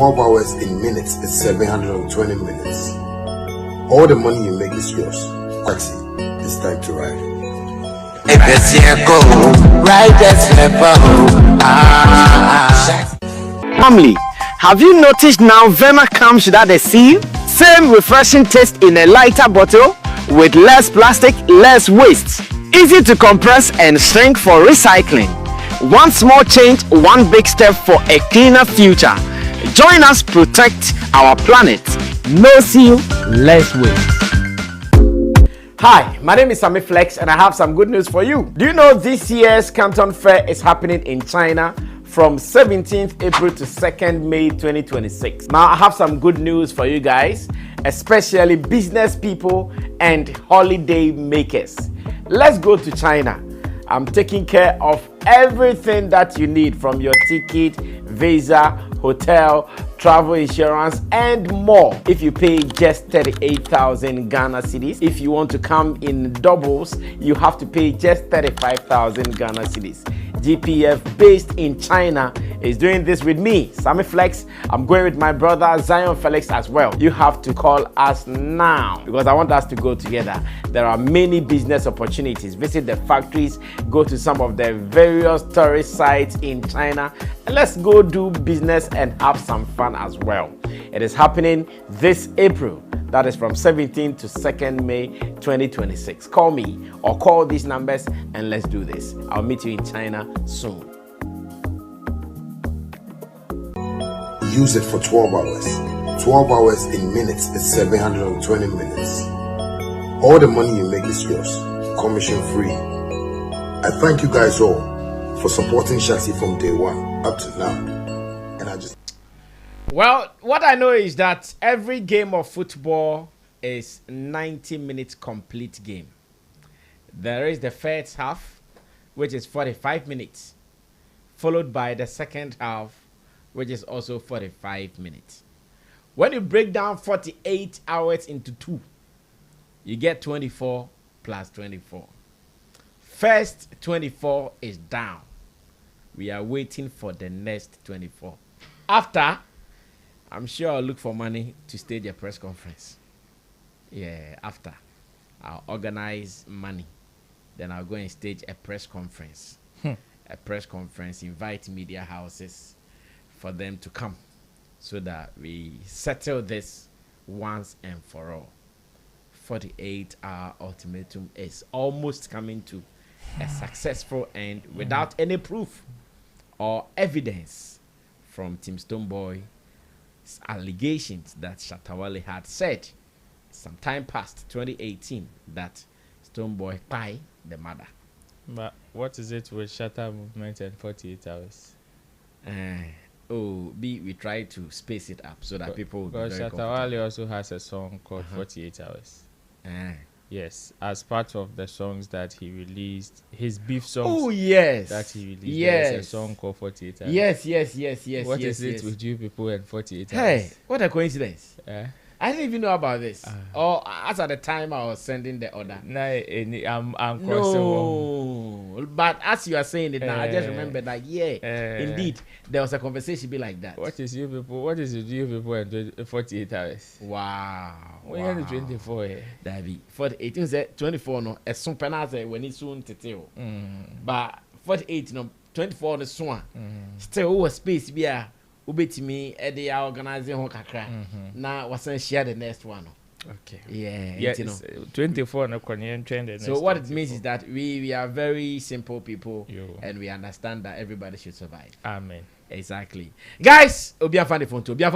12 hours in minutes is 720 minutes. All the money you make is yours. Taxi, it's time to ride. Family, have you noticed now Vema comes without a seal? Same refreshing taste in a lighter bottle with less plastic, less waste. Easy to compress and shrink for recycling. One small change, one big step for a cleaner future. Join us protect our planet. No seal, less waste. Hi, my name is Sammy Flex and I have some good news for you. Do you know this year's Canton Fair is happening in China from 17th April to 2nd May 2026. Now I have some good news for you guys, especially business people and holiday makers. Let's go to China. I'm taking care of everything that you need, from your ticket, visa, hotel, travel insurance, and more. If you pay just 38,000 Ghana cedis, if you want to come in doubles, you have to pay just 35,000 Ghana cedis. GPF based in China is doing this with me, Sammy Flex. I'm going with my brother Zion Felix as well. You have to call us now because I want us to go together. There are many business opportunities. Visit the factories, go to some of the various tourist sites in China, and let's go do business and have some fun as well. It is happening this April. That is from 17th to 2nd May 2026. Call me or call these numbers and let's do this. I'll meet you in China soon. Use it for 12 hours. 12 hours in minutes is 720 minutes. All the money you make is yours, commission free. I thank you guys all for supporting Shatta from day one up to now. Well, what I know is that every game of football is 90 minutes complete game. There is the first half, which is 45 minutes, followed by the second half, which is also 45 minutes. When you break down 48 hours into two, you get 24 plus 24. First 24 is down. We are waiting for the next 24. After, I'm sure I'll look for money to stage a press conference. Yeah, after I'll organize money, then I'll go and stage a press conference. A press conference, invite media houses for them to come so that we settle this once and for all. 48-hour ultimatum is almost coming to a successful end without any proof or evidence from Team Stonebwoy allegations that Shatta Wale had said some time past 2018 that Stonebwoy by the mother. But what is it with Shatta movement and 48 hours? We try to space it up so that people will be very Shatta Wale also has a song called 48 hours. Yes, as part of the songs that he released, his beef songs. Oh yes, that he released. Yes, there's a song called 48 hours. Yes. What is it with you people and 48 hours? Hey, what a coincidence! I didn't even know about this. Or as at the time I was sending the order. I'm no, but as you are saying it now, I just remember that. Indeed, there was a conversation be like that. What is you people? What is it you people and 48 hours? Wow. When you're 24, that be 48. You say 24 no. As soon as when it's soon to tell. But 48 no. 24 no soon. Still over space be a. Ubetimi ede ya organizing ho kakra na wasan share the next one. Okay. Yeah, you know. 24 na konye trend. So what it means is that we are very simple people. And we understand that everybody should survive. Amen. Exactly. Guys, Obi afan the phone to. Now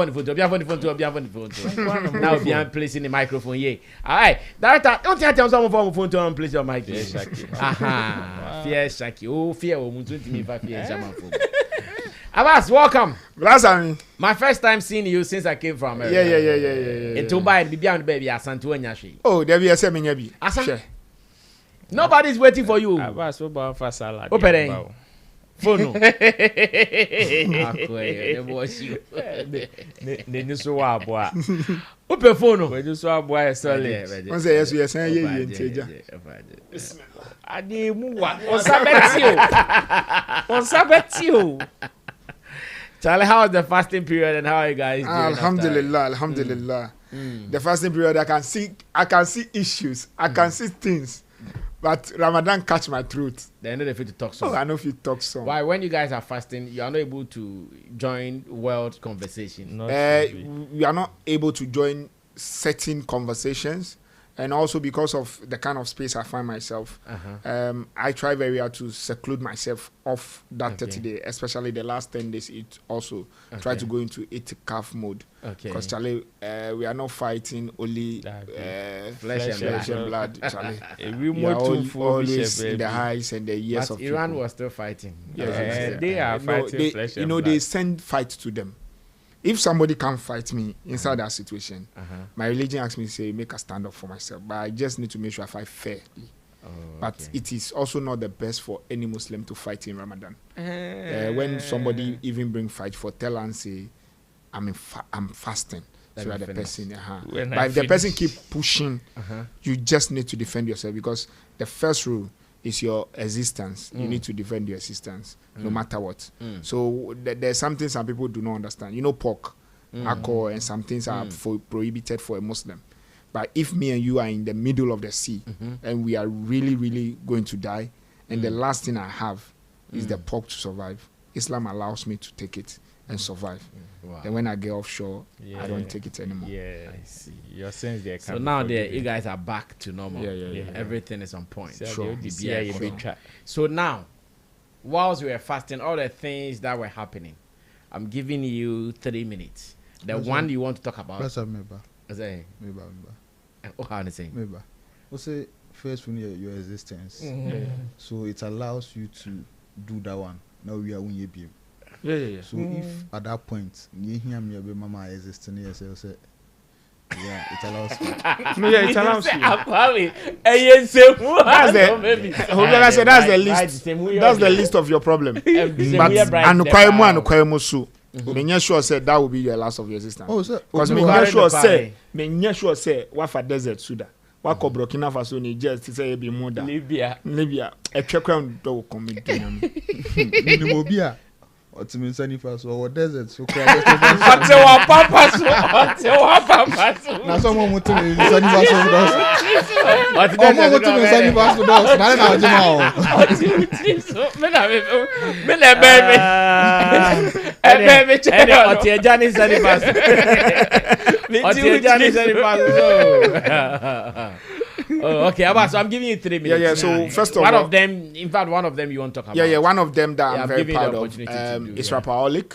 Obi am placing the microphone here. All right. Director, don't tell someone phone to and place your mic. Fear Shaki. Fear Shaki. Oh, fear o muntu ntimi fa fear Shaman phone. Abbas, welcome. Blessing. My first time seeing you since I came from America. Yeah. Into buy the baby baby asantu onyashi. Oh, there be a semi. Asa. Nobody's waiting for you. Abbas, what about for salad? Open. Phone. Akwe, the boss you. The new so aboa. Open phone. We do so aboa solid. Once yes, we are saying you integer. Adi mu wa. On sabetio. Charlie, how was the fasting period and how are you guys doing? Alhamdulillah. The fasting period, I can see issues, I can see things, but Ramadan catch my throat. They know if you talk some. Oh, I know if you talk some. Why, when you guys are fasting, you are not able to join world conversation? We are not able to join certain conversations. And also because of the kind of space I find myself, I try very hard to seclude myself off that 30 days, especially the last 10 days. It also try to go into itikaf mode. Because Charlie, we are not fighting only flesh and blood. Charlie, we are always in the highs and the years of Iran people. was still fighting. Yes, they are fighting flesh and blood. They send fight to them. If somebody can't fight me inside that situation, my religion asks me to say, make a stand up for myself. But I just need to make sure I fight fairly. But it is also not the best for any Muslim to fight in Ramadan. When somebody even bring fight for tell and say, I'm fasting. So that the person, but if the person keep pushing, you just need to defend yourself, because the first rule is your existence. You need to defend your existence no matter what. So there's something some people do not understand. You know, pork, alcohol, and some things are prohibited for a Muslim. But if me and you are in the middle of the sea and we are really, really going to die, and the last thing I have is the pork to survive, Islam allows me to take it and survive. Then when I get offshore, I don't take it anymore. I see. Your sins there. So now you guys are back to normal. Everything is on point. Sure. So now, whilst we were fasting, all the things that were happening, I'm giving you 3 minutes. The one you want to talk about. That's me. Oh, how to say? What's the first one? Your existence. So it allows you to do that one. Now we are on your beam. So if at that point you hear me about mama existing, it allows me. It allows you. That's the list. That's the list of your problem. But I'm sure said that will be your last of your existence. Oh, sir. Because I'm sure say what for desert Sudan. What ko Burkina Faso Niger to say be more than Libya. A check on do come in. What's mean sunny fast or desert? So Now someone would tell me sunny fast. Oh, okay. So I'm giving you 3 minutes. So first of all, one of them you want to talk about. One of them that I'm very proud of is Rapaholic.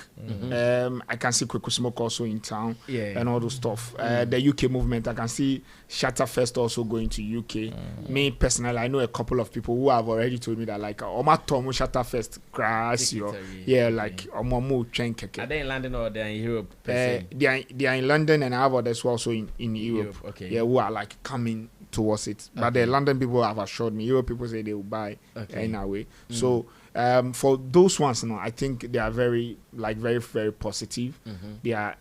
I can see Kweku Smoke also in town and all those stuff. The UK movement, I can see Shatta Fest also going to UK. Me personally, I know a couple of people who have already told me that like Oma Tomu Shatta Fest crash like Omomo Chenkeke. Are they in London or they're in Europe? They are in London, and I have others also in Europe. Who are like coming towards it. But the London people have assured me, Europe people say they will buy in a way. So for those ones, I think they are very, very positive. They are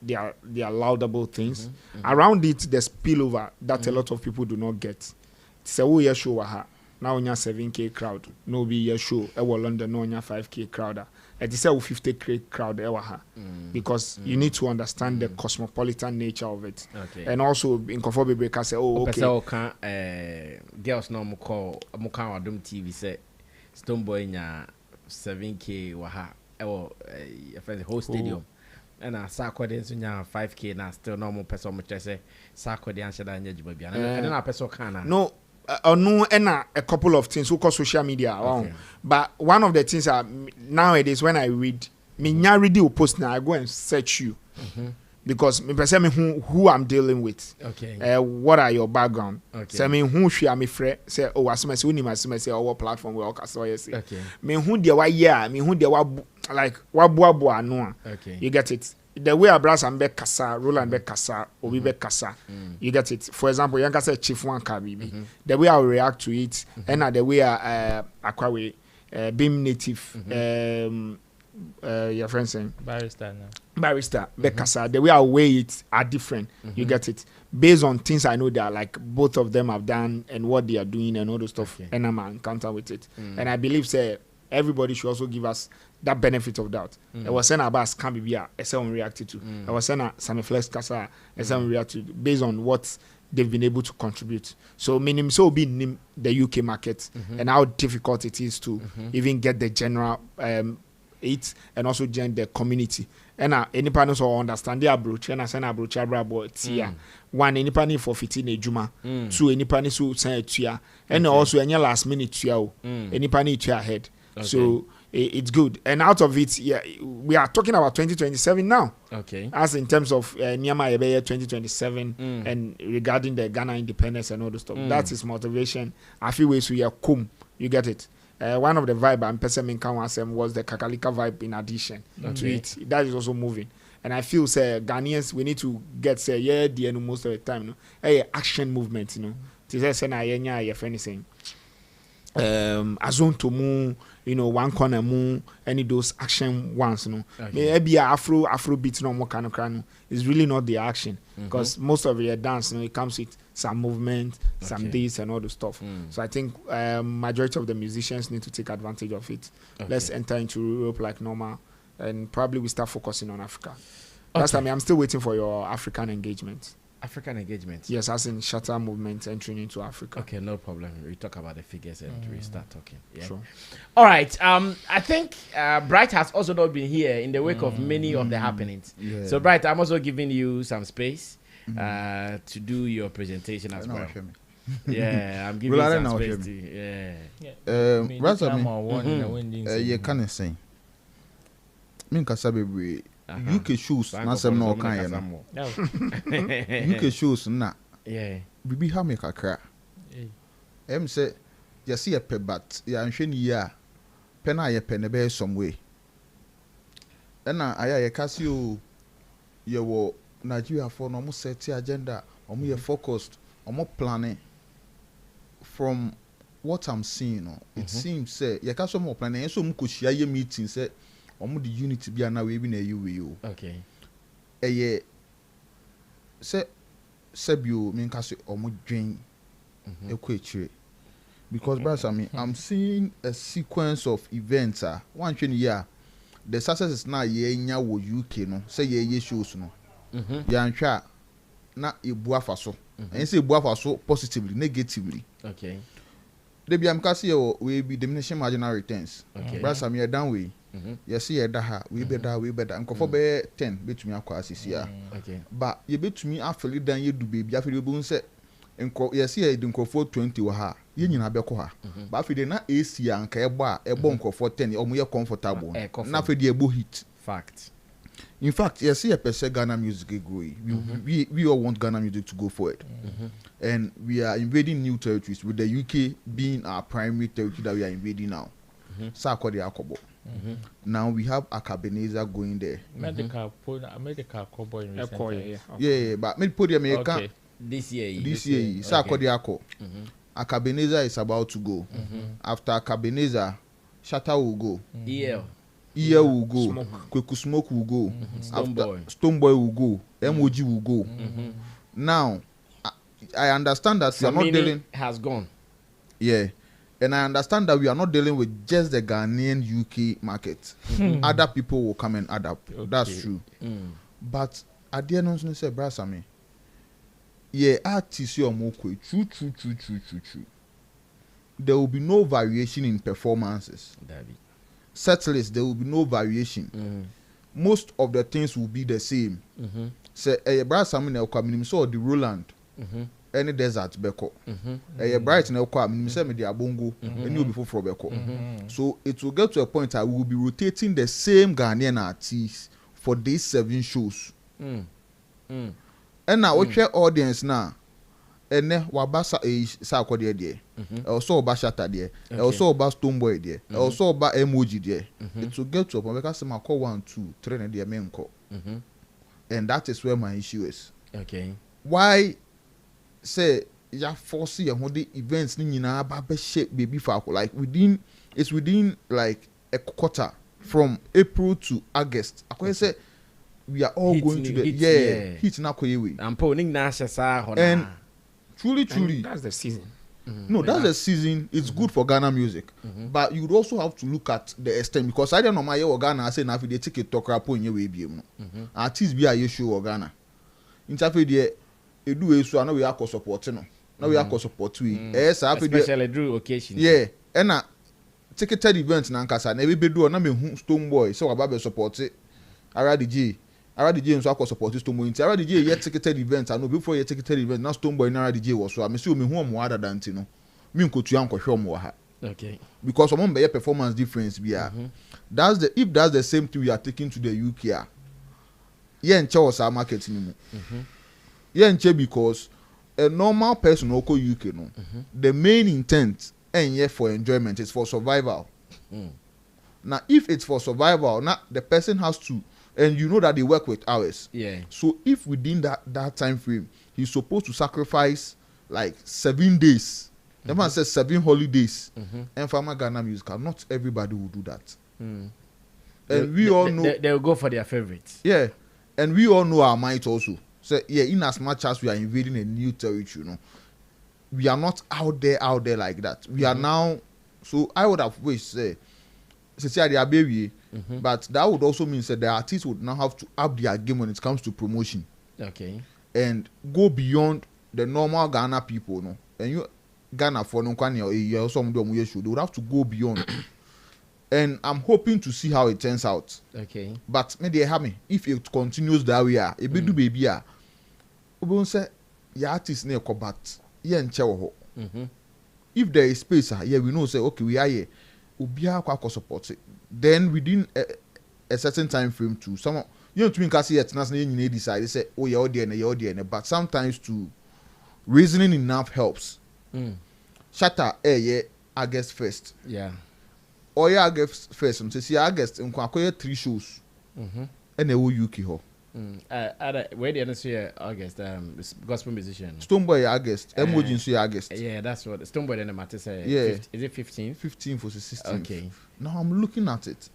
laudable things. Around it, the spillover that a lot of people do not get. So we show now on your 7K crowd, no be your show. London no on your 5K crowd. It is a 50K crowd because you need to understand the cosmopolitan nature of it. And also in Comfortable can say, girls no more call Adum TV say Stonebwoy nya 7K waha the whole stadium. And I saw dance nya 5K na still normal person much say Sako the answer that nya jibabi. And then a person can no. No, and a couple of things who call social media. But one of the things are nowadays when I read, me read you post now, I go and search you because me person who I'm dealing with. What are your background? Say me who she am friend. Say asime say unima say what platform we all can say. Me who dey wa year, me who dey wa like wa boa no. You get it. The way I brass and be kasa, Roland be kasa, Obi be kasa. You get it. For example, Yanka say Chief One Kabibi. The way I react to it, and the way I Aquawe, being native, your friend saying barrister be kasa. The way I weigh it are different. You get it. Based on things I know that like both of them have done and what they are doing and all those stuff, and I'm encounter with it. And I believe say everybody should also give us that benefit of doubt. I was saying about can be a someone reacted to. I was saying Sammy Flex Kasa someone reacted based on what they've been able to contribute. So meaning so be in the UK market and how difficult it is to even get the general it and also join the community. And anybody also understand the approach and I send approach about here. One anybody for 15 a juma, two anybody so say tia, and also any last minute tia, anybody tia ahead. So it's good. And out of it, yeah, we are talking about 2027 now. Okay. As in terms of Nyama Ebeye 2027 and regarding the Ghana independence and all the stuff. That's his motivation. I feel ways we are come. You get it. One of the vibe and person was the Kakalika vibe in addition to it. That is also moving. And I feel say Ghanaians we need to get say the most of the time, action movement, anything. Azon to moon, one corner moon, any those action ones, maybe Afro beats no more kind of it's really not the action because most of your dance, it comes with some movement, some this and all the stuff. So I think majority of the musicians need to take advantage of it. Let's enter into Europe like normal, and probably we start focusing on Africa. That's I mean, I'm still waiting for your African engagement. African engagement. Yes, as in Shatta movement entering into Africa. Okay, no problem. We talk about the figures and we start talking. Yeah. Sure. All right. I think Bright has also not been here in the wake of many of the happenings. Yeah. So Bright, I'm also giving you some space to do your presentation as well. Yeah, I'm giving you some space to, you can't say. Minka UK shoes na sem na okan ye no UK shoes na bibi ha me kakra say you see a pe but ya nhwe ni ya pe na ye pe ne be some way na aya ye kasi o ye wo Nigeria for no mo set agenda omo ye focused omo planning. From what I'm seeing it seems say ye ka so mo planning so mo ko hia ye meeting say omo the unity bia na we bi na you okay say sebio minka say omo dwen ekwe because brother I'm seeing a sequence of events one twen year the success is now ye nya wo UK no say ye shows no ya ntwa na ebu afaso and say ebu afaso positively negatively okay they be am ka say we be diminishing marginal returns brother me down way yes ye da ha we better nkofo be 10 betumi akwa asisi okay but ye betumi afeli dan ye du baby afeli bu nse nko yes ye di nkofo 20 wa ha ye nyina be ko ha but afeli na AC anka ebo nkofo 10 omo ye comfortable na afeli ebo hit fact in fact yes ye person Ghana music growing we all want Ghana music to go forward and we are invading new territories with the UK being our primary territory that we are invading now Sakode Akobo. Now we have Akabeneza going there. Medical cowboy. Yeah, but me put the America this year. Sakode Ako. Akabeneza is about to go. After Akabeneza, Shatta will go. EL will go. Kweku Smoke will go. Stonebwoy will go. MOG will go. Now, I understand that we are not dealing. Has gone. Yeah. And I understand that we are not dealing with just the Ghanaian UK market. Other people will come and adapt. That's true. But at the end of the day, Brasami, yeah, artists are more true. There will be no variation in performances. Set list, there will be no variation. Most of the things will be the same. Say, Brasami, na ukwa so the Roland. Any desert beko bright na kwa me say me dey abongo any obi foforo beko so it will get to a point I will be rotating the same Ghanaian artists for these 7 shows and now we share audience now ene wabasa sa akode there also oba Shatta there also oba Stonebwoy there also oba MOG there it will get to a point because I call 1 2 3 na there menko and that is where my issue is. Okay, why say ya force your the events ni nyina ba be shape baby for like within like a quarter from April to August. I say we are all going to the hit na koyewe and po ning na shasa and truly that's the season. No, that's the season. It's good for Ghana music, but you would also have to look at the extent because I don't know my Ghana. I say now if they take a talk rap on your way, artists be a issue or Ghana. In fact, they do it so I know we are supporting. Now we are support we. Especially through occasion. Yeah, and ticketed events na nkasa na ebe do na me hu Stonebwoy so aba support it. Ara DJ nso akọ support Stonebwoy nti Ara DJ yet ticketed events and before yet ticketed event na Stonebwoy na Ara DJ was so me see me hu omo ada danti no me nkotu ankọhwe omo wa ha. Okay. Because omo be performance difference bia. If that's the same thing we are taking to the UK. Yeah nche was our market ni mu. Yeah nche because a normal person who go UK no the main intent and for enjoyment is for survival. Now if it's for survival, now the person has to, and you know that they work with hours. Yeah. So if within that time frame he's supposed to sacrifice like 7 days, the man says 7 holidays, and for Ghana musical, not everybody will do that. And we all know they'll go for their favorites. Yeah, and we all know our might also. So yeah, in as much as we are invading a new territory, we are not out there like that. We are now. So I would have wished say they are baby, but that would also mean that the artists would now have to up their game when it comes to promotion. Okay. And go beyond the normal Ghana people, And you Ghana for no can you some they would have to go beyond. And I'm hoping to see how it turns out. Okay. But maybe if it continues that way, it be do baby. We say your artist near combat. Yeah, and if there is space, yeah, we know say okay, we are here. Ubia kwa support it. Then within a certain time frame too, some you know to me can see it. Now you decide. They say oh you're there, but sometimes to reasoning enough helps. Shatta yeah August first. Yeah. Or yeah August first. I'm say August. I'm going 3 shows. And they will UK ho. Where the other August gospel musician Stonebwoy August emoji August. Yeah, that's what Stonebwoy then the matter say. Yeah. Is it 15th? 15th for the 16th. Okay. Now I'm looking at it.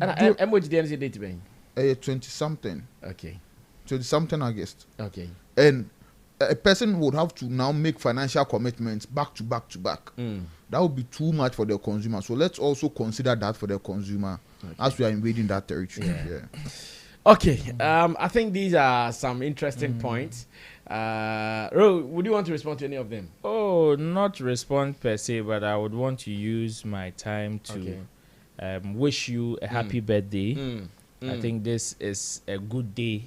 And emoji the date being 20 something. Okay. 20 something August. Okay. And a person would have to now make financial commitments back to back. That would be too much for the consumer. So let's also consider that for the consumer as we are invading that territory. Yeah. Okay, I think these are some interesting points. Ro, would you want to respond to any of them? Oh, not respond per se, but I would want to use my time to wish you a happy birthday. I think this is a good day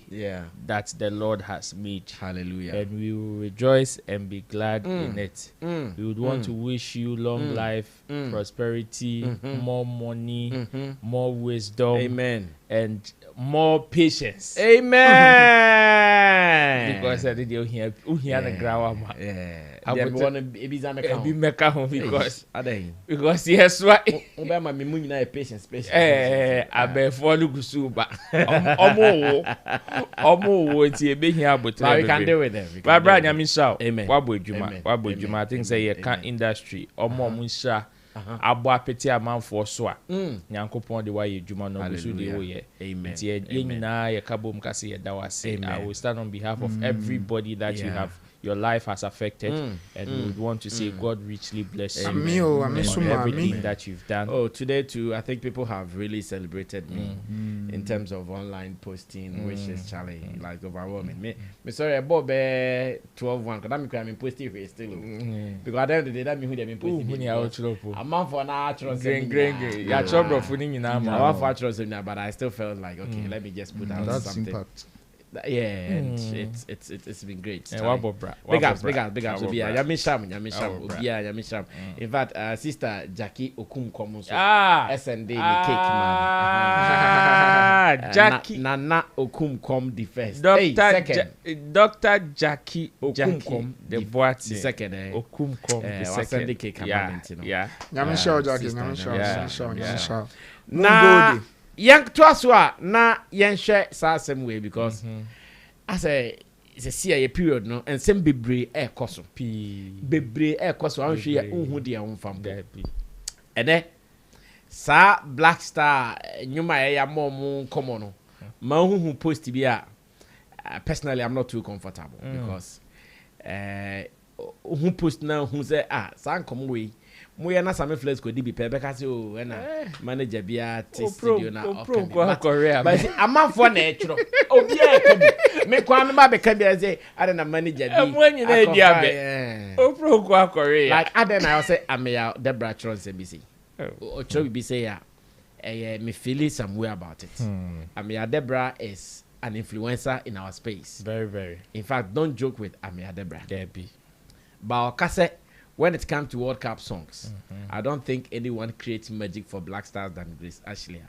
that the Lord has made. Hallelujah. And we will rejoice and be glad in it. We would want to wish you long life, prosperity, more money, more wisdom. Amen. And more patience. Amen. Because I did you hear the ground. I would want to be meka home because yes, what? Obama me money na patience. I be follow gusuba. Omo nti e be here but we can deal with them. Barbara nyame sha. Amen. Wabo adwuma. I think say ye can industry. Omo mu sha. Abo apeti amanfo so a nyankopon de wa ye dwuma no gusu de wo ye. Amen. Nti ye nyina ye kabom kase ye dawase. I will stand on behalf of everybody that you have your life has affected, and we would want to say God richly bless you on everything that you've done. Oh, today too, I think people have really celebrated me in terms of online posting, which is challenging, like overwhelming. Me sorry about 12-1, because I'm posting for still. Because at the end of the day, that means who they've been posting. A month for now, but I still felt like, okay, let me just put out something. Impact. Yeah, and it's been great. Big ups. So Yamisham. In fact, Sister Jackie Okum Komuso. SND the cake man. Jackie Nana Okum Kom the first. Dr. Jackie Okum the boat the second. Okum Kom the second. The cake yeah. Yamisha Jackie. Yamisha. Na young Twaswa na yen share same way because I say it's a CIA period no and same bebre air coso bebre air coso I'm sure who they are from there and then sa Black Star nyuma ya mom common ma who post be personally I'm not too comfortable because who post now who say san come away moya na Sammy Flex ko di bi pe be ka say o na manager bia studio na but amanfo na e twro obi e ka bi me kwa me ba be ka bia say ada na manager bi amwanyi na di abe o pro ko akore like ada na say ameya Debra Tron say bi say o tro bi say ya me feel some way about it. Ameya Debra is an influencer in our space. Very, very. In fact, don't joke with Ameya Debra. Debbie. But when it comes to World Cup songs, I don't think anyone creates magic for Black Stars than Grace Ashley.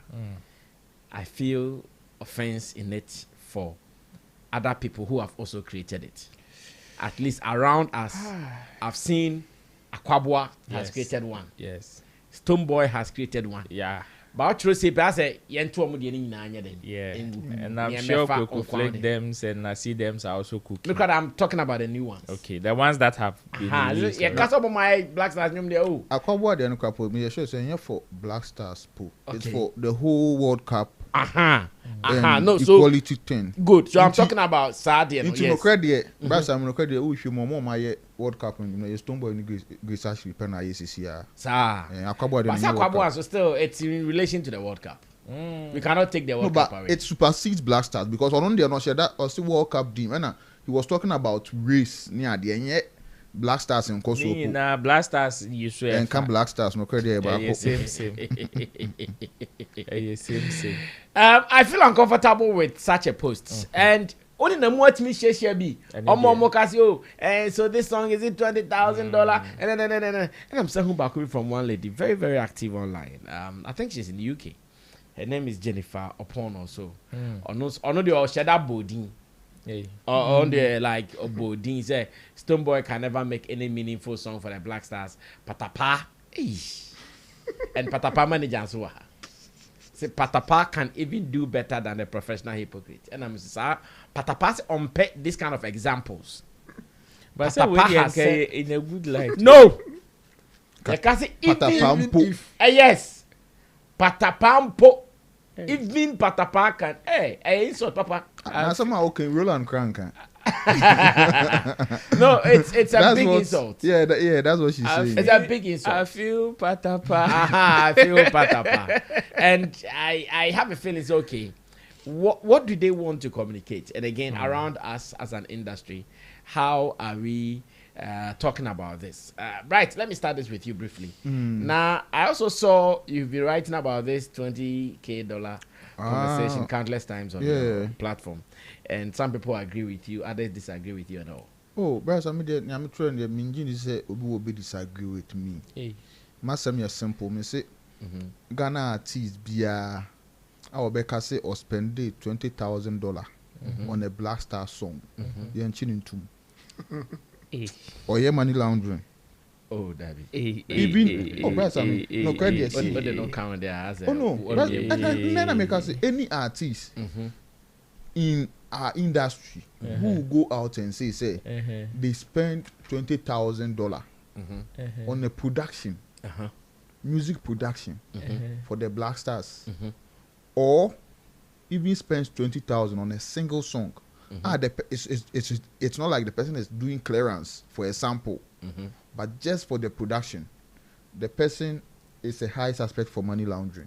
I feel offense in it for other people who have also created it. At least around us, I've seen Akwabwa has created one. Yes. Stonebwoy has created one. Yeah. But I say, I say, yeah, and I'm sure Coco Flake them and I see them are also cooking. Look at I'm talking about the new ones. Okay, the ones that have been released. Yeah, cast up my Black Stars name there. Oh, I can't watch the new couple. Me sure saying for Black Stars pool. It's for the whole World Cup. No, so equality thing. Good. So I'm talking about Saudi and yes. Credit, but I'm not credit. If you more my World Cup, you know, Stonebwoy and Grace Ashley pen na ACC. Sir, but so still it's in relation to the World Cup. We cannot take the World Cup away. It supersedes Black Stars because on the not share that or see World Cup team. And he was talking about race near the end. Black Stars in Kosovo. Nah, Black Stars you swear. And come Black Stars no credit about. Same. I feel uncomfortable with such a post. And only the more me share be. And so this song is it $20,000 and I'm saying back from one lady, very very active online. I think she's in the UK. Her name is Jennifer Upon also. On the Shatta Bodin. On the like Bodin say Stonebwoy can never make any meaningful song for the Black Stars. Patapa, and Patapa manager so. Say Patapa can even do better than the professional hypocrite. And I'm saying Patapa on this kind of examples. But Patapa has said, in a good light. No. Patapampo. Yes. Patapampo. Even Patapa can. Hey, insult Papa. Somehow okay, Roland Crank. No, it's a big insult. Yeah, that's what she's saying. It's a big insult. I feel Patapa. I feel Patapa. And I have a feeling it's okay. What do they want to communicate? And again, around us as an industry, how are we talking about this? Right, let me start this with you briefly. Now, I also saw you've been writing about this $20,000 conversation countless times on your platform. And some people agree with you, others disagree with you and all. Oh, but I'm trying to mean say Obi will disagree with me. My is simple. Me say Ghana artists bia our Becca say or spend $20,000 on a Black Star song. You're chinning too. Or your money laundering. Oh, David. Even no credit. But they don't count their as oh no. Then I make us say any artist in our industry who go out and say they spend $20,000 on a production, music production for the Black Stars, or even spends $20,000 on a single song. It's not like the person is doing clearance for a sample, but just for the production, the person is a high suspect for money laundering.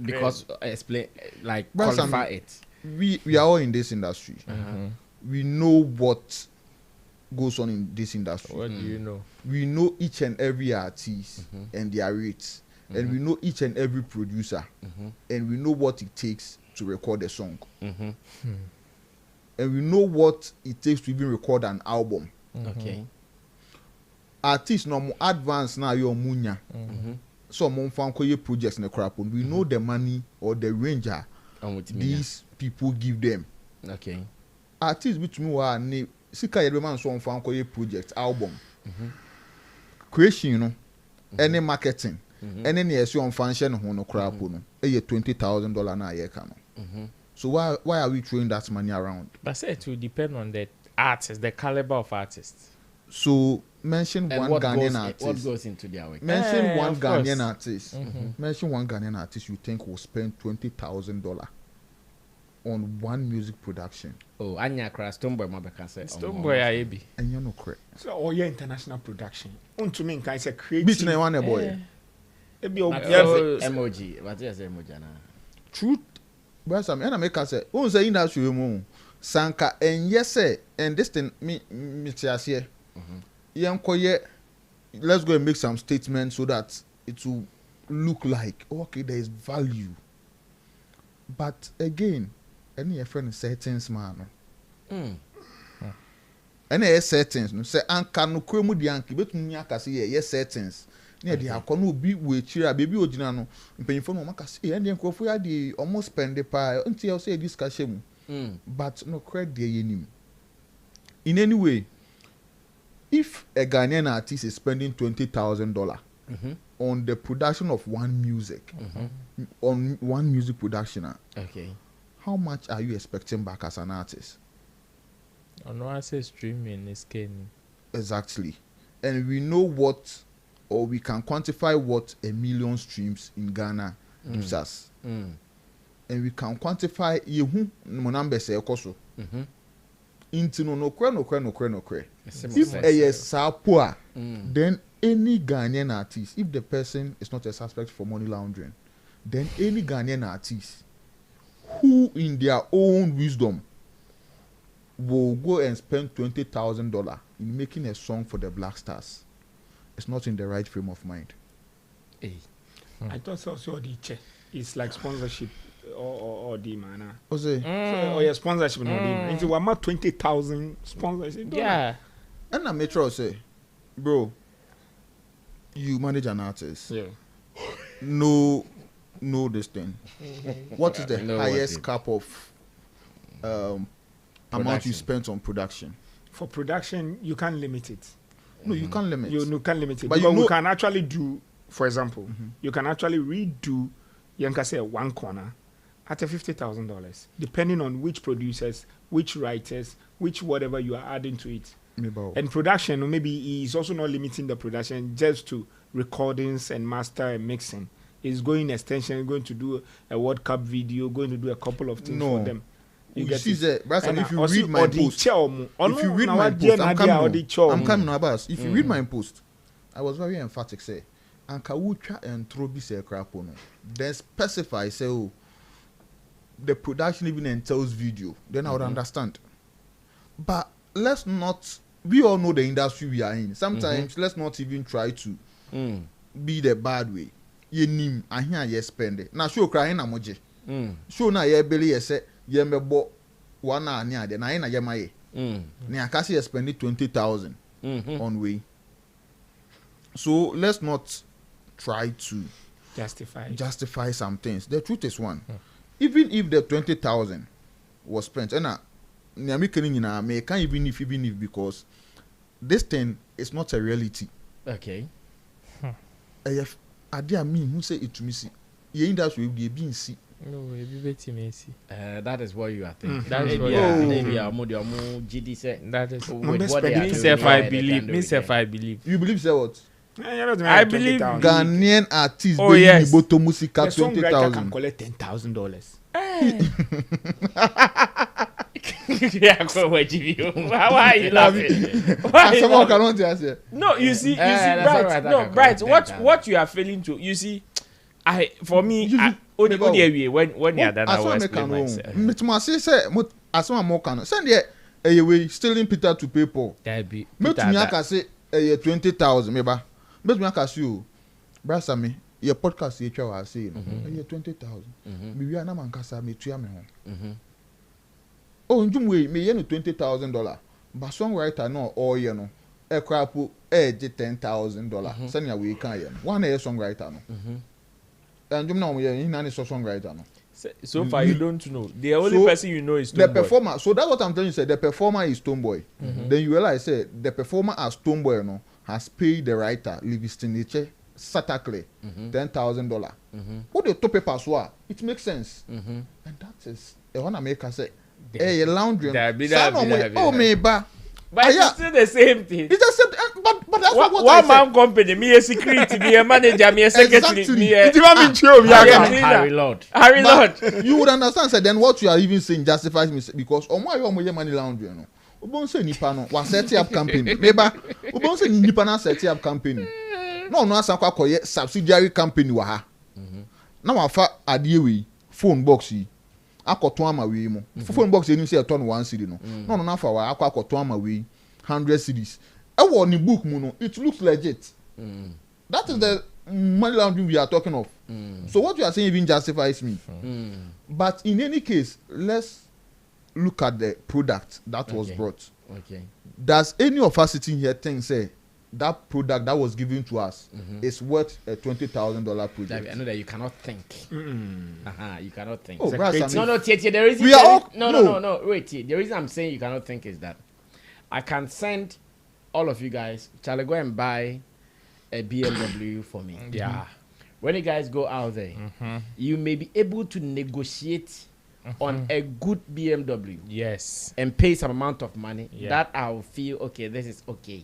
Because explain, like qualify it. We are all in this industry. We know what goes on in this industry. What do you know? We know each and every artist and their rates, and we know each and every producer, and we know what it takes to record a song, and we know what it takes to even record an album. Okay. Artists no more advanced now your munya. So more fan projects in the crap. We know the money or the range these people give them. Okay. Artists which me wa ne sika yebe man so fan project album. Creation, you know, any marketing, any ne esi on function ho no crap no. $20,000 na ye ka no. So why are we throwing that money around? But say it will depend on the artist, the caliber of artists. So mention and one Ghanaian artist. What goes into their work? Mention one Ghanaian artist. Mention one Ghanaian artist you think will spend $20,000 on one music production. Oh, Anya Crash, Stonebwoy, my back say. Stonebwoy, I be. And you know, correct. So all your international production. On to me, can say creative. Beat na one boy. It be emoji, but yes, emoji na. Truth. But some and I make us say, "Oh, say industry mu sanka and yes and this thing me here. Let's go and make some statements so that it will look like okay, there is value. But again, any friend settings man. Any settings no say anka no kwemu di anka betumi aka say yes settings. Na dey akọ no bi we chira baby ogina no mpanyimfo no maka say and nkofo ya dey almost spend the pa until say discussion but no credit dey yenim. In any way, if a Ghanaian artist is spending $20,000 on the production of one music, on one music production, okay, how much are you expecting back as an artist? No, I say streaming is king. Exactly, and we know what, or we can quantify what 1 million streams in Ghana gives us, and we can quantify yehu numbers ekoso. Into no kre. If a sapua, then any Ghanaian artist, if the person is not a suspect for money laundering, then any Ghanaian artist who in their own wisdom will go and spend $20,000 in making a song for the Black Stars is not in the right frame of mind. Hey. I thought also the check. It's like sponsorship or the man. Or your sponsorship no the. Into one 20,000 sponsorship. Yeah. And I make sure say, bro, you manage an artist. Yeah. No this thing. What is the highest cap of amount you spent on production? For production, you can't limit it. No, you can't limit. You can't limit it. But because we can actually do, for example, you can actually redo, you can say one corner at $50,000, depending on which producers, which writers, which whatever you are adding to it. And production, maybe he's also not limiting the production just to recordings and master and mixing. He's going extension, going to do a World Cup video, going to do a couple of things for them. If you read my post, I'm coming Abbas. If you read my post, I was very emphatic. Say, Ankawucha and Trobi say crapono. Then specify say, oh, the production even entails video. Then I would understand. But let's not. We all know the industry we are in. Sometimes let's not even try to be the bad way. Ye nim ahia ye spend it. Na show crying na moje. Show na ye belly ye say ye mebo one na ade na ye na ye maye. Ni akasi ye spend 20,000 on way. So let's not try to justify some things. The truth is one. Even if the 20,000 was spent, and I can't even if because this thing is not a reality. Okay. I mean who say it to me see. Your industry will be being see. No, that is what you are thinking. That is what that is what I believe. You believe say what? I believe Ghanaian artists the music at songwriter can collect $10,000. Why are you laughing? Someone cannot answer. No, you see, Bright. No, Bright. What you are failing to, you see, for me, when you're done, I will explain myself. Me say, as one more can send the way stealing Peter to pay Paul. Me to me, I can say 20,000 maybe. But me I can see you, brother Sammy. Your podcast you try say 20,000. Me are na man kasa me tuya me ho. Oh, njumwe me ye no $20,000. But songwriter no all you know. E krapo $10,000. Send ya we can ye. One year songwriter no. And njum na we ye na songwriter no. So far you don't know. The only person you know is Stonebwoy. The performer. So that's what I'm telling you. Say the performer is Stonebwoy. Then you realize say the performer as Stonebwoy no has paid the writer Livingston Eche Satakle $10,000. What the top papers were, it makes sense. And that is the one America say, hey, laundry. Oh me ba But it's still the same thing. It's the same thing. But that's what one man company, me a security, me a manager, me a secretary, me a Harry Lord. You would understand, sir, then what you are even saying justifies me because why you money laundry, no? Ubon say nipa no was set up company. Neighbor, ubon say nipa na set up company. No asakwa koye subsidiary company wa ha. Na wa fa ade we phone box yi. Akoto ama we mu. Phone box enu say turn 1 cedi no. No na fa wa akoto ama we 100 cedis. E wo ni book mu no, it looks legit. That is the money laundering we are talking of. So what you are saying even justifies me. But in any case, let's look at the product that was brought. Okay. Does any of us sitting here think say that product that was given to us is worth a $20,000 project? I know that you cannot think. You cannot think. Oh, no, the reason we are all, no. Wait, the reason I'm saying you cannot think is that I can send all of you guys, shall I go and buy a BMW for me? Yeah. When you guys go out there, you may be able to negotiate on a good BMW. Yes. And pay some amount of money that I'll feel, okay, this is okay.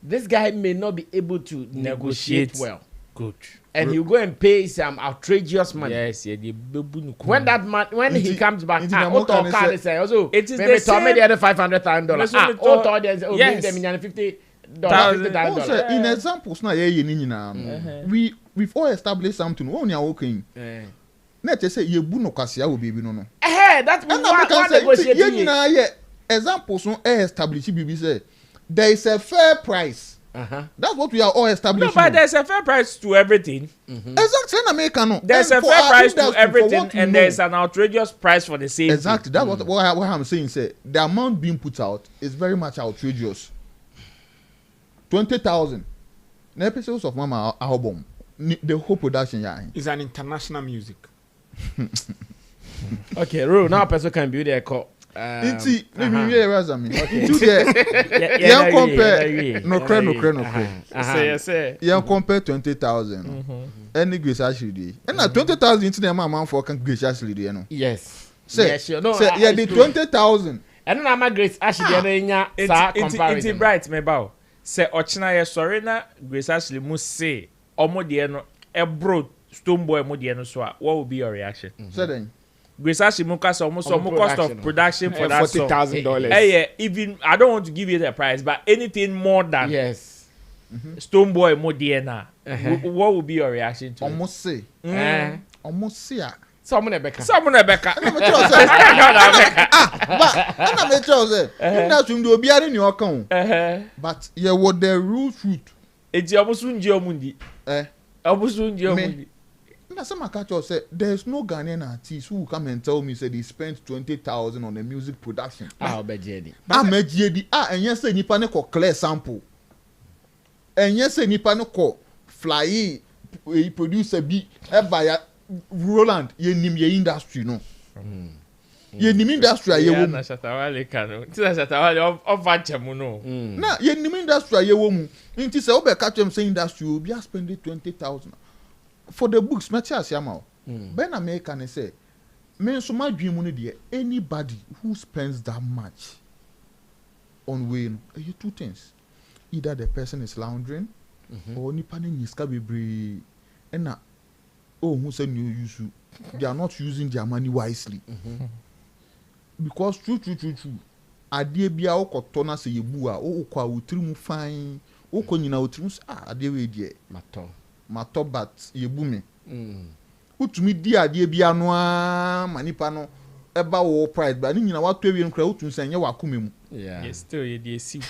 This guy may not be able to negotiate well. Good. And he'll go and pay some outrageous money. Yes, when that man, when he comes back, it is the same. Me the other $500,000. Yes. $50,000. In examples now, we've all established something. Only are working. Let us say you no kasia will be no. That's what negotiating. Examples no establish BB say there is a fair price. That's what we are all establishing. No, but there's a fair price to everything. Exactly, in America, no. There's a fair price to everything, and there's an outrageous price for the same. Exactly, that's what I'm saying. Say the amount being put out is very much outrageous. 20,000. The episodes of Mama album, the whole production is an international music. Okay, Ro, now person can be there. Compare no compare 20,000. Any grace actually. And 20,000 into the amount for can grace actually, you know. Yes. Say the 20,000. And no my grace actually it's bright me bow. Say ochina ye sorry na grace actually must say omo de no e bro Stonebwoy mo de no so what will be your reaction? Say then Grace actually cost almost cost of production for that $40,000. Hey, even I don't want to give you the price, but anything more than Stonebwoy more DNA, what would be your reaction to? Almost say, almost see. Someone a Becca. But I'm not to be in your account. But yeah, what the real truth? It's almost Mundi. Almost Mundi. Some catcher said there's no Ghanaian artist who will come and tell me say they spent 20,000 on a music production. And yes, say nipa ne ko clear sample. And yes, say nipa ne ko fly producer be by Roland ye nim ye industry no. Ye nim industry ye wo. Na Shatta Wale kanu. Ti na Shatta Wale of vanchemu no. Na ye nim industry ye wo mu. Nti say obe catch them say industry obi a spend 20,000. For the books, much as Yamao, Ben American say, men so my dream money anybody who spends that much on weighing, two things. Either the person is laundering or nipaning is kabibri and who said you use they are not using their money wisely. Because true. Adie bia okotona se yebu a okwa utirimu fine okonyina utirimu adie we die mato but yebu me utumi di adie bia no a manipa no eba wo price but ni nyina wato ewie nkra utumi sanye wakome mu yes still ye dey see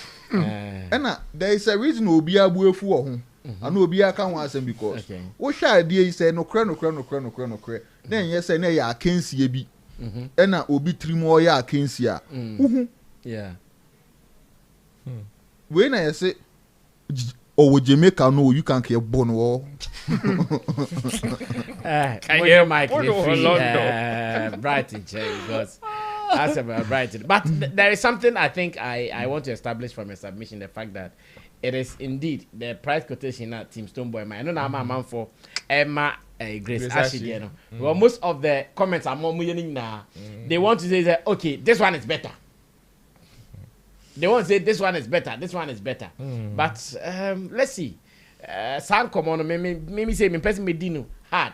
there is a reason obi abu efu wo ho and obi aka ho asem because wo hwa adie yi say no kra then yes say na ya akensie bi ena obi trimu o ya akensie a when I say oh Jamaica no you can get born or can you Mike bright in chair because that's about bright but there is something I think I want to establish from a submission, the fact that it is indeed the price quotation at Team Stonebwoy. I know now I'm a man for Emma Grace Ashley. Well, most of the comments are more now. They want to say that okay, this one is better. they won't say this one is better, but let's see. Sound come on, maybe say me person medino hard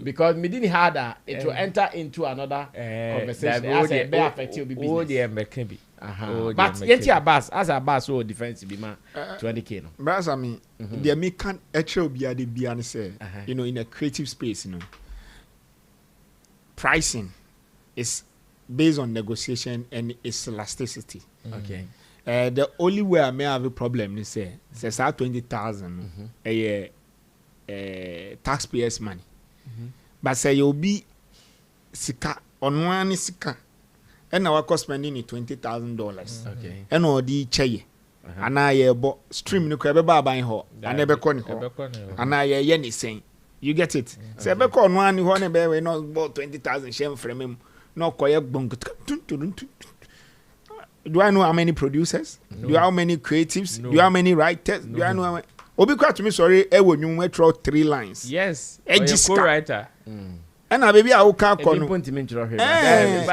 because medini harder it will enter into another conversation as a bear affect your business. But yet your boss as a boss so defensive be man 20k no. But I mean, the American actual be the be say, you know, in a creative space, you know, pricing is based on negotiation and its elasticity. Okay. The only way I may have a problem is say 20,000 a taxpayers' money. But say you'll be sika on one sika, and our cost spending $20,000. Okay. And all the chaye. And I bought stream no crab buying her. I never con her. And I yenny saying, you get it. Say be con one who never not bought 20,000 shame from him. No quiet bunk. Do I know how many producers? No. Do I know how many creatives? No. Do I know how many writers? No. Do I know how many? Obi to me sorry, I will you throw 3 lines. Yes. A co-writer. And a baby I will can't call no. But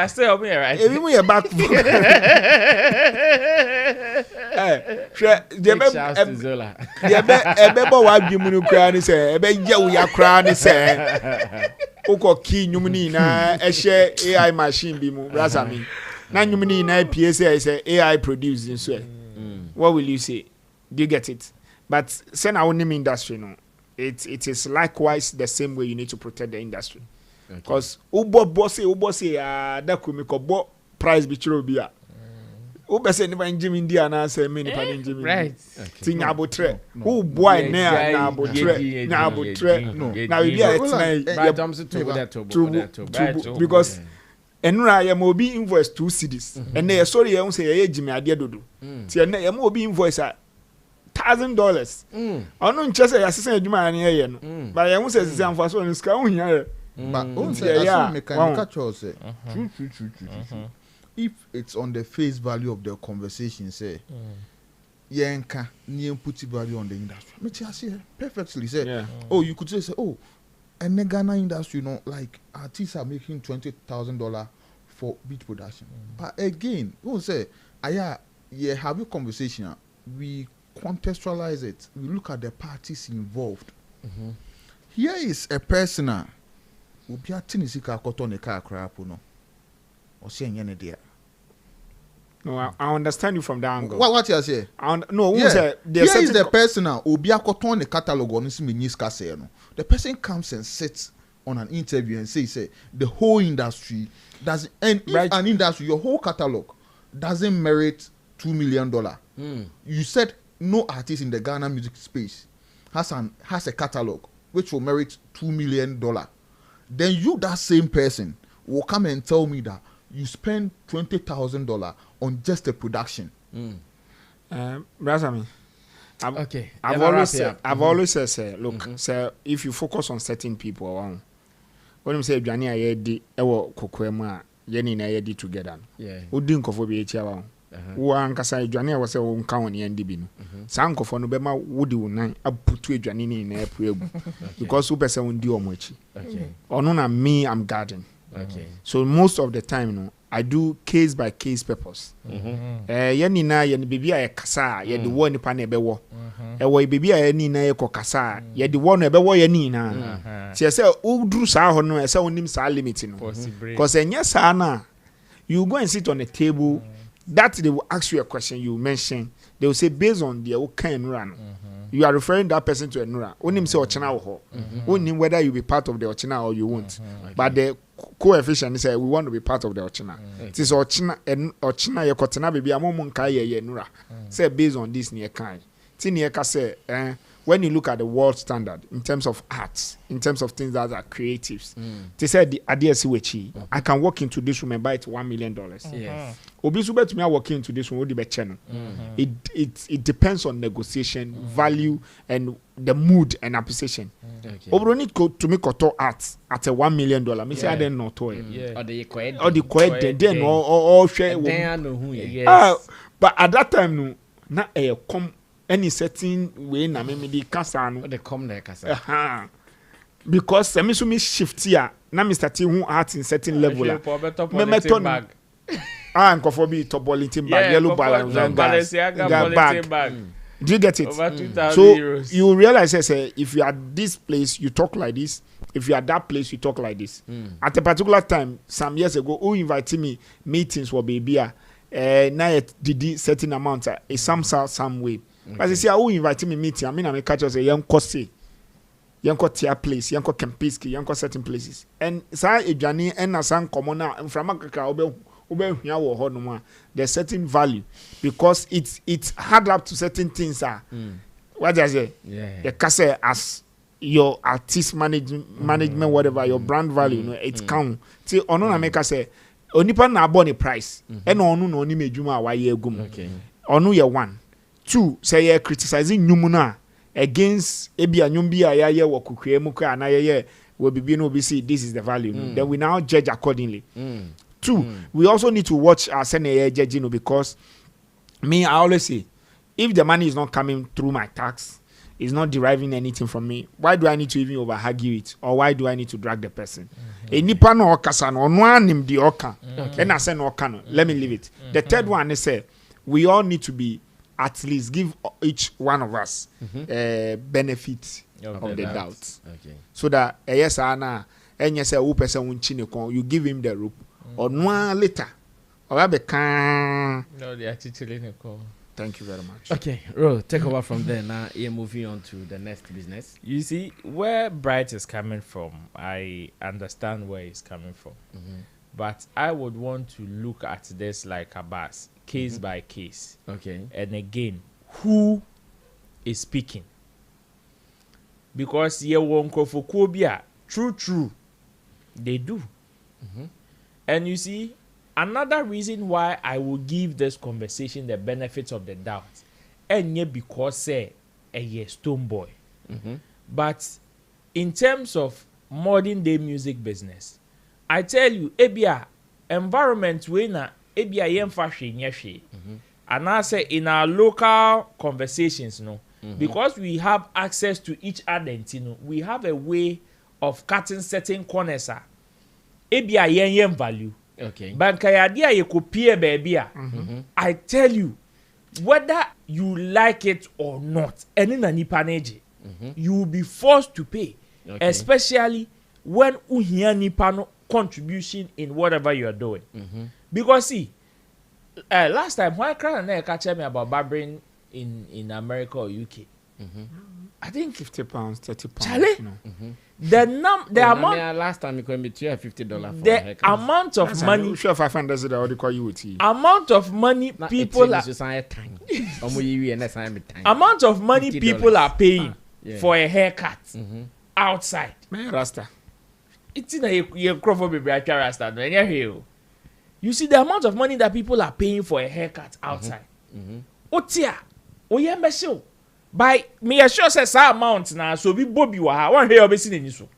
still me right. If you are back. What you munu cry say? Ebe we are crying say. Oko key numini na e share AI machine bi mu brasa me. Na numini na PSA say AI producing so. What will you say? Do you get it? But send our name industry no. It is likewise the same way you need to protect the industry. Because ubo bossy da kumiko price bi chiro bi a. Ube say never Jim India na say me ni pa Jim. Right. Tin abotre. Who boy na abotre. Na abotre. No. Now we be at because enura ya mo bi invoice 2 cedis. And they sorry you say ye Jim ade dodo. Ti na ya mo bi invoice a $1,000. Onu nche say assistant adwuma na ye no. But you say say amfa so no ska unya. But on say yeah, mechanical say true. If it's on the face value of the conversation, say, yenka ni put value on the industry. Me say perfectly say, oh, you could say, oh, and the Ghana industry, you know, like artists are making $20,000 for beat production. But again, you say, yeah, have a conversation. We contextualize it. We look at the parties involved. Here is a person. Ubi atinisika kotone ka krapo no. No, I understand you from that angle. What you say? No, here is the person now. Obi akoton the catalog on no. The person comes and sits on an interview and say the whole industry doesn't, and if an industry, your whole catalog doesn't merit $2 million. You said no artist in the Ghana music space has a catalog which will merit $2 million. Then you, that same person, will come and tell me that you spend $20,000 on just a production. Brother, I've always said, look, sir, if you focus on certain people, when you say Johnny, I did Kokwema, Yenny and I did together. Who didn't go for BHR? Who ankasa Johnny was a one count in Dibino. Sanko for Nobema would do nine up put to Johnny in April because super sound do much. Or no, me, I'm guarding. So most of the time, no, I do case by case purpose. Yenny na yen baby a kasa, ye the one upon a bewo. A way baby a ni na kasa, ye the one a bewo ye na. She said, oh, drew sa hono, a sound him sa limiting. Because yes, Anna, you go and sit on a table. That they will ask you a question you mention. They will say based on the kind run. You are referring that person to a nura. Only say Ochina or only whether you be part of the Ochina or you won't. But the coefficient is we want to be part of the Ochina. It is Ochina and Ochina your Kotina baby a moment kaya nura. Say based on this near kind. Tinieka say when you look at the world standard in terms of arts, in terms of things that are creatives, they said the idea is I can walk into this room and buy it $1 million. Yes. Obisube to me walking into this room would be channel. It depends on negotiation, value, and the mood and appreciation. Obroni to me koto art at a $1 million. Me say I didn't know to it. Or the quiet then or share. But at that time no, na come. Any certain way na me di kasa no they come there kasa because me so me shift here na me start who art in certain level me meton Nkofobi top bulletin bag, yellow balance bag. Do you get it? Over 2,000 so euros. You realize, say, if you are this place, you talk like this. If you are that place, you talk like this. At a particular time, some years ago, who invited me meetings for baby? Now did certain amount. Some way. But you see, who invited me meeting? I mean, I catch us a young cost. Yanko tier place, yanko Kempiski, yanko certain places. And sa ejani and na san common now and from Africa there's certain value because it's hard up to certain things what does it? Yeah. The case as your artist management whatever your brand value you know it count. See ono na make say onipa na abon price and onu no ni medjuma wa ye gum. Okay. Onu ye 1. 2 say you criticizing nyumuna against ebi anyumbi ayaye wo kukwee mu kwa na ye we be no be see this is the value. Then we now judge accordingly. 2 we also need to watch our senior judging because me I always say if the money is not coming through my tax, it's not deriving anything from me, why do I need to even over argue it or why do I need to drag the person? Enipa no okasa no no anim di oka and I say no oka no let me leave it. The third one is say we all need to be at least give each one of us benefit of the doubt. Okay. So that yes ana enye say who person wunchi ne kon you give him the rope or no later or be kan no they are teaching ne kon. Thank you very much. Okay, Ro, take over from there. Now you're moving on to the next business. You see, where Bright is coming from, I understand where he's coming from. But I would want to look at this like a bus, case by case. Okay. And again, who is speaking? Because ye won't go for Kobia. True. They do. And you see, another reason why I will give this conversation the benefits of the doubt, and yet because say a Stonebwoy. But in terms of modern day music business, I tell you, ebia environment we na ebia yemfashe nyehwe. And I say in our local conversations, no, because we have access to each other, you know, we have a way of cutting certain corners. Ebia yen value. Okay. Bankayadia ye kopie baby. I tell you, whether you like it or not, any na nipa neje, you will be forced to pay. Okay. Especially when uhia nipa no contribution in whatever you are doing. Because see, last time when I catch me about barbering in America or UK, I think £50, £30. Charlie, the amount last time you could be $50 for the amount of last money. Sure, 500 is already call you with amount of money people are. Amount of money people are paying for a haircut outside. Man, Rasta. It's in a crop baby Rasta. You see the amount of money that people are paying for a haircut outside. Otia, oye mesho. By me assure says amount now, so we Bobby wa one here obesi ni so.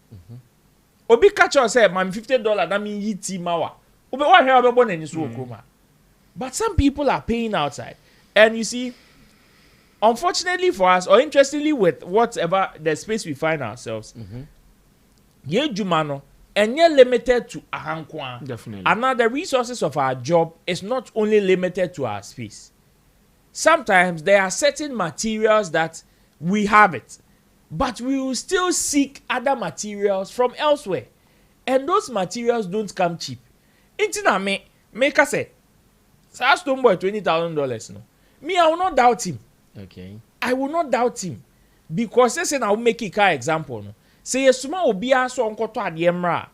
Obi catch us say man $50 that mean yiti mawa. Obi one here obi ni so okroma. But some people are paying outside. And you see, unfortunately for us, or interestingly with whatever the space we find ourselves, ye jumano and you're limited to ahankwa. Definitely. And now the resources of our job is not only limited to our space. Sometimes there are certain materials that we have it, but we will still seek other materials from elsewhere. And those materials don't come cheap. Intina me, make us say, Stonebwoy $20,000. No, me, I will not doubt him. Okay. I will not doubt him. Because say I will make a car example. No, say Suma will be so on koto adiemra.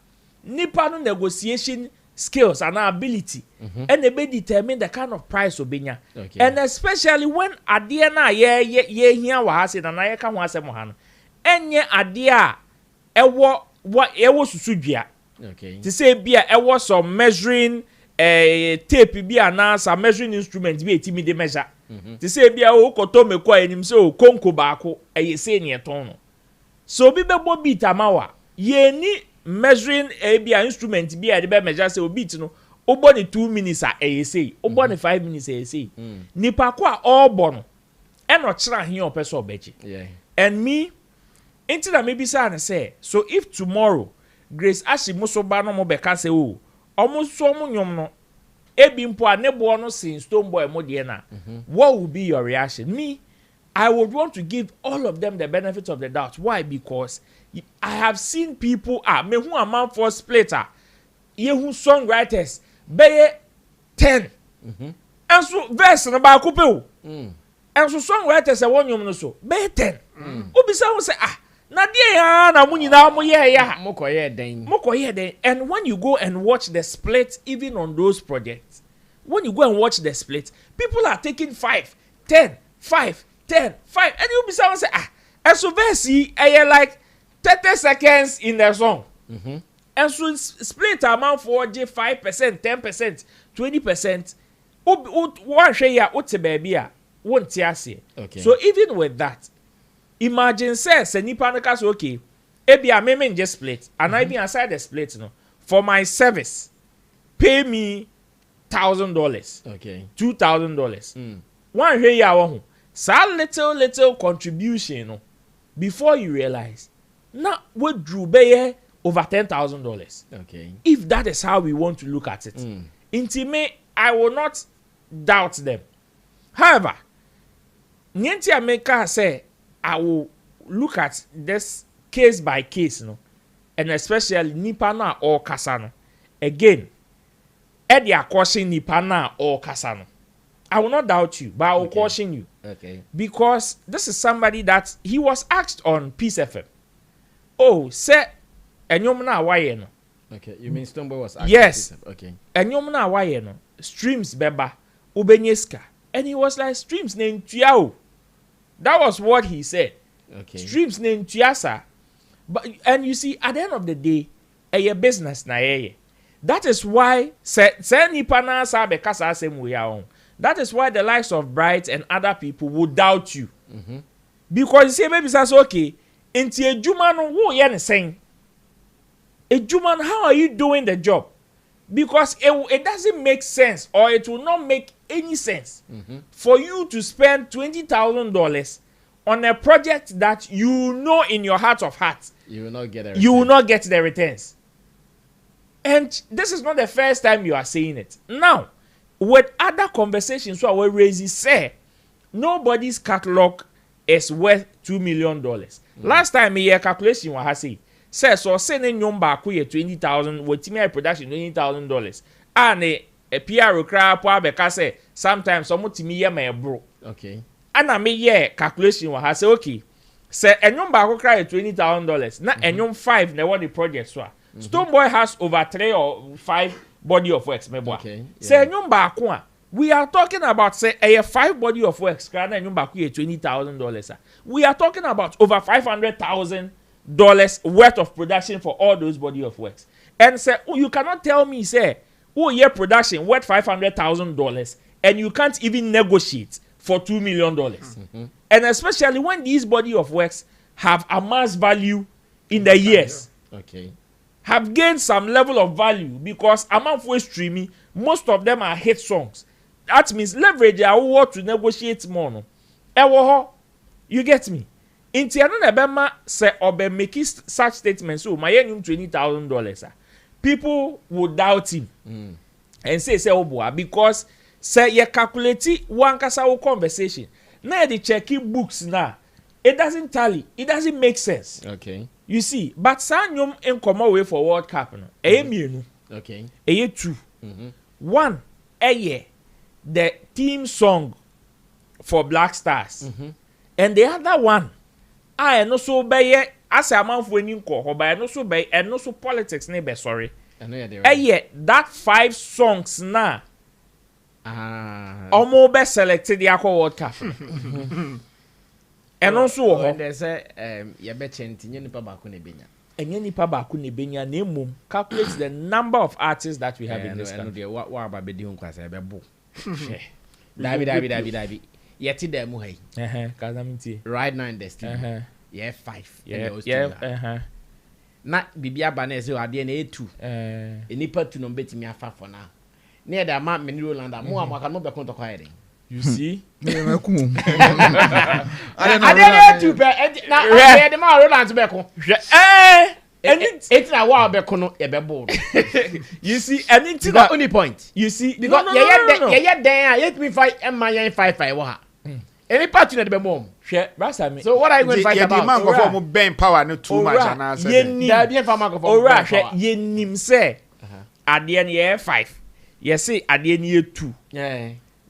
Nipa no negotiation skills and ability and they be determine the kind of price obenya. Okay. And especially when adia na ye hia wa hase na ye ka ho asem ha no enye adia ewo susudua. Okay. To say bia ewo some measuring tape bia na some measuring instrument bi etimi de measure. To say bia o koto meko anim say o konko baako eye say ne ton no. So bi bebo beat amawa ye ni measuring a instrument be a be measure say beat no obo ni 2 minutes a say obo ni 5 minutes a say nipa ko a all bono e no kira here o person obeji. Yeah. And me into that maybe say so if tomorrow Grace Ashi muso ba no mo be ka say o almost so mo nyom no ebimpo a ne boy no sin Stonebwoy mo de na. What will be your reaction? Me, I would want to give all of them the benefit of the doubt. Why? Because I have seen people me who a man for splitter. Ye who songwriters be 10. And so verse na ba ko pe o. And so songwriters e won no so be 10. Obi say won say na dey na mo nyina mo ye ya. Mo koye den. And when you go and watch the split even on those projects, when you go and watch the split, people are taking 5, 10, 5, 10, 5. And you be say and so verse like 30 seconds in the song. And so split amount for 5%, 10%, 20%. One share ya ote baby a won't ase. So even with that, imagine say nipa no case okay. Ebi a me just split and I be aside the split no for my service. Pay me $1,000. Okay. $2,000. One share ya wo sa little contribution no before you realize now we drew be over $10,000. Okay. If that is how we want to look at it. Intime, I will not doubt them. However, Nyentia Meka say I will look at this case by case, no, and especially Nipana or Kasano. Again, Eddie are caution Nipana or Kasano. I will not doubt you, but I will caution you. Okay. Because this is somebody that he was asked on Peace FM. Oh, say, enyom na waye no. Okay, you mean Stonebwoy was asked? Yes. Okay. Enyom na waye no. Streams beba ubenyeska. And he was like, streams name tuyao. That was what he said. Okay. Streams name tuyasa. But and you see, at the end of the day, a business na ye. That is why nipa na sa be kasa asem we on. That is why the likes of Bright and other people would doubt you. Because you say maybe that's okay. Inti ejuma no wo ye ne sen. Ejuma, how are you doing the job? Because it doesn't make sense, or it will not make any sense for you to spend $20,000 on a project that you know in your heart of hearts you will not get a you will not get the returns. And this is not the first time you are saying it. Now, with other conversations, so I will raise say nobody's catalog is worth $2 million. Last time me a calculation was say so say nyom ba ko ye 20,000 with me production $20,000 and a PR crap po abeka say sometimes some timi ye ma bro. Okay. And me ye calculation was say okay say nyom ba ko cry $20,000 na nyom 5 na what the project so Stonebwoy has over 3 or 5 body of works me boy. Okay. Say nyom ba ko we are talking about say a 5 body of works cry na nyom ba ko ye $20,000. We are talking about over $500,000 worth of production for all those body of works. And say, you cannot tell me, say, your production worth $500,000 and you can't even negotiate for $2 million. And especially when these body of works have amassed value in the years. Okay. Have gained some level of value because amount for streaming, most of them are hit songs. That means leverage our word to negotiate more. No? You get me? Inti anu na bema say obe make such statements so my yenyum $20,000 people would doubt him and say oboa because say you calculate one kasa conversation na the checking books na it doesn't tally, it doesn't make sense. Okay. You see, but sanyum in come away for World Cup no mienu. Okay. 2. One the theme song for Black Stars. And the other one I no so be as a man for any ko but no so be and no so politics ne be sorry. That 5 songs na omo be selected the World Cup. And also when they say you bet chentinye nipa ba ko ne benya. Enye nipa ba ko ne benya na emum calculate the number of artists that we have in this country. What about be di hu kwasa be bo. Dabi. Yeti dem mu hai. Kazamiti. Right now in the studio. Yeah 5. Yeah. Na bibia ba na say ade na 2. Enipa 2 no betimi afa for now. Near the amount many Roland mo amaka no be konto kwa ede. You see? Me makum. I didn't 2 pe na the ma Roland be ko. It's na wa be kono e be bold. You see, and it's the only point. You see, because yeah then yet me fight and my 5 wa. Any part in the mom. So what are you going to fight about? Man go for ben power no too much and answer. There be farmer go for. Ora ye nim say ade na ye 5. Ye say ade na ye 2.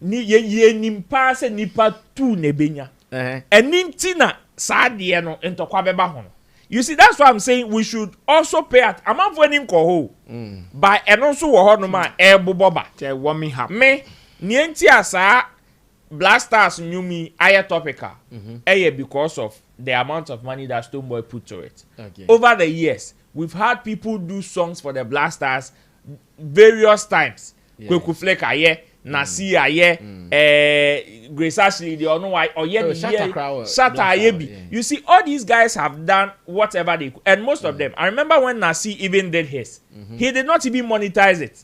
Ni ye nim pa say nipa 2 na benya. Eni na sa ade no ntokwa beba ho. You see, that's why I'm saying we should also pay at amount for any call by and also wo no ma e boboba. They want me happy. Me nienti asa Blasters knew me higher topical. Because of the amount of money that Stonebwoy put to it. Okay. Over the years, we've had people do songs for the Blasters various times. Kweku Flake aye, Nasi aye, Grace Ashley, the ono why or Shatta aye. You see, all these guys have done whatever they could, and most of them. I remember when Nasi even did his, he did not even monetize it.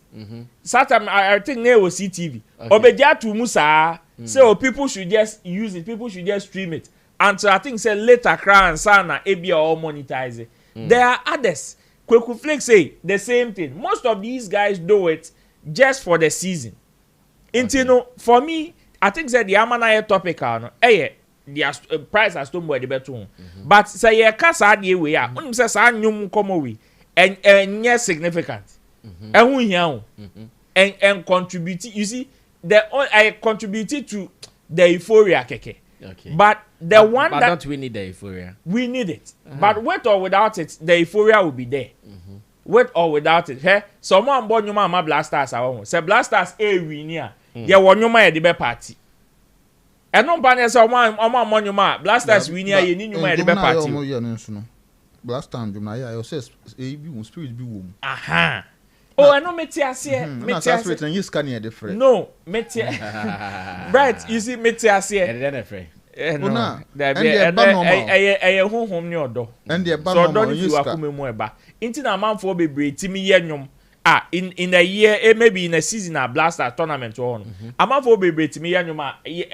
Shatta, I think there was CTV. Obeja to Musa. So people should just use it. People should just stream it. And so I think say later Kra and Sana ABA all monetize it. There are others. Kweku Flake say the same thing. Most of these guys do it just for the season. Okay. No, for me, I think that the Amanaye topical no, the price has Stonebwoy the better. But say ye kasa the way ya. Unim say sa nyum komo we and yes significant. And contribute. You see. I contributed to the euphoria, keke. Okay. But one but that don't we need the euphoria? We need it. But with or without it, the euphoria will be there. With or without it, hey, someone born your mama Blasters are say Blasters a winia. Yeah, one your man the be party. And no banner someone on your man Blasters winia you need your man the be party. Blasters you says spirit be womb. Aha. Oh, I know Metiasia. Metiasia. And you scan here different. No, Metia. Right, you see Metiasia. And then afraid. No, there be a home near door. And the so don't you akume mo eba. Inti na man for bebre timi ye nyom. In a year, maybe in a season a Blaster tournament on. A man for bebre timi ye nyom ye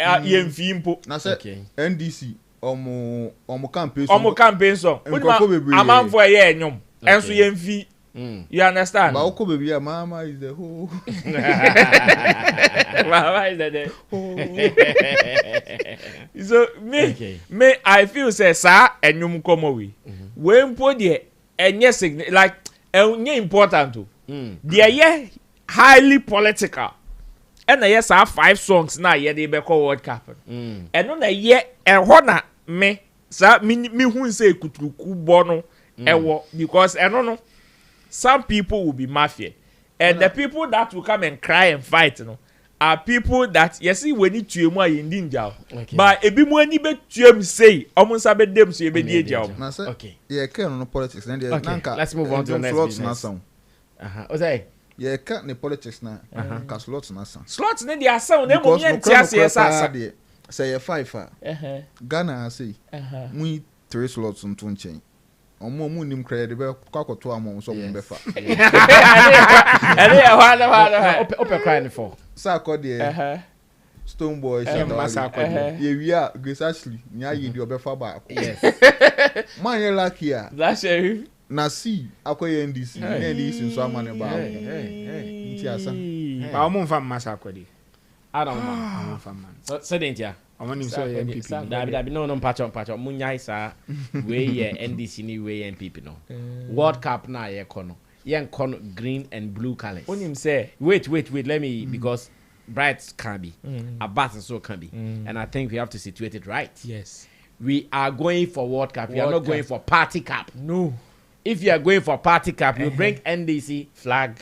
mfimpo. Na say NDC omo campaign song. A man for ye nyom. Enso ye mfi. You understand? But okay, baby, mama is the whole. Mama is the So me, I feel say sir and you come away. When put the and yes, like important too. They are highly political. And yes, I have 5 songs now. Yeah, they be called World Cup. And on the year and honor me, sir, me who say kutuku bono because I don't know. Some people will be mafia, and the people that will come and cry and fight, are people that you see we need to more in danger. But if we want to say, almost a bit them so you be danger. Okay. Yeah, can politics. Then let's move on to the next business. Okay. Yeah, can't the politics now. Cause slots na sound. Slots ne dia sound. Ne mo yen tiase esa. Say 5. Ghana say. We 3 slots on 2 chain. Omo mu nim credit be kwakoto amon so mo be fa. Open crying for. Sa call there. Stonebwoy Shatta. Ye wi a Grace Ashley nya ye di obefa ba. Yes. Man ye lucky a. That's it. Na see akoye NDC. NDC nso amane ba. Nti asa. Ba omo mfa masa akodi. I don't know. So dentia. Amani so NPP. Dabi no patch munya isa we ye NDC ni we NPP no. World Cup na ye kono. Yen kono green and blue colors. Onim say wait let me because bright can be a bat so can be and I think we have to situate it right. Yes. We are going for World Cup. We are not going for Party Cup. No. If you are going for Party Cup, you bring NDC flag,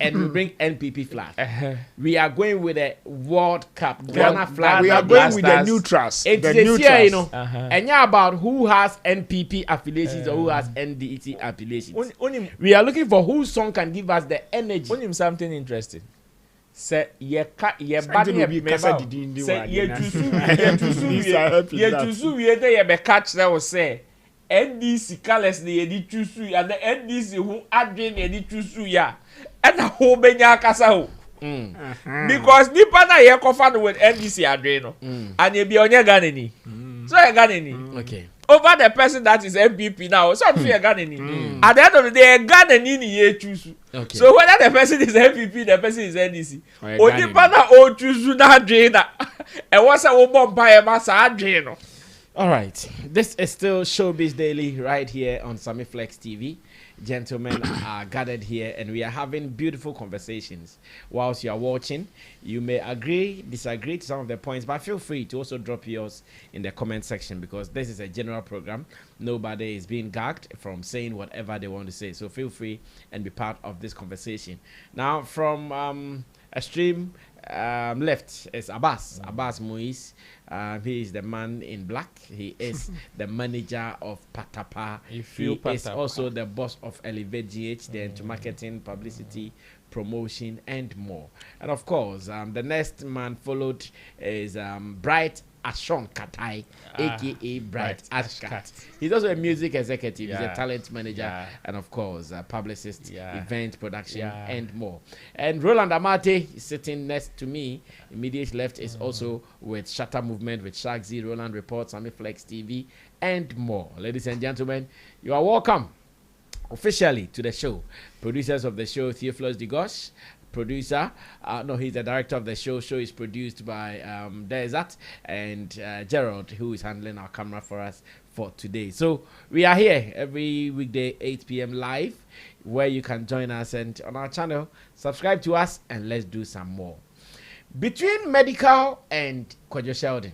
and you bring NPP flag. We are going with a World Cup Ghana flag. We are going with the neutrals. It's the neutrals. You know, and yeah, about who has NPP affiliations or who has NDC affiliations. We are looking for whose song can give us the energy. Onim something interesting. Say ye bad ye kasa didi say ye tusu ye dey ye be catch that was say NDC colors dey di tusu and the NDC who adwin dey di tusu ya and ho benya kasa ho because nipa na ye covered with NDC adwin no and ye be onye Ghana ni so ye Ghana ni okay over the person that is NPP now. So I'm fear Ghanaian. At the end of the day, Ghanaian ye choose. Okay. So whether the person is NPP, the person is NDC. Only partner o choose that drain that. And what's a woman buy a massa drain? All right. This is still Showbiz Daily right here on Sammy Flex TV. Gentlemen are gathered here and we are having beautiful conversations. Whilst you are watching, you may agree, disagree to some of the points, but feel free to also drop yours in the comment section because this is a general program. Nobody is being gagged from saying whatever they want to say. So feel free and be part of this conversation. Now, from extreme left is Abbas Moise. He is the man in black. He is the manager of Patapa. He is also the boss of Elevate GH, then to marketing, publicity, promotion, and more. And of course, the next man followed is Bright Ashon Katai, aka Bright Ashkat. He's also a music executive. He's a talent manager, and of course, a publicist, event production, and more. And Roland Amate is sitting next to me. Immediate left is also with Shatta Movement, with Shark Z, Roland Report, Sammy Flex TV, and more. Ladies and gentlemen, you are welcome officially to the show. Producers of the show, Theophilus Digosh. Producer, he's the director of the show. Show is produced by Desert and Gerald, who is handling our camera for us for today. So we are here every weekday 8 p.m. live, where you can join us and on our channel, subscribe to us, and let's do some more. Between Medical and Kwadwo Sheldon,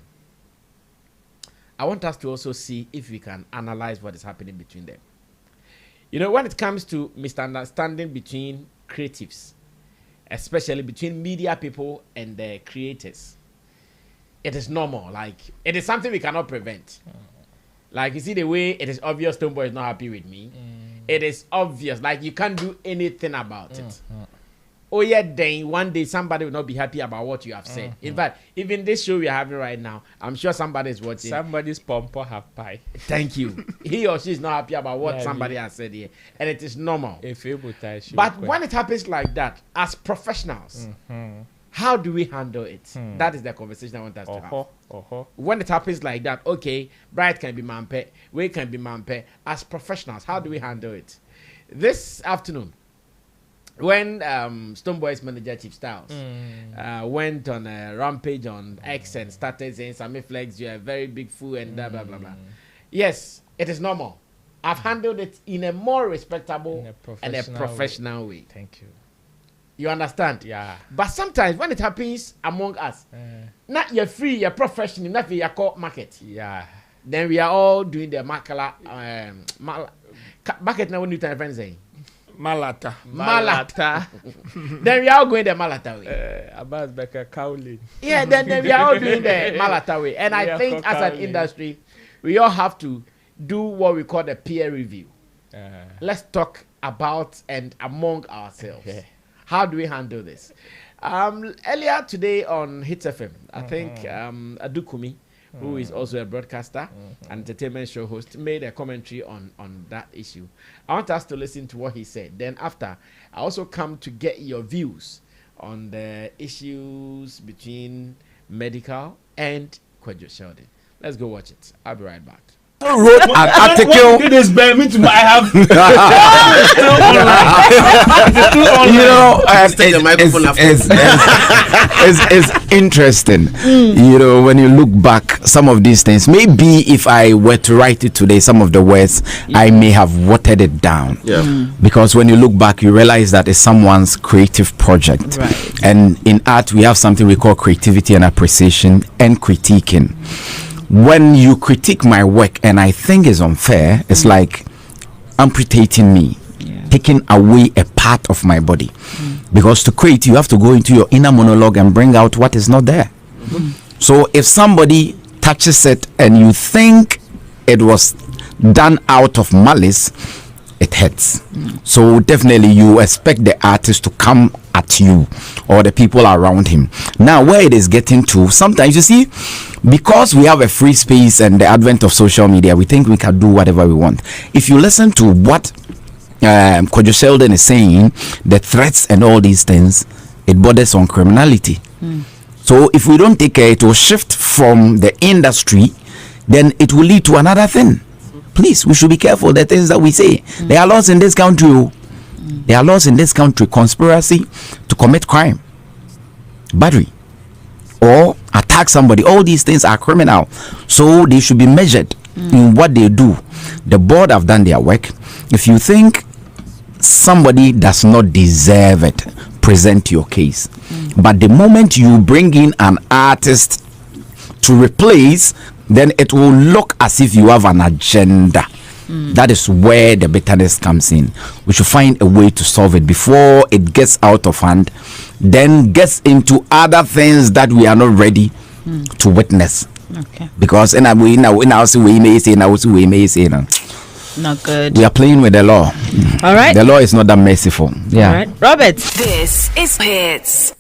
I want us to also see if we can analyze what is happening between them. You know, when it comes to misunderstanding between creatives, especially between media people and the creators, it is normal. Like, it is something we cannot prevent. Like, you see the way it is obvious Stonebwoy is not happy with me. It is obvious. Like, you can't do anything about it. Oh yeah, then one day somebody will not be happy about what you have said. In fact, even this show we are having right now, I'm sure somebody is watching. Somebody's pompo have pie. Thank you. He or she is not happy about what somebody has said here, and it is normal. But when it happens like that, as professionals, how do we handle it? That is the conversation I want us to have. When it happens like that, okay, Bright can be Mampe, we can be Mampe. As professionals, how do we handle it? This afternoon, when Stonebwoy's manager Chief Styles went on a rampage on X and started saying, Sammy Flex, you're a very big fool and blah, blah, blah, blah. Yes, it is normal. I've handled it in a more respectable and a professional way. Thank you. You understand? Yeah. But sometimes when it happens among us, not you're free, you're professional, not you're called market. Yeah. Then we are all doing the market now. When you tell friends saying Malata. Then we are all going the Malata way. About Becca Cowley. Yeah, then we are all doing the Malata way. And I think as an industry, we all have to do what we call the peer review. Let's talk about and among ourselves. How do we handle this? Earlier today on Hits FM, I think Adukumi, who is also a broadcaster and entertainment show host, made a commentary on that issue. I want us to listen to what he said. Then after, I also come to get your views on the issues between Medical and Kwadwo Sheldon. Let's go watch it. I'll be right back. Wrote an article. It's interesting. You know, when you look back, some of these things, maybe if I were to write it today, some of the words, I may have watered it down. Because when you look back, you realize that it's someone's creative project. And in art, we have something we call creativity and appreciation and critiquing. When you critique my work and I think it's unfair, it's like amputating me, taking away a part of my body. Because to create, you have to go into your inner monologue and bring out what is not there. So if somebody touches it and you think it was done out of malice, it hurts. So definitely you expect the artist to come at you or the people around him. Now where it is getting to, sometimes you see, because we have a free space and the advent of social media, we think we can do whatever we want. If you listen to what Kwadwo Sheldon is saying, the threats and all these things, it borders on criminality. So if we don't take care, it will shift from the industry, then it will lead to another thing. Please, we should be careful the things that we say. There are laws in this country. There are laws in this country. Conspiracy to commit crime, battery, or attack somebody. All these things are criminal. So they should be measured in what they do. The board have done their work. If you think somebody does not deserve it, present your case. But the moment you bring in an artist to replace, then it will look as if you have an agenda. That is where the bitterness comes in. We should find a way to solve it before it gets out of hand, then gets into other things that we are not ready to witness. Okay. Because we may say not good. We are playing with the law. All right. The law is not that merciful. Yeah. All right. Robert. This is Hits.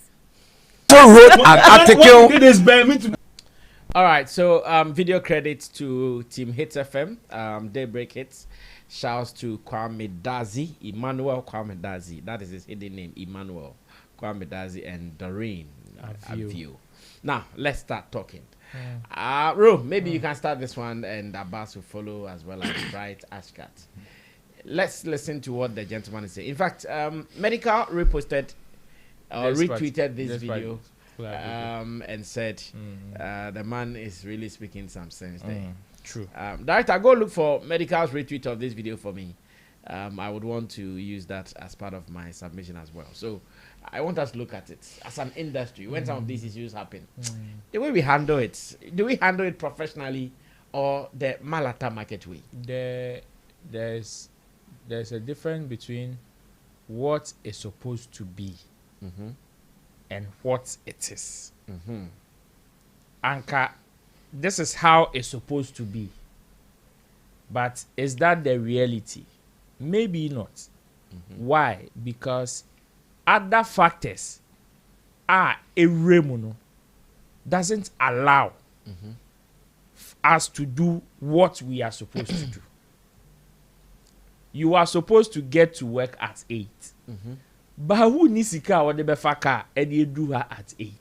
So wrote an article. All right, so video credits to Team Hits FM, Daybreak Hits. Shouts to Emmanuel Kwame Dazi. That is his hidden name, Emmanuel Kwame Dazi, and Doreen Avio. Now, let's start talking. Ro, maybe you can start this one, and Abbas will follow, as well as Bright Ashkat. Let's listen to what the gentleman is saying. In fact, Medical reposted or retweeted this video. And said the man is really speaking some sense there. True. Director, go look for Medical's retweet of this video for me. I would want to use that as part of my submission as well. So I want us to look at it as an industry when some of these issues happen. The way we handle it, do we handle it professionally or the Malata market way? There's a difference between what is supposed to be and what it is. Anka, this is how it's supposed to be. But is that the reality? Maybe not. Why? Because other factors are doesn't allow us to do what we are supposed to do. You are supposed to get to work at 8. But who needs a car or the befaka and you do her at 8?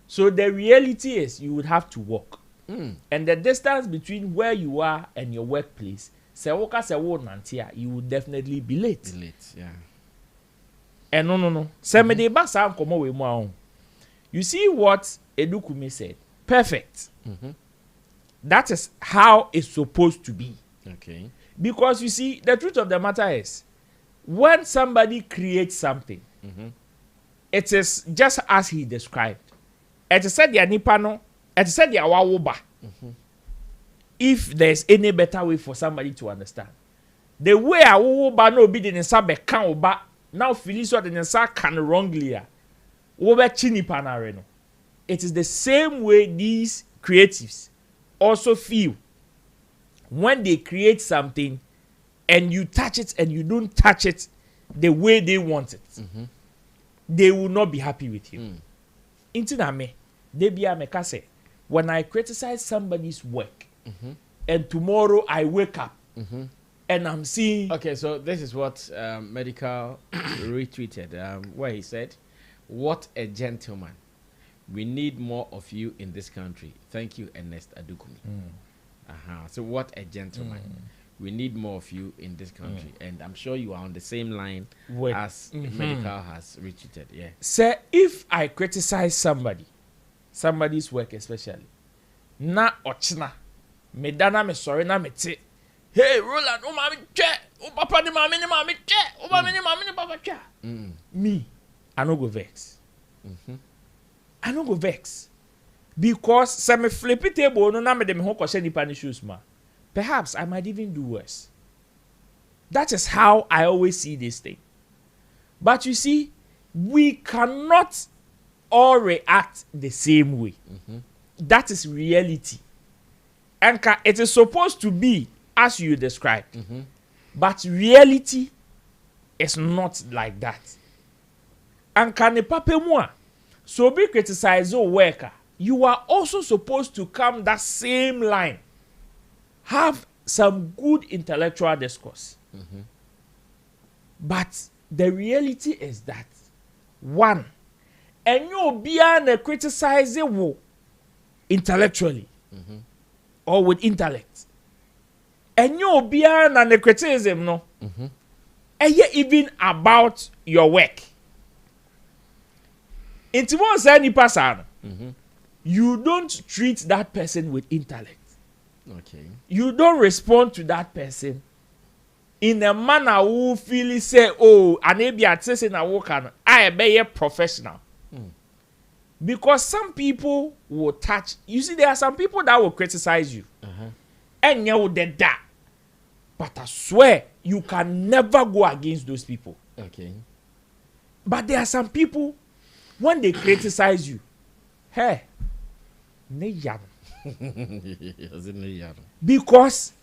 So the reality is you would have to walk. And the distance between where you are and your workplace, you would definitely be late. Yeah. And no. You see what Edukumi said? Perfect. That is how it's supposed to be. Okay. Because you see, the truth of the matter is, when somebody creates something, it is just as he described. It is said ya nipano, it is said ya wawoba. If there's any better way for somebody to understand, the way a wawoba no be the sabe kan oba now feeling so the sa can wrongly woba chini panareno. It is the same way these creatives also feel when they create something and you touch it and you don't touch it the way they want it, they will not be happy with you. When I criticize somebody's work and tomorrow I wake up and I'm seeing... Okay, so this is what Medical retweeted, where he said, "What a gentleman. We need more of you in this country. Thank you, Ernest Adukumi." So what a gentleman. We need more of you in this country. And I'm sure you are on the same line as Medical has retweeted. Yeah. Sir, if I criticize somebody's work especially, na ochna, me dana me sorry na me te, hey Roland, o mami che, o papa ni mami che, o mami ni papa che. Me, I no go vex. I no go vex. Because se me flip it table no na me dem ho kwose nipa ni shoes ma. Perhaps I might even do worse. That is how I always see this thing. But you see, we cannot all react the same way. That is reality. And it is supposed to be as you described. But reality is not like that. And can a so be criticized your worker, you are also supposed to come that same line. Have some good intellectual discourse. But the reality is that, one, and you be an criticizing intellectually or with intellect. And you be an the criticism no. And yet even about your work. Into one side nipa sana. You don't treat that person with intellect. Okay. You don't respond to that person in a manner who feel say, oh, and maybe at say na work and I be a professional. Because some people will touch. You see, there are some people that will criticize you. And you will that. But I swear, you can never go against those people. Okay. But there are some people, when they criticize you, hey, ne yam. Because,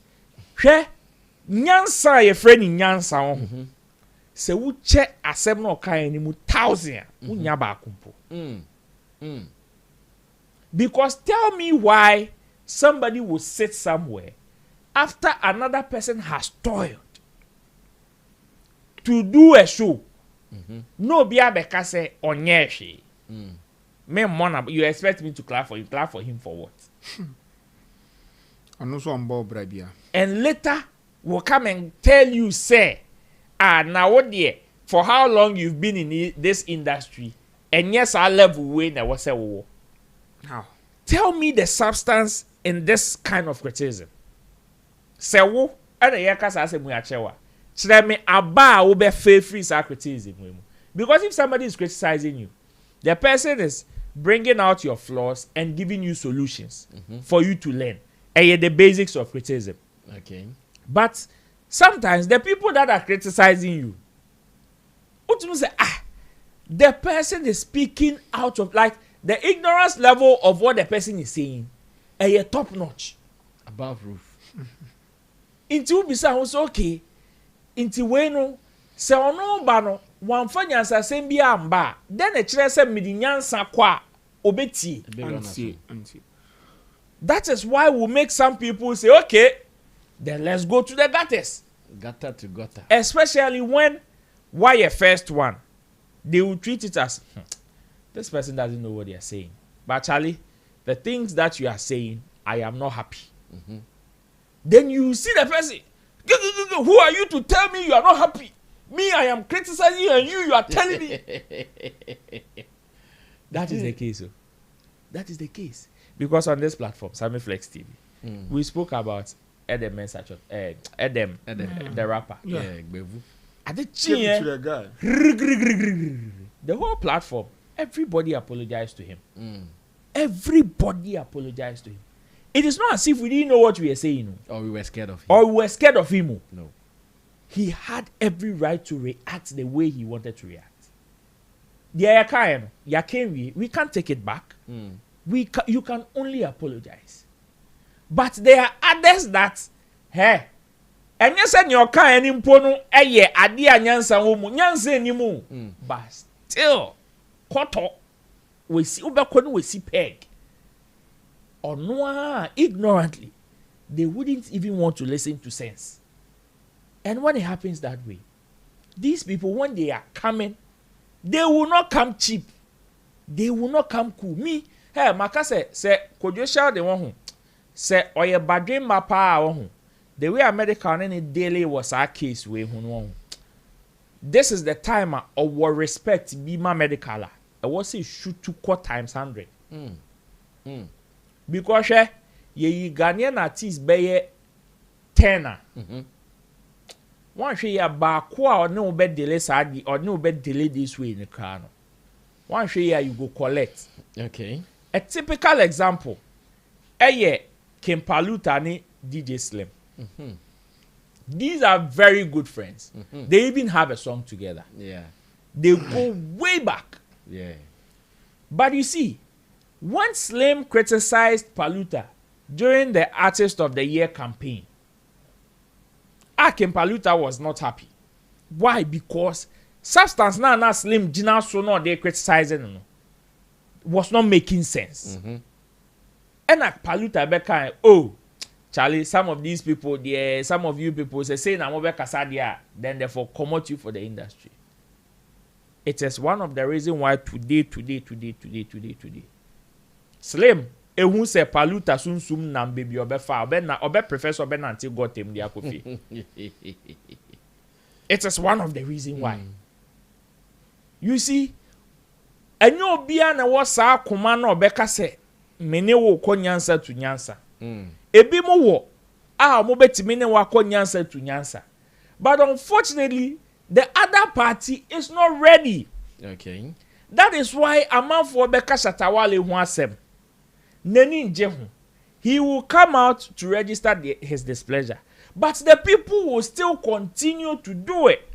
hey, nyansa ye friend in nyansa on. Se wu check asem no kan ni mu 1,000 unya ba kumpo. Because tell me why somebody will sit somewhere after another person has toiled to do a show. No be abeka say onye hwe. Me mona, you expect me to clap for him? Clap for him for what? And also on board bribia. And later will come and tell you, say, now what dear, for how long you've been in this industry, and yes, I level way na was a war. How? Tell me the substance in this kind of criticism. Say wo, and the yakas as a muachewa. Tell me about will be free criticism. Because if somebody is criticizing you, the person is bringing out your flaws and giving you solutions for you to learn. And the basics of criticism. Okay. But sometimes the people that are criticizing you, say, the person is speaking out of like the ignorance level of what the person is saying, and top notch, above roof. Into bisa was okay. Into weno se ono ba no wan fa nyansa sem bi amba then e kire se medi nyansa kwa obeti. That is why we make some people say, okay, then let's go to the gutters. Gutter to gutter. Especially when why a first one, they will treat it as this person doesn't know what they are saying. But Charlie, the things that you are saying, I am not happy. Then you see the person, who are you to tell me you are not happy? Me, I am criticizing you, and you are telling me. That is the case. That is the case. Because on this platform, Sammy Flex TV, we spoke about Edem the rapper. The whole platform, everybody apologized to him. Everybody apologized to him. It is not as if we didn't know what we were saying. Or we were scared of him. Or we were scared of him. No. He had every right to react the way he wanted to react. We can't take it back. You can only apologize. But there are others that, hey, and you said your kind impono, adia nyansa womu, nyansa ni mu. But still, koto, we see ubakonu we see peg. Or no, ignorantly, they wouldn't even want to listen to sense. And when it happens that way, these people, when they are coming, they will not come cheap. They will not come cool. Me, hey, Maka say, could you share the one who say, or your badrin mapa, the way American any daily was our case way who this is the time of our respect be my medical. I was say shoot 2 times 100. Because ye Ghanaian artist be 10. One share ya bakwa or no bed delay sadi or no bed delay this way in the car. One share you go collect. Okay. A typical example. Kim Paluta ni DJ Slim. These are very good friends. They even have a song together. Yeah. They go way back. Yeah. But you see, when Slim criticized Paluta during the Artist of the Year campaign, Kim Paluta was not happy. Why? Because substance na Slim Gina so no they criticizing was not making sense. And Paluta beka, oh, Charlie, some of these people, some of you people say na mo be kasadia, then therefore promote you for the industry. It is one of the reasons why today, Slim ehun se paluta sunsum nam baby obefa obe professor obe nanti got him dia kofi. It is one of the reasons why. You see, enyo obia na wo sa akoma na obeka se mene wo konyansa to nyansa. Ebi mo wo mo betimi ne wa konyansa to nyansa. But unfortunately, the other party is not ready. Okay. That is why a man for Beka Shatta Wale hu asem. Neni nje hu. He will come out to register his displeasure. But the people will still continue to do it.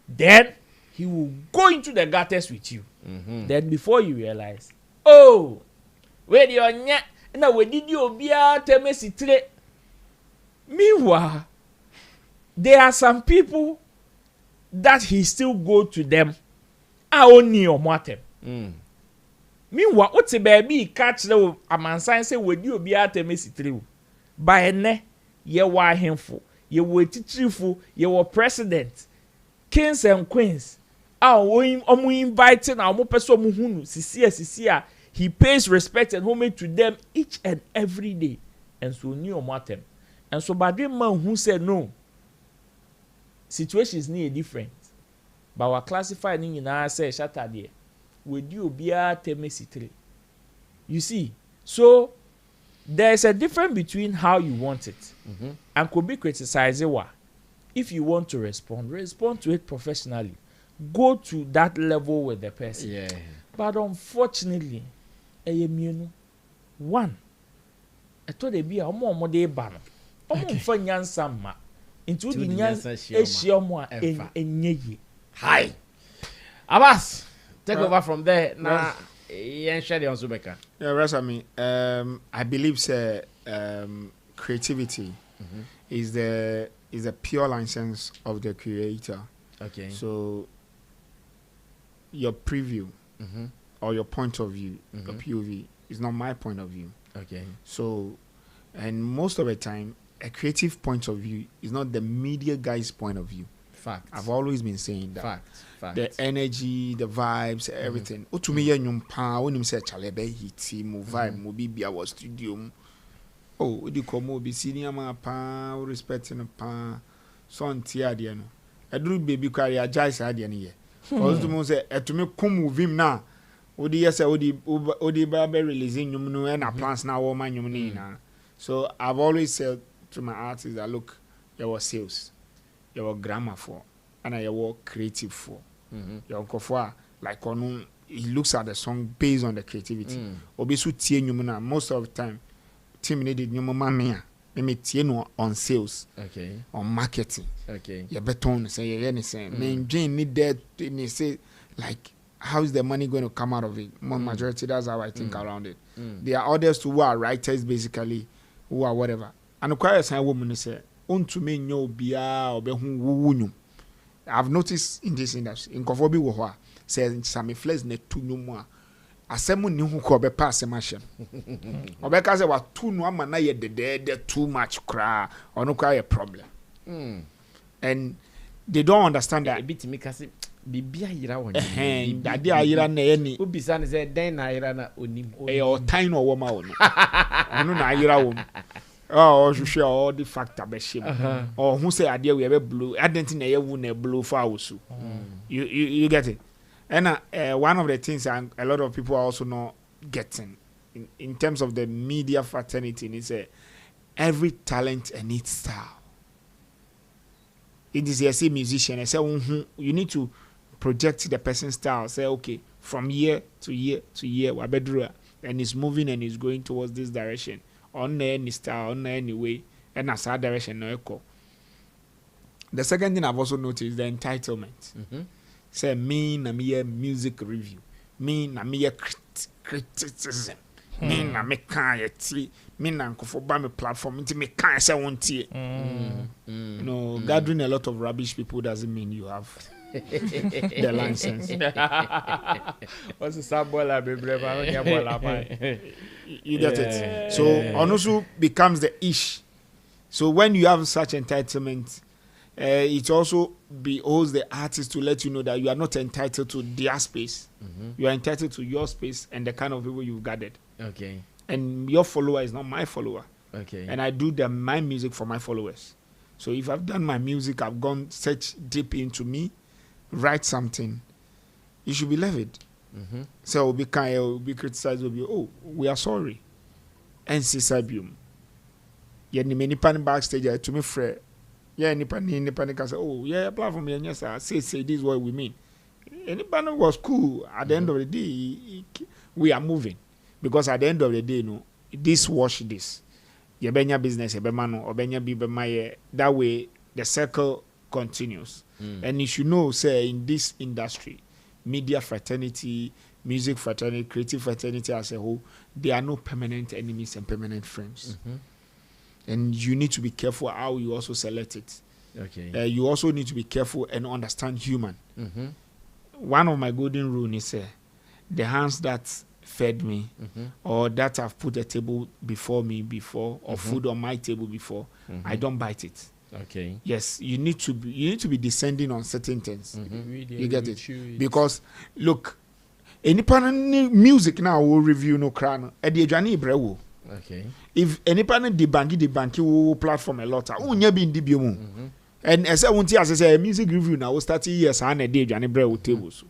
Then he will go into the gutters with you. Then before you realize, oh, where the onya na we did you obia temesitire. Meanwhile, there are some people that he still go to them. Only or matem. Meanwhile, what's a baby catch the amansan say we do be at a mesitri. By ne, ye were himful, ye were teachful, ye were president, kings and queens. Inviting our mopeso muhunu, Sisia. He pays respect and homage to them each and every day. And so new matem. And so by the man who said no, situations need different. But we classify in our say Shatta there. We do be a temesitri. You see, so there's a difference between how you want it and could be criticized. If you want to respond to it professionally. Go to that level with the person. Yeah. But unfortunately, one, I thought they be a more day ban. For nyansa ma into the nyansa eshiomwa enyeyi. Hi. Abbas, take over from there. Now, share on Zubeka. Yeah, Rasami. I believe creativity is the pure license of the creator. Okay. So your preview or your point of view, your POV, is not my point of view. Okay. So, and most of the time, a creative point of view is not the media guy's point of view. Fact. I've always been saying that. Fact. The energy, the vibes, everything. To me, when you say chalebe hiti, mo vibe, mo bibi our studio. Oh, you come mo be senior man pa, respecting pa, son tia diano. I do baby carry a jazz idea here. Because the most to me come with him now. Odi yes, odi baby releasing you and a plans now all man you na. So I've always said to my artists that look, there was sales, there was grammar for, and I was creative for. Your uncle for like on he looks at the song based on the creativity. Obisu tie nyumuna most of the time, team needed nyumuma mea. Me tie no on sales, okay, on marketing, okay. You beton say anything. Me Jane need that. They say like, how is the money going to come out of it? More majority, that's how I think around it. There are others who are writers basically, who are whatever. And the quiet sign woman say, "Unto me no biya obe hu." I've noticed in this industry, in Kofobi Woha, says Sammy Flex ne tu nyumwa. Asemu ni hu ko be pass machine. Obeka say wa tu no ama na ye de too much cry or no cry a problem. And they don't understand that. A bit me kasi bibia yira won. Dade ayira na ye ni. Obisa ne say den na ayira na onim. O time no wo ma wo no. Onu na ayira wo. Oh, share all the factor be shame. Or who say idea we be blue. Identity na ye wu na blue for awusu. You get it? And one of the things a lot of people are also not getting in terms of the media fraternity is every talent and its style. It is a musician. I say you need to project the person's style. Say okay, from year to year to year, and it's moving and it's going towards this direction. On any style, on any way, and as that direction no echo. The second thing I've also noticed is the entitlement. Say me na me music review, me na me criticism, me na me can't me na nkofo ba me platform into me can't say one tea. No, gathering a lot of rubbish people doesn't mean you have the license. What's the sabola baby? You get it. So also becomes the ish. So when you have such entitlement, It also behoves the artist to let you know that you are not entitled to their space. You are entitled to your space and the kind of people you've gathered. Okay. And your follower is not my follower. Okay. And I do my music for my followers. So if I've done my music, I've gone such deep into me, write something, you should be levied. So will be kind, will be criticized, will be, oh, we are sorry. And see Sabium. Yeah, ni many pan backstage to me frere. Yeah, ni pan can say, oh, yeah, platform, yes, sir. Say this is what we mean. Any pan was cool. At the end of the day, we are moving. Because at the end of the day, no, this wash this. Yebenya business, yebemano, obenya bibemaye. That way, the circle continues. And you should know, say, in this industry, media fraternity, music fraternity, creative fraternity as a whole, there are no permanent enemies and permanent friends. And you need to be careful how you also select it. Okay. You also need to be careful and understand human. One of my golden rules is the hands that fed me or that have put a table before me before or food on my table before, I don't bite it. Okay. Yes, you need to be descending on certain things. You get it? Because look, any music now will review no crown. Okay. If any panel the banky will platform a lot. And as I want to say music review now will start years and a day Johnny Brew tables.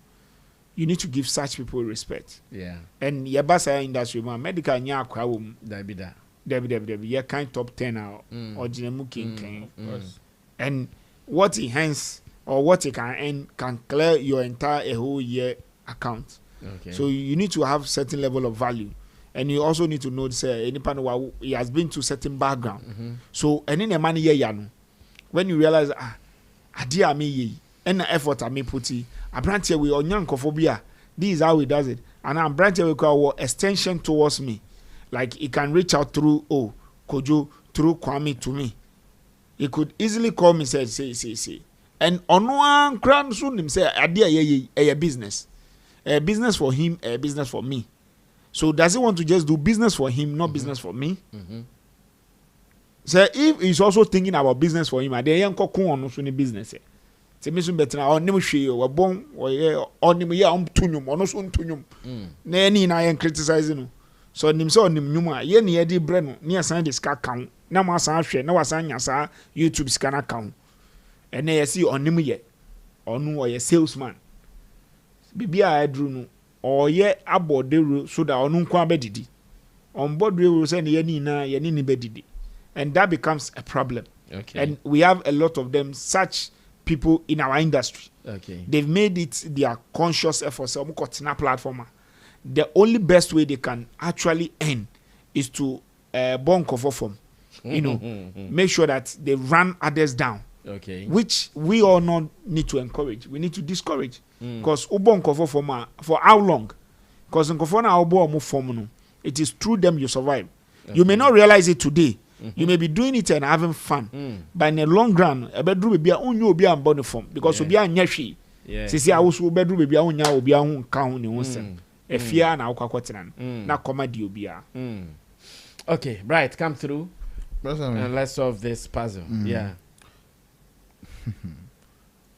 You need to give such people respect. Yeah. And yabasa industry man medical nya kwawum Debbie yeah kind top 10 now or Jinemu King. And what he hence or what he can earn can clear your entire a whole year account. Okay. So you need to have certain level of value. And you also need to know say any partner he has been to certain background. So any the money yano when you realize adia me ye and the effort I me putti a branch here with onyankophobia. This is how he does it. And I'm branching we call extension towards me. Like he can reach out through Kojo through Kwame to me. He could easily call me say. And on one crown soon him say idea a business. A business for him, a business for me. So does he want to just do business for him, not business for me? So if he's also thinking about business for him, I dey yanko on also business. Say me so better on nim hwe o bon o on nim ya tunum ono so tunum. Na any na yan criticizing no. So nim so nim nyum a ye na ye di bre no na asan de ska kan. Na ma asan hwe na wasan nya sa YouTube ska na kan. And na ye see on nim ye. Onu o ye salesman. Bibia adru no or ye abode so that onu nko abedidi. On board we say ye ni bedidi. And that becomes a problem. Okay. And we have a lot of them such people in our industry. Okay. They've made it their conscious effort. So platform. The only best way they can actually earn is to burn cover form. Make sure that they run others down. Okay. Which we all not need to encourage. We need to discourage. Because ubon cover form for how long? Because in cover na ubo form it is through them you survive. Okay. You may not realize it today. You may be doing it and having fun, but in the long run, a bedroom will be a only be a bonus form because we be a nyashi. See, I also bedroom will be a onya will be a own count in one a fear and our quaternan, not comedy will be a. Okay, right, come through and let's solve this puzzle. Yeah.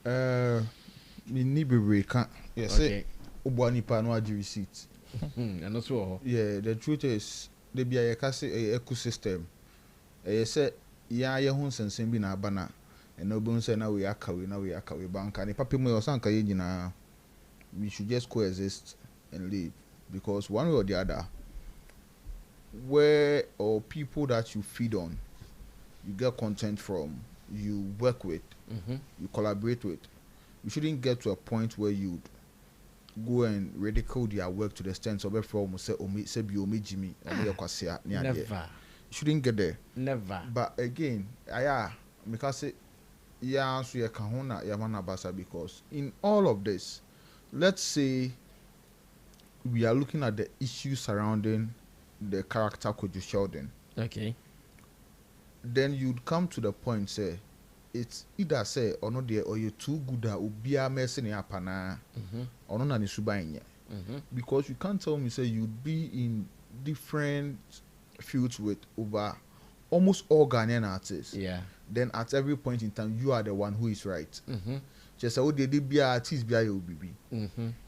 Me need be break. Yes, okay. Ubani panwa receipt. And also, yeah, the truth is, there be a ecosystem. Say ya hun sense bi na abana and no bun say na we akawe bank and papi mo yosanka yina we should just coexist and live because one way or the other where or people that you feed on you get content from you work with you collaborate with you shouldn't get to a point where you go and ridicule their work to the extent of everyone say bi o meji mi o yakwase ni ade never shouldn't get there. Never. But again, because yeah, so you can yamana basa because in all of this, let's say we are looking at the issues surrounding the character Kojo Sheldon. Okay. Then you'd come to the point say it's either say or not there or you're too good at ubia messing apana or not ni subainye. Because you can't tell me say you'd be in different fields with over almost all Ghanaian artists. Yeah. then at every point in time you are the one who is right. Just how they be artist be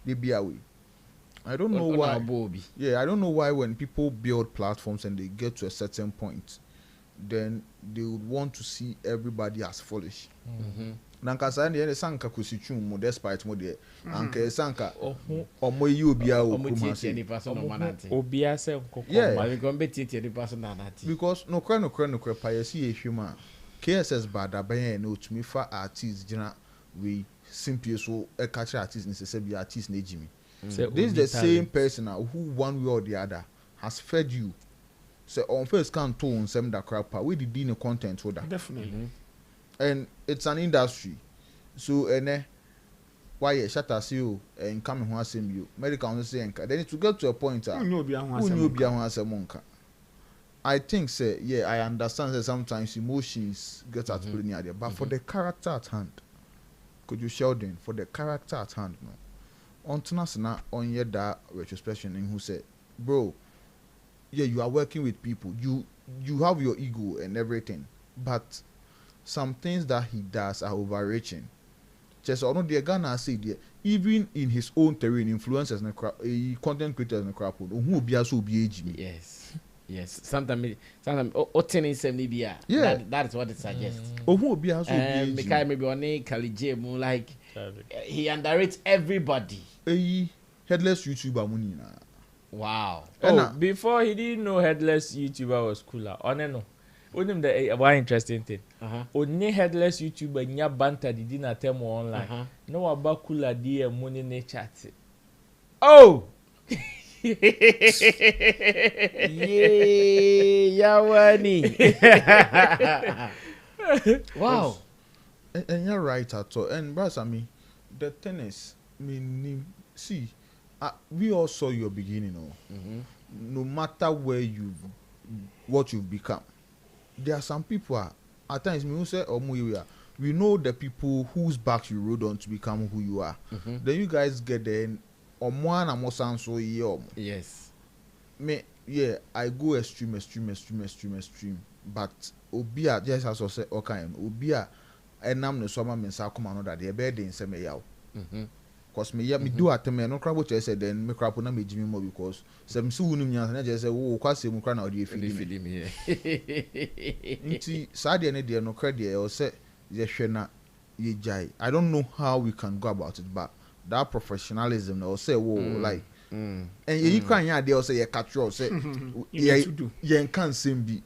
they be away. I don't know why. Yeah, I don't know why when people build platforms and they get to a certain point, then they would want to see everybody as foolish. Nanka sa ne sanka kusichum mo despite mo de anka sanka omo yi obia okuma se obia se nkoko ma we go betiti any person na nati because no kra pa yesi ehwima KSS bada ban na otumi fa artist gina we simply so e catch artist necessary be artist na ejimi. This is the same person who one way or the other has fed you. So on first can tone some that crap we did in the content holder. Definitely. And it's an industry. So why Shatta see you and coming who same you medical say then it to get to a point I think say yeah I understand that sometimes emotions get at play near there but for the character at hand could you Sheldon for the character at hand no on tunasina on your that retrospection and who said bro yeah you are working with people you have your ego and everything but some things that he does are overreaching. Just or not the Ghana say there, even in his own terrain, influencers and content creators and crap who be also be Yes. Sometimes yeah. That is what it suggests. Who be also be maybe on Kalije like he underrates everybody. Headless YouTuber money na. Wow. Before he didn't know headless YouTuber was cooler. No. Onim the one interesting thing. Only headless YouTuber nya banter did na tell online. No abakula die money ne chat. Oh. Yawani. Wow. And you're right at all. And Brasami, the tennis see we all saw your beginning no matter where what you've become. There are some people at times we know the people whose backs you rode on to become who you are. Then you guys get there so yes. I go extreme. But Obia just as I say okay Obia enam no soma mensa come another the bed in seme yaw. Cause me do at me no crab what said then me crap na me jimi more because some so wunu nya na just say wo kwase mu kra na odi feed me nti sade ne de no kra de e say ye hwe na ye jai. I don't know how we can go about it but that professionalism na say wo like and you can ya de say ye catch you say ye can same be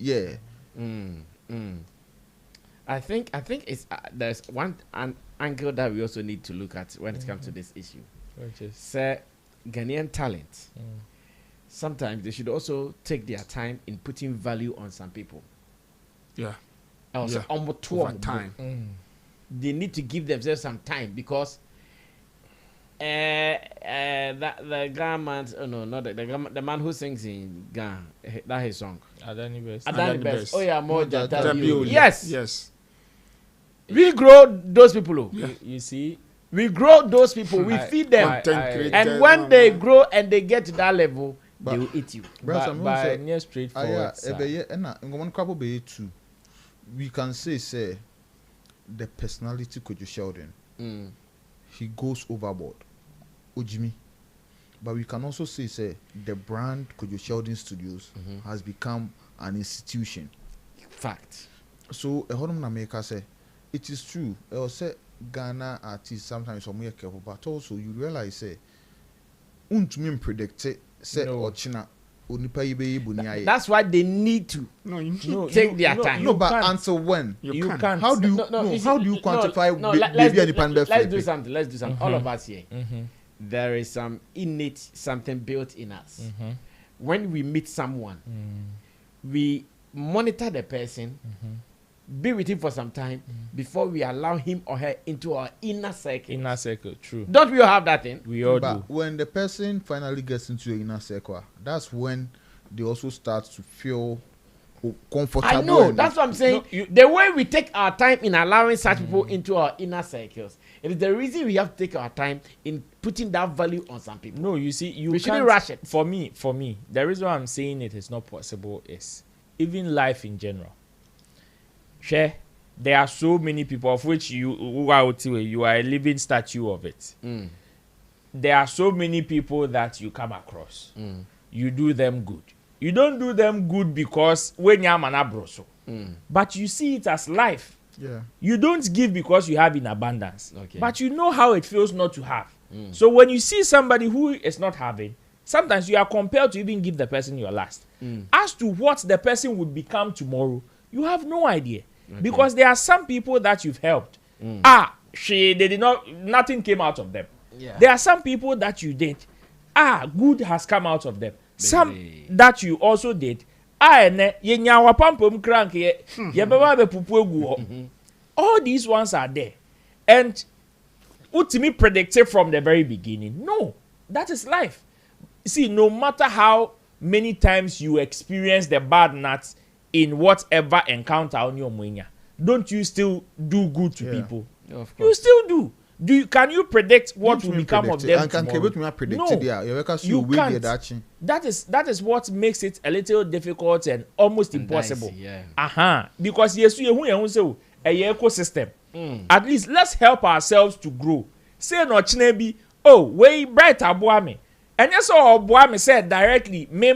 I think it's there's an angle that we also need to look at when it comes to this issue. Which is say Ghanaian talent. Sometimes they should also take their time in putting value on some people. Yeah. Also over time. They need to give themselves some time because the Ghana the man who sings in Ghana that his song. Adani Best. Oh yeah, more Yes. We grow those people. You see, we grow those people. We feed them, and when they grow and they get to that level, they will eat you. By near straightforward. We can say the personality could you Sheldon. He goes overboard. Ujimi. But we can also say the brand Kojo Sheldon Studios has become an institution. Fact. So a hodom na make say it is true. I will say Ghana artists sometimes some more careful, but also you realize say untumi predict say ochina onipa yibe bunia. That's why they need to take their time. No, but until when? You can't. How do you quantify baby and pan? Let's do something. All of us here. There is some innate something built in us. When we meet someone, we monitor the person, be with him for some time before we allow him or her into our inner circle. Inner circle, true. Don't we all have that thing? We all but do. When the person finally gets into your inner circle, that's when they also start to feel comfortable. I know, that's what I'm saying. No, the way we take our time in allowing such people into our inner circles, it is the reason we have to take our time in putting that value on some people. No, you see, we shouldn't rush it. For me, the reason why I'm saying it is not possible is even life in general. Share there are so many people of which you are a living statue of it. There are so many people that you come across. You do them good. You don't do them good because when you're manabroso. But you see it as life. Yeah. You don't give because you have in abundance. But you know how it feels not to have. So when you see somebody who is not having, sometimes you are compelled to even give the person your last. As to what the person would become tomorrow, you have no idea. Because there are some people that you've helped. They did not, nothing came out of them. Yeah. There are some people that you did. Good has come out of them. Some that you also did. All these ones are there. And ultimately predicted from the very beginning. No, that is life. See, no matter how many times you experience the bad nuts in whatever encounter on your munya, don't you still do good to people? You still do. Can you predict what will become of them tomorrow? No, you can't. That is what makes it a little difficult and almost impossible. Because yes, you say a ecosystem. At least let's help ourselves to grow. Say no chinebi, way bright abuame. And yes, obuame said directly, me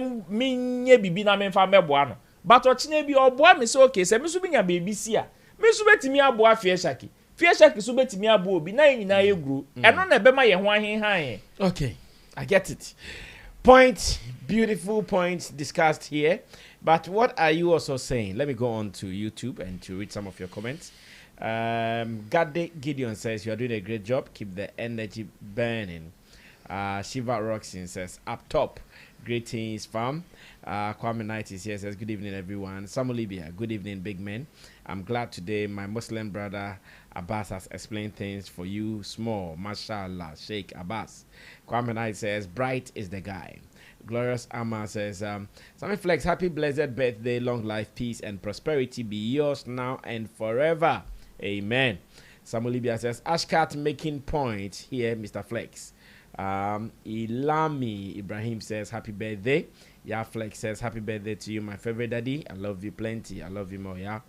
bibi na me fa me boano. But chinebi obuame say okay, say me so binya baby sia. Me so betimi abua fieshaki. Fieshaki so betimi abu obi na nyina ye gro. Eno na bema ye ho ahen. Okay, I get it. Point, beautiful points discussed here. But what are you also saying? Let me go on to YouTube and to read some of your comments. Gade Gideon says you are doing a great job. Keep the energy burning. Shiva Roxin says up top. Greetings, fam. Kwame Knight is here, says good evening, everyone. Samuel Libya, good evening, big men. I'm glad today my Muslim brother Abbas has explained things for you small. Mashallah, Sheikh Abbas. Kwame Knight says bright is the guy. Glorious Amma says Sammy Flex, happy blessed birthday, long life, peace and prosperity be yours now and forever. Amen. Samuel Libya says Ashkat making point here, Mr. Flex. Ilami Ibrahim says happy birthday. Flex says happy birthday to you, my favorite daddy. I love you plenty. I love you more.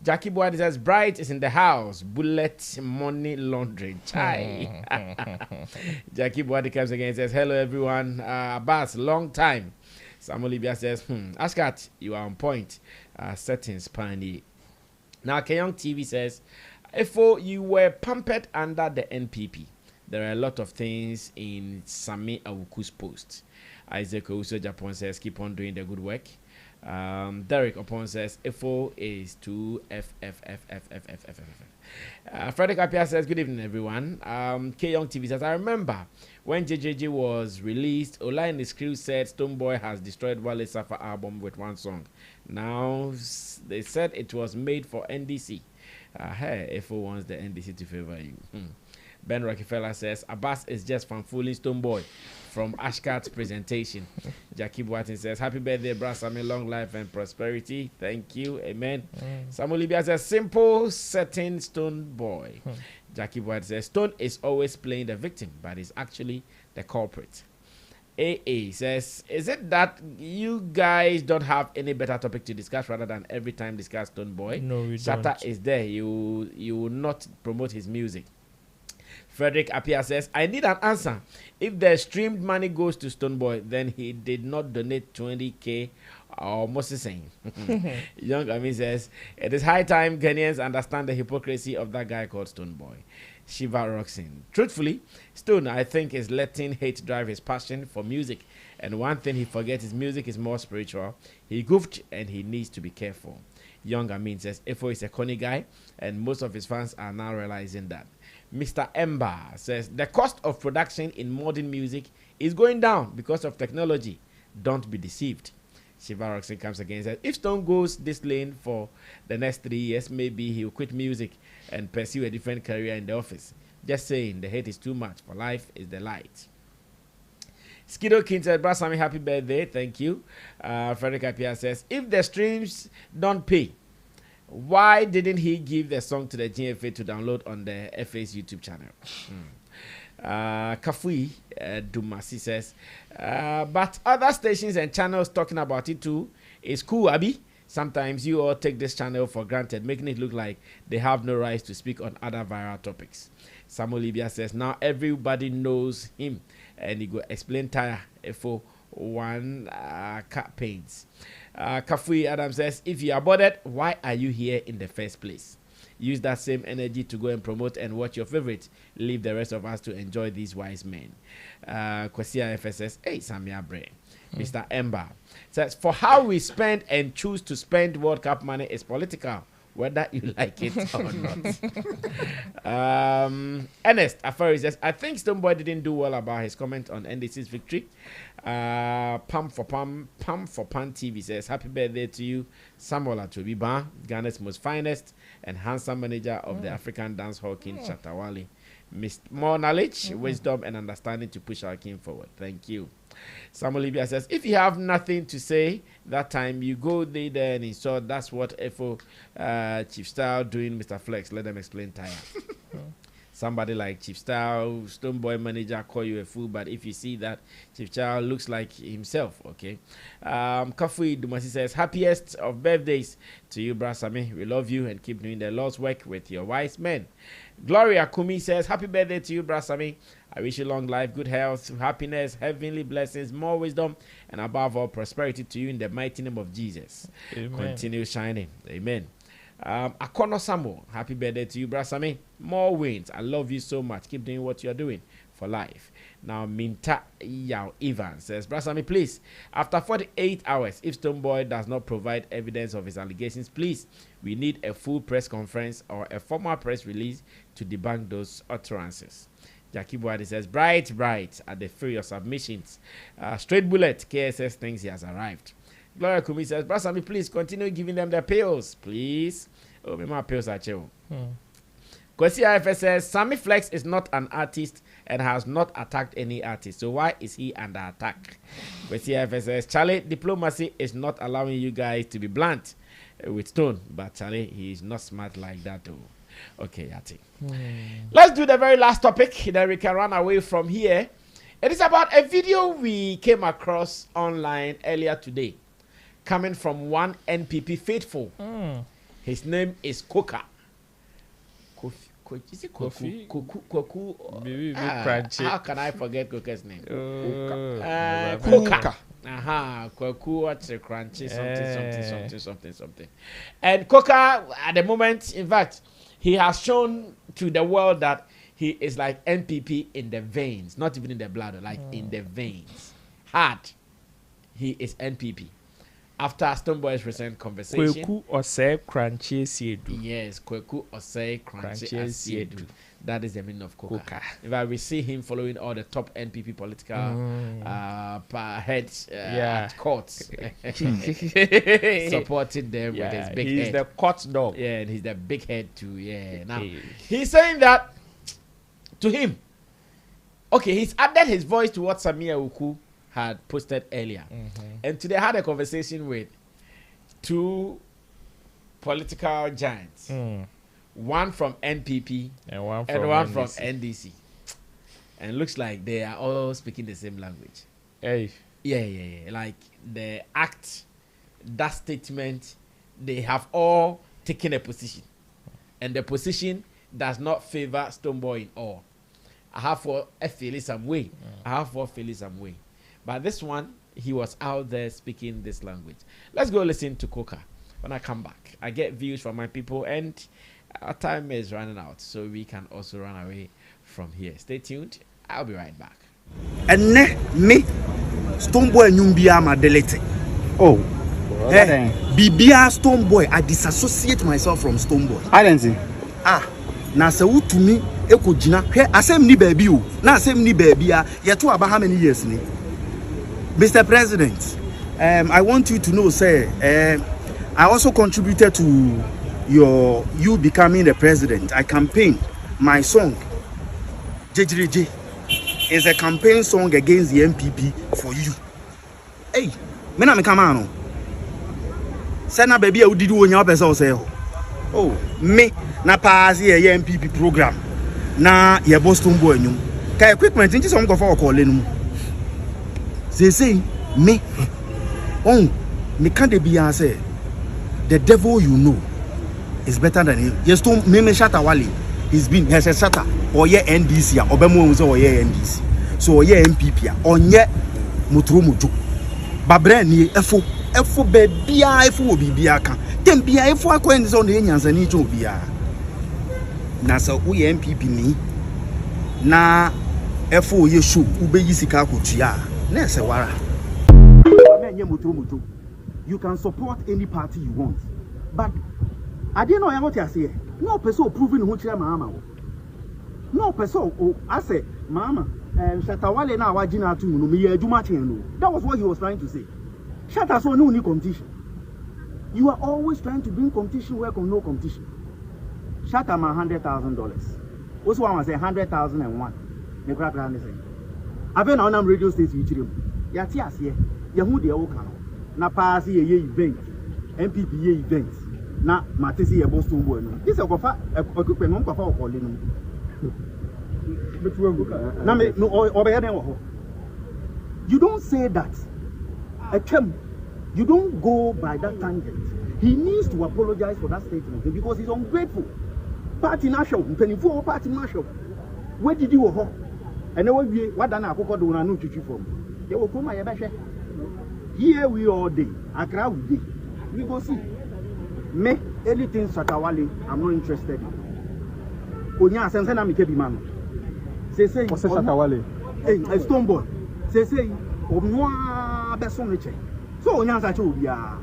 Jackie Boyd says bright is in the house. Bullet money laundry. Chai. Jackie Boyd comes again and says hello everyone. Abbas, long time. Samuel Libya says Ashkat, you are on point. Settings pioneer. Now Keyoung TV says if you were pampered under the NPP, there are a lot of things in Sammy Awuku's post. Isaac Ouso Japan says, keep on doing the good work. Derek Upon says, FO is to FFFFFFFF. Frederick Apia says, good evening, everyone. Keyoung TV says, I remember when JJJ was released, Ola and his crew said Stonebwoy has destroyed Wale Safa album with one song. Now, they said it was made for NDC. Hey, FO wants the NDC to favor you. Ben Rockefeller says, Abbas is just fanfooling Stonebwoy from Ashkart's presentation. Jackie Boatin says, happy birthday, Bra Sammy, long life and prosperity. Thank you. Amen. Samuel Libya says, simple setting Stonebwoy. Jackie Boatin says, Stone is always playing the victim, but is actually the culprit. AA says, is it that you guys don't have any better topic to discuss rather than every time discuss Stonebwoy? No, we Shatta don't. is there. You will not promote his music. Frederick Apia says, I need an answer. If the streamed money goes to Stonebwoy, then he did not donate 20K or Moses saying. Young Ami says, it is high time Ghanaians understand the hypocrisy of that guy called Stonebwoy. Shiva Roxin. Truthfully, Stone, I think, is letting hate drive his passion for music. And one thing he forgets is music is more spiritual. He goofed and he needs to be careful. Young Amin says, Efo is a corny guy, and most of his fans are now realizing that. Mr. Ember says, the cost of production in modern music is going down because of technology. Don't be deceived. Shiva Roxin comes again and says, if Stone goes this lane for the next 3 years, maybe he'll quit music and pursue a different career in the office. Just saying, the hate is too much, for life is the light. Skido King said, Bra Sammy, happy birthday. Thank you. Frederick Apia says, if the streams don't pay, why didn't he give the song to the GFA to download on the FA's YouTube channel? Kafui Dumasi says, but other stations and channels talking about it too is cool, Abi. Sometimes you all take this channel for granted, making it look like they have no rights to speak on other viral topics. Sam Olivia says, now everybody knows him, and he go explain tire for one cat paints. Kafui Adam says, if you are bothered, why are you here in the first place? Use that same energy to go and promote and watch your favorite. Leave the rest of us to enjoy these wise men. Kwasia FSS, hey, Sammy Abre. Mr. Ember says, for how we spend and choose to spend World Cup money is political, whether you like it or not. Ernest Afari says, I think Stonebwoy didn't do well about his comment on NDC's victory. Pam for Pan TV says, happy birthday to you, Samuel Atobiba, Ghana's most finest and handsome manager of the African dance hall king, Shatta Wale. More knowledge, wisdom, and understanding to push our king forward. Thank you. Sam Olivia says, if you have nothing to say that time, you go there and insult. That's what FO Chief Style doing, Mr. Flex. Let them explain tire. Somebody like Chief Style, Stonebwoy manager, call you a fool, but if you see that Chief Style looks like himself, okay. Kafui Dumasi says, happiest of birthdays to you, Bra Sammy. We love you and keep doing the Lord's work with your wise men. Gloria Kumi says, happy birthday to you, Bra Sammy. I wish you long life, good health, happiness, heavenly blessings, more wisdom, and above all, prosperity to you in the mighty name of Jesus. Amen. Continue shining. Amen. Akono Samuel, happy birthday to you, Bra Sammy. More wins. I love you so much. Keep doing what you're doing for life. Now, Minta Yao Ivan says, Bra Sammy, please, after 48 hours, if Stonebwoy does not provide evidence of his allegations, please, we need a full press conference or a formal press release to debunk those utterances. Jackie Boadi says, bright at the fury of submissions. Straight bullet, KSS thinks he has arrived. Gloria Kumi says, Bra Sammy, please continue giving them their pills, please. Oh, my pills are chill. Kwesi IFS says, Sammy Flex is not an artist and has not attacked any artist. So why is he under attack? Kwesi IFS says, Charlie, diplomacy is not allowing you guys to be blunt with Stone. But Charlie, he is not smart like that too. Okay, Yati. Let's do the very last topic, then we can run away from here. It is about a video we came across online earlier today, coming from one NPP faithful. His name is Koka. Is it Koku? Koku. How can I forget Koka's name? Koka. Koku, what's a crunchy? Something. And Koka, at the moment, in fact, he has shown to the world that he is like NPP in the veins, not even in the blood, like in the veins. Hard. He is NPP. After Stonebwoy's recent conversation. Kweku Osei Crunchy Siedu. Yes, Kweku Osei Crunchy Siedu. That is the meaning of Koka. In fact, we see him following all the top NPP political heads at courts. Supporting them with his big head. He's the court dog. Yeah, and he's the big head too. Yeah. Now, he's saying that to him. Okay, he's added his voice to what Samia Uku had posted earlier. And today I had a conversation with two political giants. One from NPP and one from NDC. And looks like they are all speaking the same language. Hey. Yeah. Like the act, that statement, they have all taken a position. And the position does not favor Stonebwoy in all. I have for feel some way. But this one, he was out there speaking this language. Let's go listen to Koka. When I come back, I get views from my people, and our time is running out, so we can also run away from here. Stay tuned. I'll be right back. And me, Stonebwoy nyumbia ma delete. Oh, Bibia Stonebwoy, I disassociate myself from Stonebwoy. I didn't see. Na se to me eko jina hwe asem ni baby o na asem ni baby a yeto aba how many years ni. Mr. President, I want you to know, sir, I also contributed to you becoming the president. I campaigned. My song, JJJ, is a campaign song against the NPP for you. Hey, me come on. Send a baby who did one your person say, oh, me na pass here NPP program. Na ye Boston boy nyum. Ka equipment nti some go for call enum. Say me. Oh, me can't be answer. the devil you know is better than you. Yes, to me Shatta Wale. He's a Shatta or yeah NDC or Bemo or yeah NDC. So yeah NPP or yeah Mutrumutu. Babre ni efo baby efo obi bia kan. Tem bia efo akwenze on the nyanza ni cho bia. Na so wo yeah NPP ni na efo ye show ubeyi sika akotua. Na se wara. You can support any party you want. But I didn't know what I say. No person proving who chair mama. No person I say mama Shatta Wale na wajina tu no me adwuma chen no. That was what he was trying to say. Shatta so no need competition. You are always trying to bring competition where no competition. Shatta ma $100,000. Also one say 100,001. Me crack around say. Abe na onam radio station yichire mu. Ya ti ase ye hu de wo kan. Na pass ye event. NPP ye event. Na matisi ye bo Stonebwoy no. This okofa okupe no nkofa okole no. Na me no obeye den wo ho. You don't say that. You don't go by that tangent. He needs to apologize for that statement because he's ungrateful. Party national, penifo party national. Where did you go? And then what done akoko do na no chuchu from. They will come my behwe. Here we all day. Accra we day. We go see. Me anything Shatta Wale, I'm not interested in. Onya sense na me kebi man. Say what's Shatta Wale? A Stonebwoy. Say omwa beso reche. So onya sa che obia.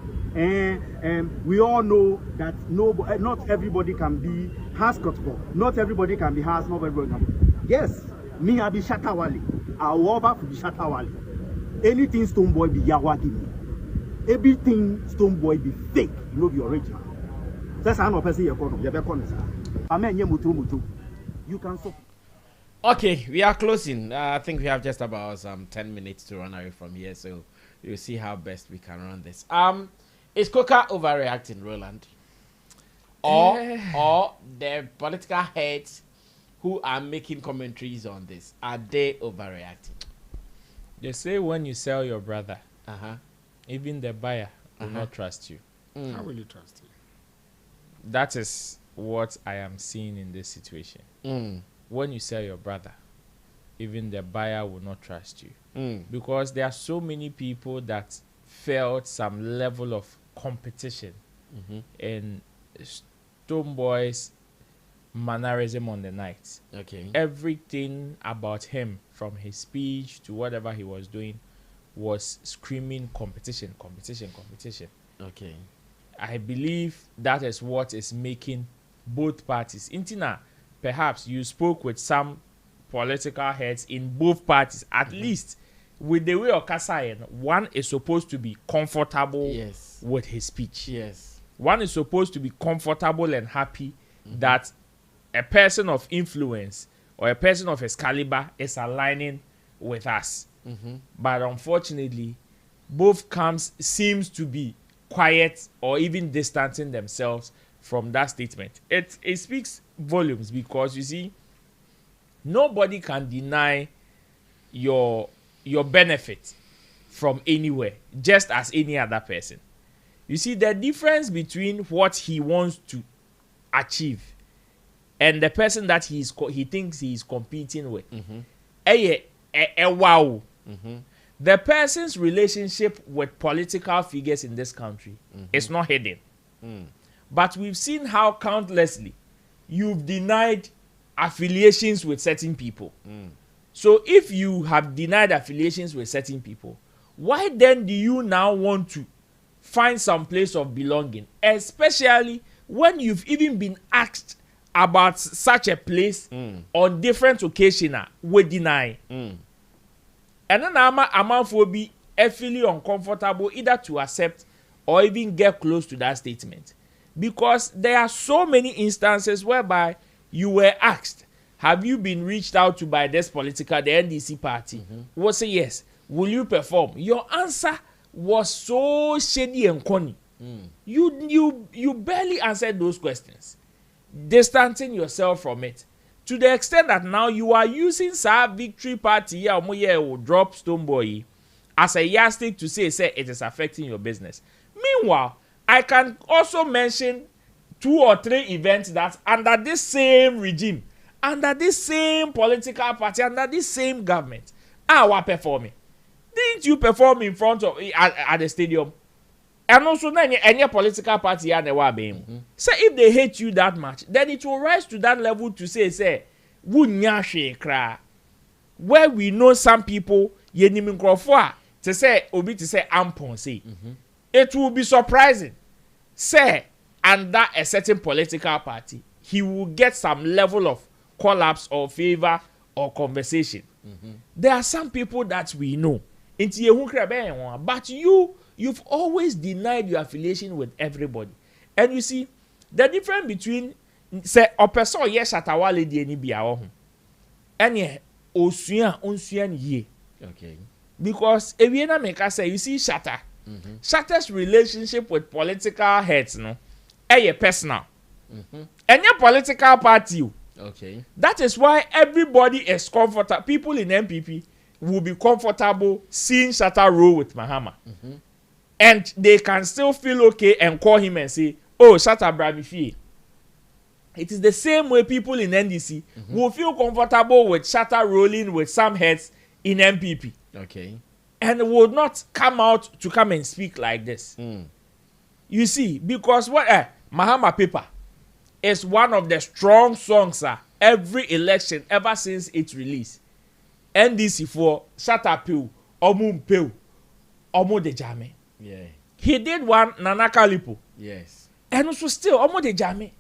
We all know that not everybody can be has cut for. Not everybody can be has, not everybody can be. Yes, me I be Shatta Wale. I will over to be Shatta Wale. Anything Stonebwoy be yawa give me. Everything Stonebwoy be fake, you know be original. That's how no person you call you be Amen. You can so. Okay, we are closing. I think we have just about 10 minutes to run away from here, so we'll see how best we can run this. Is Coca overreacting, Roland? Or the political heads who are making commentaries on this, are they overreacting? They say when you sell your brother, even the buyer will not trust you. How will you trust you? That is what I am seeing in this situation. When you sell your brother, even the buyer will not trust you. Because there are so many people that felt some level of competition in Stonebwoy's mannerism on the night. Okay. Everything about him, from his speech to whatever he was doing, was screaming competition. Okay. I believe that is what is making both parties. Intina, perhaps you spoke with some political heads in both parties, at least with the way of Kasayen, one is supposed to be comfortable with his speech. Yes. One is supposed to be comfortable and happy that a person of influence or a person of his caliber is aligning with us. But unfortunately, both camps seems to be quiet or even distancing themselves from that statement. It speaks volumes because you see, nobody can deny your benefit from anywhere, just as any other person. You see, the difference between what he wants to achieve and the person that he thinks he is competing with. Wow. The person's relationship with political figures in this country is not hidden. But we've seen how countlessly you've denied affiliations with certain people. So if you have denied affiliations with certain people, why then do you now want to find some place of belonging, especially when you've even been asked about such a place on different occasions? We deny. And then I'm for be feeling uncomfortable either to accept or even get close to that statement, because there are so many instances whereby you were asked, have you been reached out to by this the NDC party? We'll say yes. Will you perform? Your answer was so shady and corny. You barely answered those questions, distancing yourself from it, to the extent that now you are using our victory party will drop Stonebwoy as a yardstick to say it is affecting your business. Meanwhile, I can also mention 2 or 3 events that under this same regime, under this same political party, under this same government, are performing. Didn't you perform in front of at the stadium? And also, any political party and the So if they hate you that much, then it will rise to that level to say, where we know some people, to say, obi to say, ampon say, it will be surprising. Say, under a certain political party, he will get some level of collapse or favor or conversation. There are some people that we know. But you've always denied your affiliation with everybody. And you see, the difference between say a person yes Shatta Wale di eni bia ho. Ene osuan ye. Okay. Because ewiena make say you see Shatta. Shatta's relationship with political heads no personal. Any political party. Okay. That is why everybody is comfortable. People in NPP will be comfortable seeing Shatta roll with Mahama. And they can still feel okay and call him and say, oh, Shatta Bramifi. It is the same way people in NDC will feel comfortable with Shatta rolling with some heads in NPP. Okay. And would not come out to come and speak like this. You see, because what Mahama Paper is one of the strong songs every election ever since its release. NDC for Shatta Pew, Omu Pew, Omu de Jame. Yeah. He did one Nana Kalipo. Yes. And also still Omu de Jame.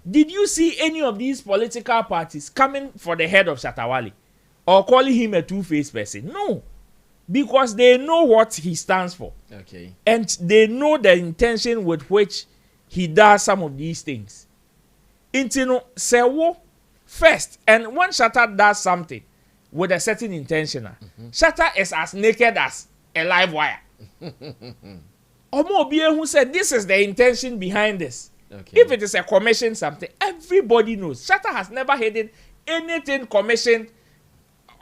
Did you see any of these political parties coming for the head of Shatta Wale or calling him a two-faced person? No. Because they know what he stands for. Okay. And they know the intention with which he does some of these things. Intino Sewo first, and when Shatta does something with a certain intention, Shatta is as naked as a live wire. Omo Obie who said this is the intention behind this. Okay. If it is a commission something, everybody knows. Shatta has never hidden anything commissioned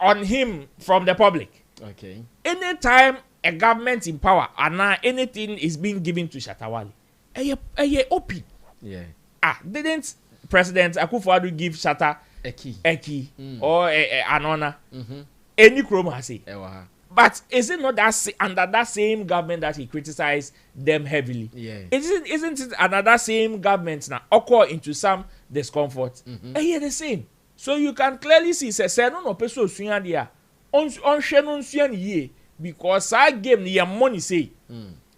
on him from the public. Okay. Anytime a government in power and now anything is being given to Shatta Wale, open. Yeah. Didn't President Akufo-Addo give Shatta a key or an honor? Any chroma say. But is it not that under that same government that he criticized them heavily? Yeah. Isn't it another same government now occur into some discomfort? The same. So you can clearly see say no person suya dia on shenon suya ye because our game your money say.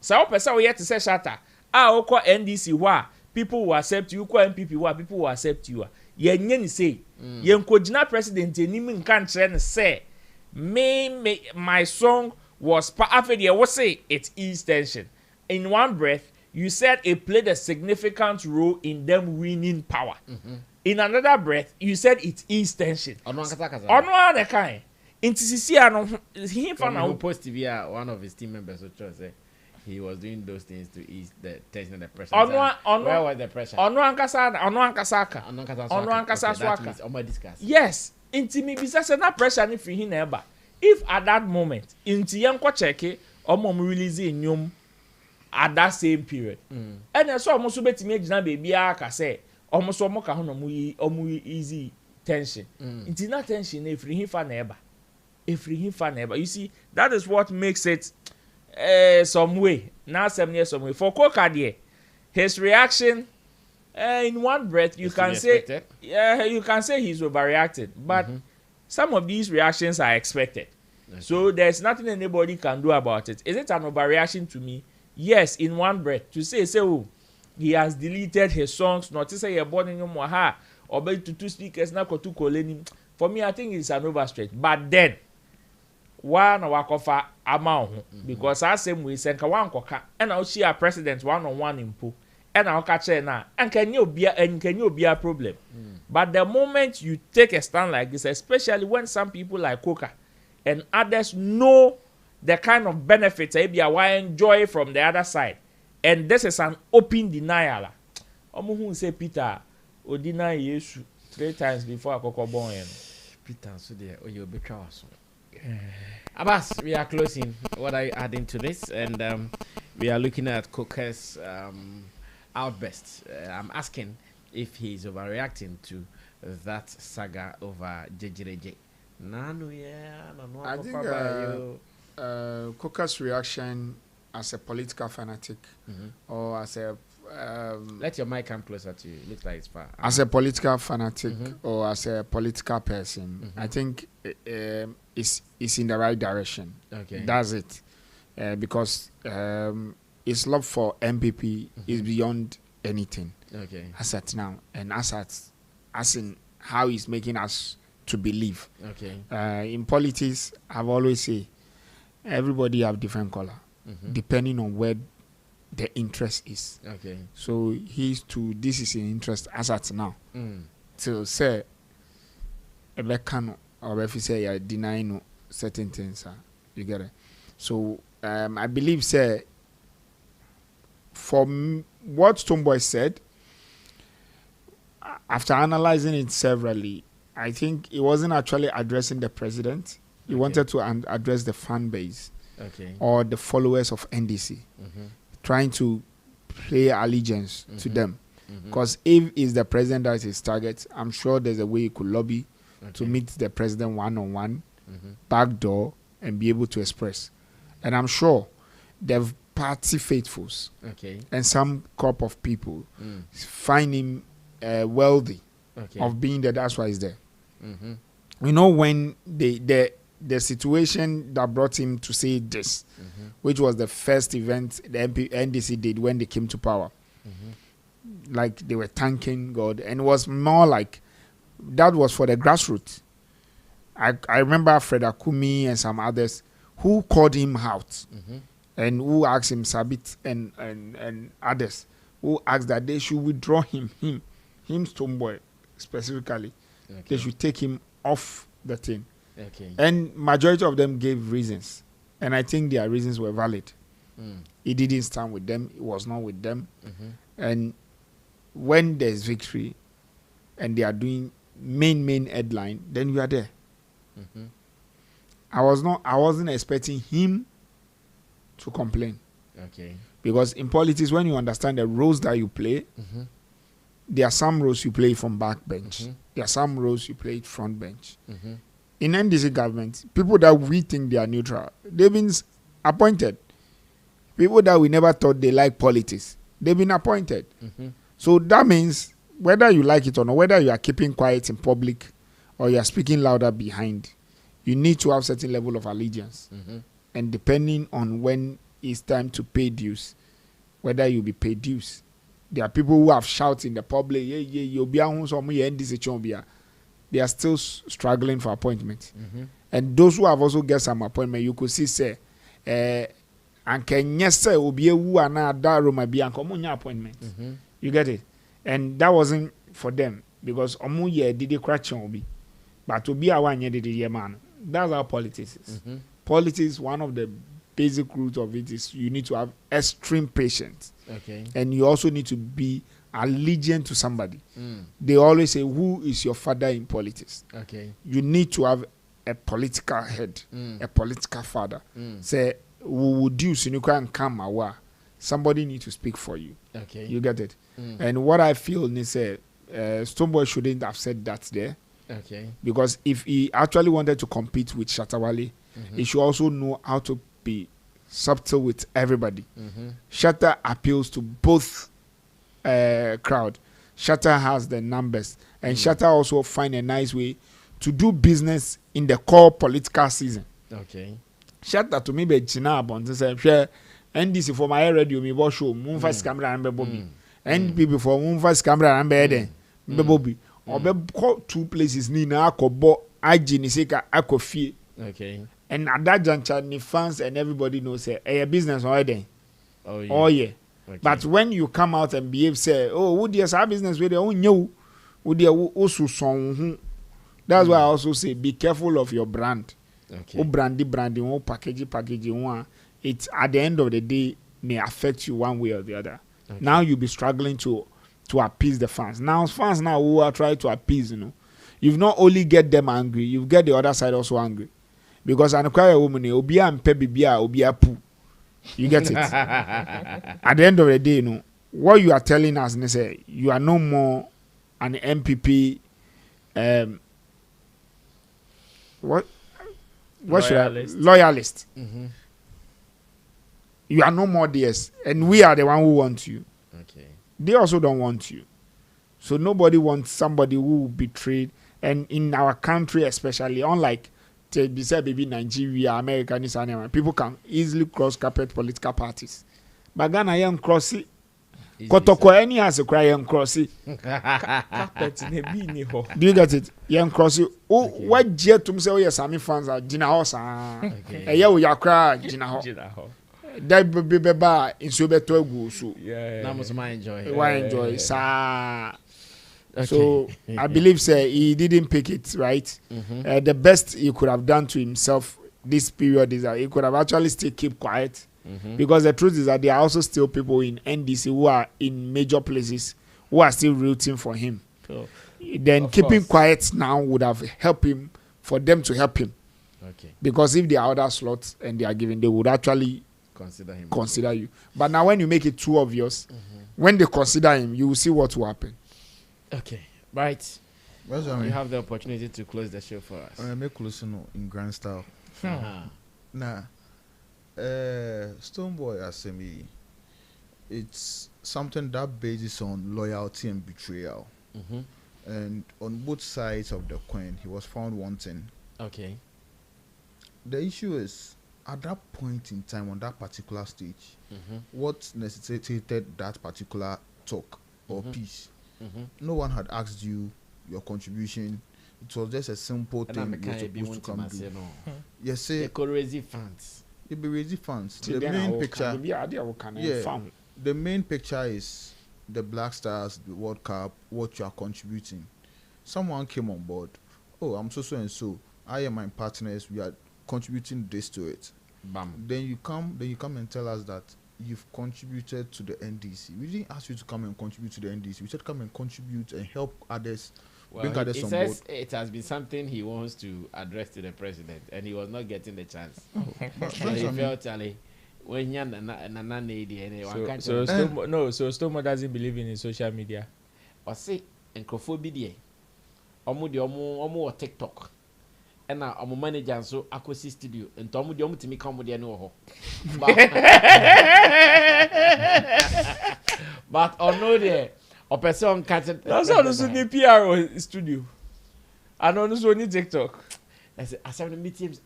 So person we yet to say Shatta oko NDC wa people will accept you, ko NPP wa people will accept you. Ye nyeni say ye nkojina president enim nkan kire say my song was after the was say it is tension. In one breath, you said it played a significant role in them winning power. In another breath, you said it is tension. Ono the kind. In TCC, he found out post TV one of his team members which say he was doing those things to ease the tension and the pressure. Where was the pressure? Ono ankasa swaka. Yes. Inti mi bisa se na pressure ni free hin eba. If at that moment inti yanko check omo mu release nyom at that same period. And so omo so betimi agina baby aka say omo so omo ka ho no mu easy tension. Inti na tension na free hin fa na eba. Free hin fa na eba. You see, that is what makes it some way. Now some way. For Coca there, his reaction in one breath you can say you can say he's overreacted, but some of these reactions are expected. So there's nothing anybody can do about it. Is it an overreaction to me? Yes, in one breath to say oh, he has deleted his songs, not to say you're born in Wahala or be to two speakers na ko two koleni. For me, I think it's an overstretch. But then one wakofa amount because I same way senka one koka and I'll see a president one-on-one impo. And I'll catch it now. And can you be a problem? But the moment you take a stand like this, especially when some people like Coca and others know the kind of benefits maybe I enjoy from the other side, and this is an open denial. Omo say Peter, o deny Yesu 3 times before Akoko born. Peter, so there, you be Abbas, we are closing. What are you adding to this? And we are looking at Coker's outburst. I'm asking if he's overreacting to that saga over JJJ. I think Coker's reaction as a political fanatic or as a let your mic come closer to you. It looks like it's far. As a political fanatic or as a political person, I think it's in the right direction. Okay, that's it. Because his love for NPP is beyond anything. Okay, as at now, and as in how he's making us to believe. Okay. In politics, I've always say everybody have different color depending on where the interest is. Okay. So this is an interest as at now. So say a can or if you say you're denying certain things, you get it. So I believe say for what Stonebwoy said, after analyzing it severally, I think he wasn't actually addressing the president. He wanted to address the fan base or the followers of NDC, trying to pay allegiance to them. Because if it's the president that is his target, I'm sure there's a way he could lobby to meet the president one-on-one, backdoor, and be able to express. And I'm sure the party faithfuls and some crop of people find him wealthy of being there. That's why he's there. You know, when the situation that brought him to say this, which was the first event the NDC did when they came to power, like they were thanking God, and it was more like that was for the grassroots. I remember Fred Akumi and some others who called him out and who asked him, Sabit and others who asked that they should withdraw him Stonebwoy specifically. They should take him off the thing. And majority of them gave reasons. And I think their reasons were valid. He didn't stand with them. He was not with them. And when there's victory and they are doing main headline, then you are there. I wasn't expecting him to complain. Because in politics, when you understand the roles that you play, there are some roles you play from back bench. There are some roles you play front bench. In NDC government, people that we think they are neutral, they've been appointed. People that we never thought they like politics, they've been appointed. So that means whether you like it or not, whether you are keeping quiet in public or you are speaking louder behind, you need to have certain level of allegiance. And depending on when it's time to pay dues, whether you be paid dues. There are people who have shouted in the public, they are still struggling for appointment. And those who have also get some appointment, you could see say, and can yes say obi who are now appointment. You get it? And that wasn't for them because did they crash obi. But to be a one year man. That's how politics is. Politics, one of the basic roots of it is you need to have extreme patience. And you also need to be allegiant to somebody. They always say, who is your father in politics? You need to have a political head, a political father. Say, who would you and come somebody need to speak for you. You get it? And what I feel is Stonebwoy shouldn't have said that there. Because if he actually wanted to compete with Shatta Wale, he should also know how to be subtle with everybody. Shatta appeals to both crowd. Shatta has the numbers, and Shatta also find a nice way to do business in the core political season. Shatta to me be China about say share NDC for my radio me bo show mun first camera and be Bobby. NPP for mun first camera and be den be Bobby. Obe two places ni na akobo aji ni seka akofie. And at that juncture, the fans and everybody knows a business already. Oh yeah. But when you come out and behave, say, oh, would you have business with your own new? Would you also song? That's why I also say, be careful of your brand. Oh, branding, oh, packaging. It at the end of the day may affect you one way or the other. Now you'll be struggling to appease the fans. Now fans who are trying to appease, you've not only get them angry, you get the other side also angry. Because an acquire woman, obia and pebibia, obia poo. You get it? At the end of the day, you know, what you are telling us, they say, you are no more an NPP. What loyalist. Mm-hmm. You are no more DS, and we are the one who want you. Okay. They also don't want you. So nobody wants somebody who will betray. And in our country, especially, unlike baby Nigeria, America, people can easily cross carpet political parties. But Ghana, young cross it. Kotoko any has a cry and cross it. Do you get it? Young cross it. Oh, what jet to say? Oh, yes, Sammy fans are Gina House. A year we are cry Gina House. That baby bar in Sobeto go so. Now must enjoy. Why enjoy? So I believe he didn't pick it right. The best he could have done to himself this period is that he could have actually still keep quiet. Because the truth is that there are also still people in NDC who are in major places who are still rooting for him. Then keeping quiet now would have helped him, for them to help him. Because if there are other slots and they are given, they would actually consider you. But now when you make it too obvious, when they consider him, you will see what will happen. Okay, right. You have the opportunity to close the show for us. I make closing in grand style. Nah. Stonebwoy Sammy, it's something that bases on loyalty and betrayal. And on both sides of the coin, he was found wanting. Okay. The issue is, at that point in time, on that particular stage, what necessitated that particular talk or piece? No one had asked you your contribution. It was just a simple thing you were supposed to come do. Yes, say the crazy fans. It be raising funds. The main picture, the main picture is the Black Stars, the World Cup, what you are contributing. Someone came on board. Oh, I'm so and so. I am my partners. We are contributing this to it. Bam. Then you come and tell us that you've contributed to the NDC. We didn't ask you to come and contribute to the NDC. We said come and contribute and help others. Bring others on board. It has been something he wants to address to the president, and he was not getting the chance. So he felt Charlie when you're so Stonebwoy doesn't believe in his social media. Or say encophobia. Omo TikTok. And now I'm a manager so Akosi studio and Tomu Diomu to me come with the no. But or no there. Or person catching. That's also the PR studio. And also need TikTok. I said the meetings.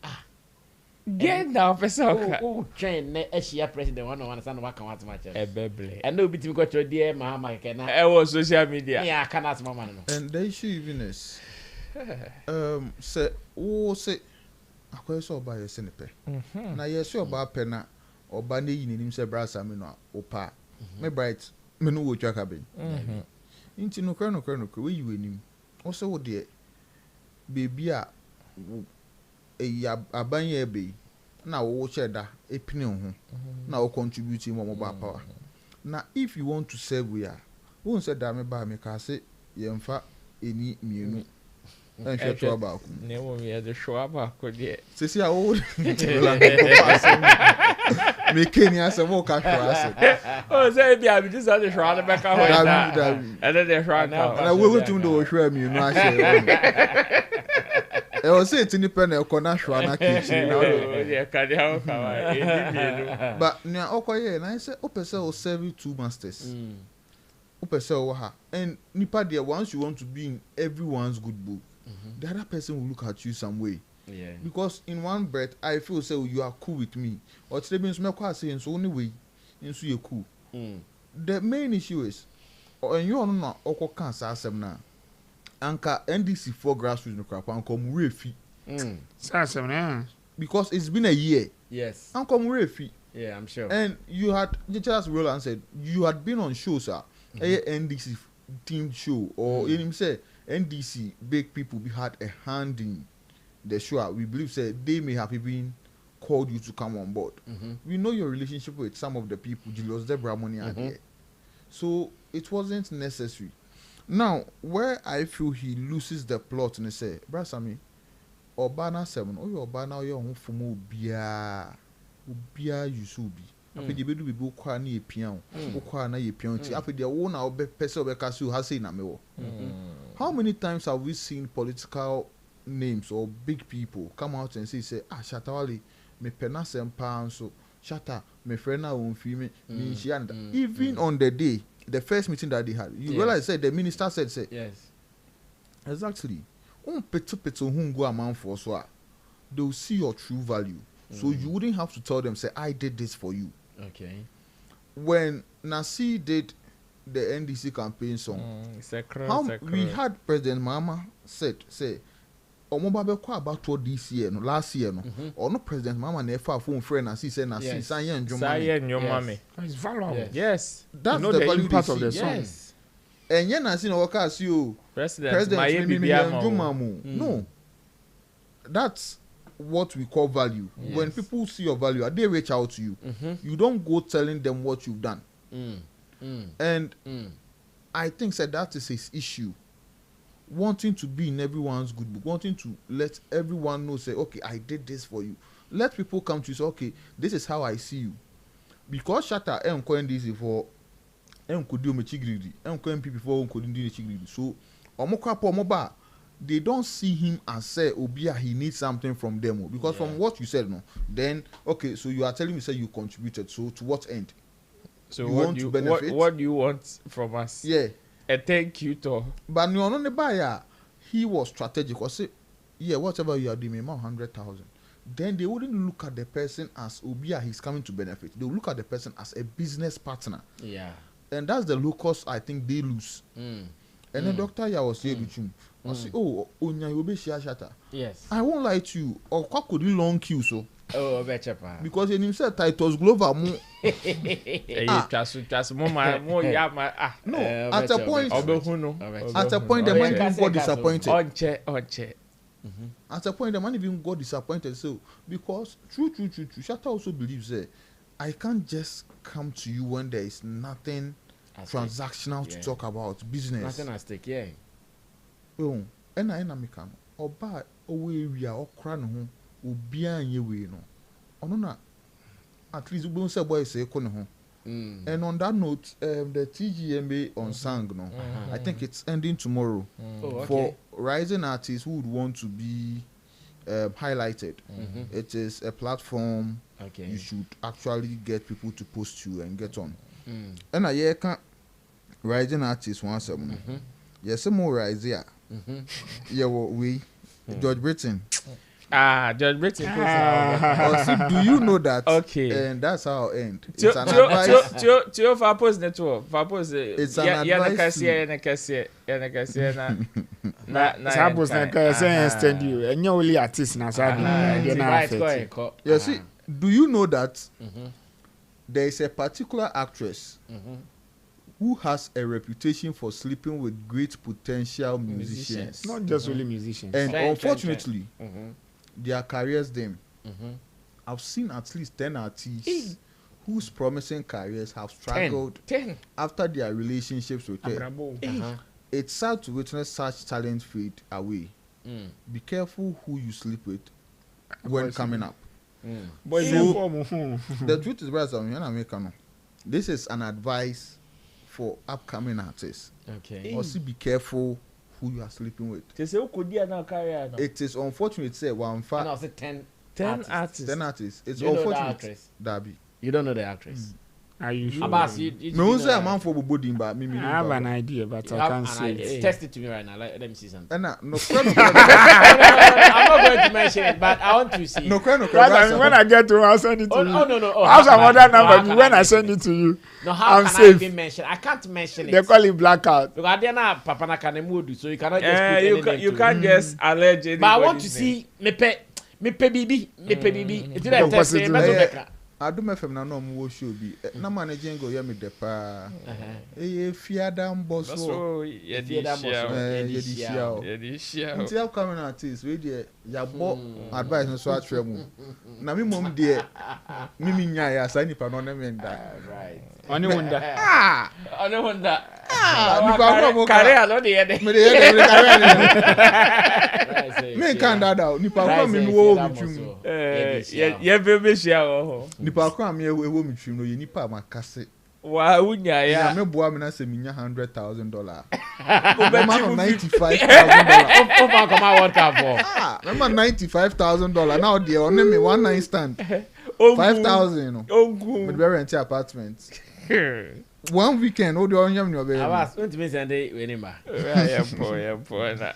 Get now, person. Oh, train Asia president one understand what come out much. And no bit me got your dear Mahama can. I was social media. Yeah, I cannot mama. And the issue even is say I saw by a senator. Now yes, you're about penna or bandy in him say Brasami no opa. Me bright. Me no work cabin. Inti no kra we you enim. Also wo de baby a abanye be na wo cheda epine ho na wo contribute mo mobile power. Na if you want to serve we are won say da me ba me ka say yemfa eni mienu and share to about ne wo me the show about ko de sisi a wo me Kenya say mo ka show oh say bi abi just on the show na back out and then the show now na we to do show mienu a share I was saying to Nipen Konashwa kitchen. But now, okay, and I said, Opesa will serve you two masters. Opesa Waha. And Nipa, there, once you want to be in everyone's good book, the other person will look at you some way. Yeah. Because in one breath, I feel say you are cool with me. Or today means me quite saying so only way, and so you're cool. The main issue is, and you are not Oko cancer now. Anka NDC for grassroots no crap and come refi. Because it's been a year. Yes. And come refi. Yeah, I'm sure. And you had just Roland said you had been on shows, sir. A NDC team show or him say NDC big people we had a hand in the show. We believe said they may have even called you to come on board. We know your relationship with some of the people, Julius Debra money are there. So it wasn't necessary. Now, where I feel he loses the plot and he say, Brasami, Obana 7, or Obana, your home for Ubia, you should be. After the baby be kwa na ye pian. Kwa na ye pian. After the one na obe person obe kasu has say na me. How many times have we seen political names or big people come out and say Shatta Wale me pena sempa so Shatta me friend na won fi me even on the day the first meeting that they had you realize said the minister said yes exactly peto hungu amount for so they will see your true value so you wouldn't have to tell them say I did this for you. Okay. When Nasi did the NDC campaign song we had President Mama say Omobabe kwa about this year no last year no or no President Mama na fa phone friend and say na see Sayen Njomame. It's valuable. Yes. That's the value impact of the song. Yes. And yen na see no work as you President no. That's what we call value. Yes. When people see your value, they reach out to you. You don't go telling them what you've done. And I think that is his issue. Wanting to be in everyone's good book, wanting to let everyone know, say, okay, I did this for you. Let people come to you, say, okay, this is how I see you. Because Shatta this for NPP for so they don't see him as say Obia he needs something from them. Because from what you said, no, then okay, so you are telling me say you contributed. So to what end? So what do you want from us? Yeah. A thank you to. But no on the buyer, he was strategic. Or say, yeah, whatever you are doing, 100,000. Then they wouldn't look at the person as Obia he's coming to benefit. They will look at the person as a business partner. Yeah. And that's the locus I think they lose. And the doctor here was saying with him. I say, oh, Onya Yobe Shatta. Yes. I won't lie to you. Or what could you long queue so? Oh, better pa. Because in himself, Titus Glover mo. No, at a point, the man even got disappointed. At a point, the man even got disappointed. So, because true, Shatta also believes that I can't just come to you when there is nothing transactional to talk about business. Nothing at stake, yeah. Oh, and I am a oba away we are all crying. Ubia yewe no ono na at least we say boy say ko ne ho and on that note the TGMA on sang no I think it's ending tomorrow for rising artists who would want to be highlighted. It is a platform you should actually get people to post to and get on and I can rising artists once yes more rise here yeah we George Britain. Judge Britain. Do you know that? Okay. And that's how I'll end. It's an advice. To Fapos network. Fapos. It's an advice. Fapos network. Extend you. And you're only artist now. You see, do you know that there is a particular actress who has a reputation for sleeping with great potential musicians? Not just only musicians. And unfortunately, their careers them. I've seen at least 10 artists whose promising careers have struggled 10 after their relationships with her. It's sad to witness such talent fade away. Be careful who you sleep with when coming up. The truth is, brother, this is an advice for upcoming artists. Also be careful who you are sleeping with. It is unfortunate say one fact. And I said 10 artists. 10 artists. It's you unfortunate. Darby. You don't know the actress. Are you sure? You no say a man for body, but me. I have an idea, but I can't say it. Test it to me right now. Let me see something. And no, I'm not going to mention it, but I want to see. No, when I get to it, I'll send it to you. Oh, no. I have some other number. When I send it to you, no, how can I even mention? I can't mention it. They call it blackout. Because I didn't have Papa Nakane, so you cannot just put anything. You can't just allege it. But I want to see me pay bibi. It's like testing. I do my family no more show be na managing go ya me de pa fiadam boss so until upcoming artists we there ya bo advice no so atwe mu na me mom there me nya ya sa nipa no na me nda oni wonder Career no dey there. Me dey career. Me can that out. Nipa kwa me wo mitwum. Ye be share ho. Nipa kwa me wo mitwum no ye nipa makase. Wa unya ya. Me boa me na se minya $100,000. Obeti $95,000. Ofa come World Cup for. Remember $95,000. Now they on me one night stand. 5,000, you know. With very rent apartment. 1 weekend, all the on yam your baby. I was going to be Sunday winning back. Yeah, boy na.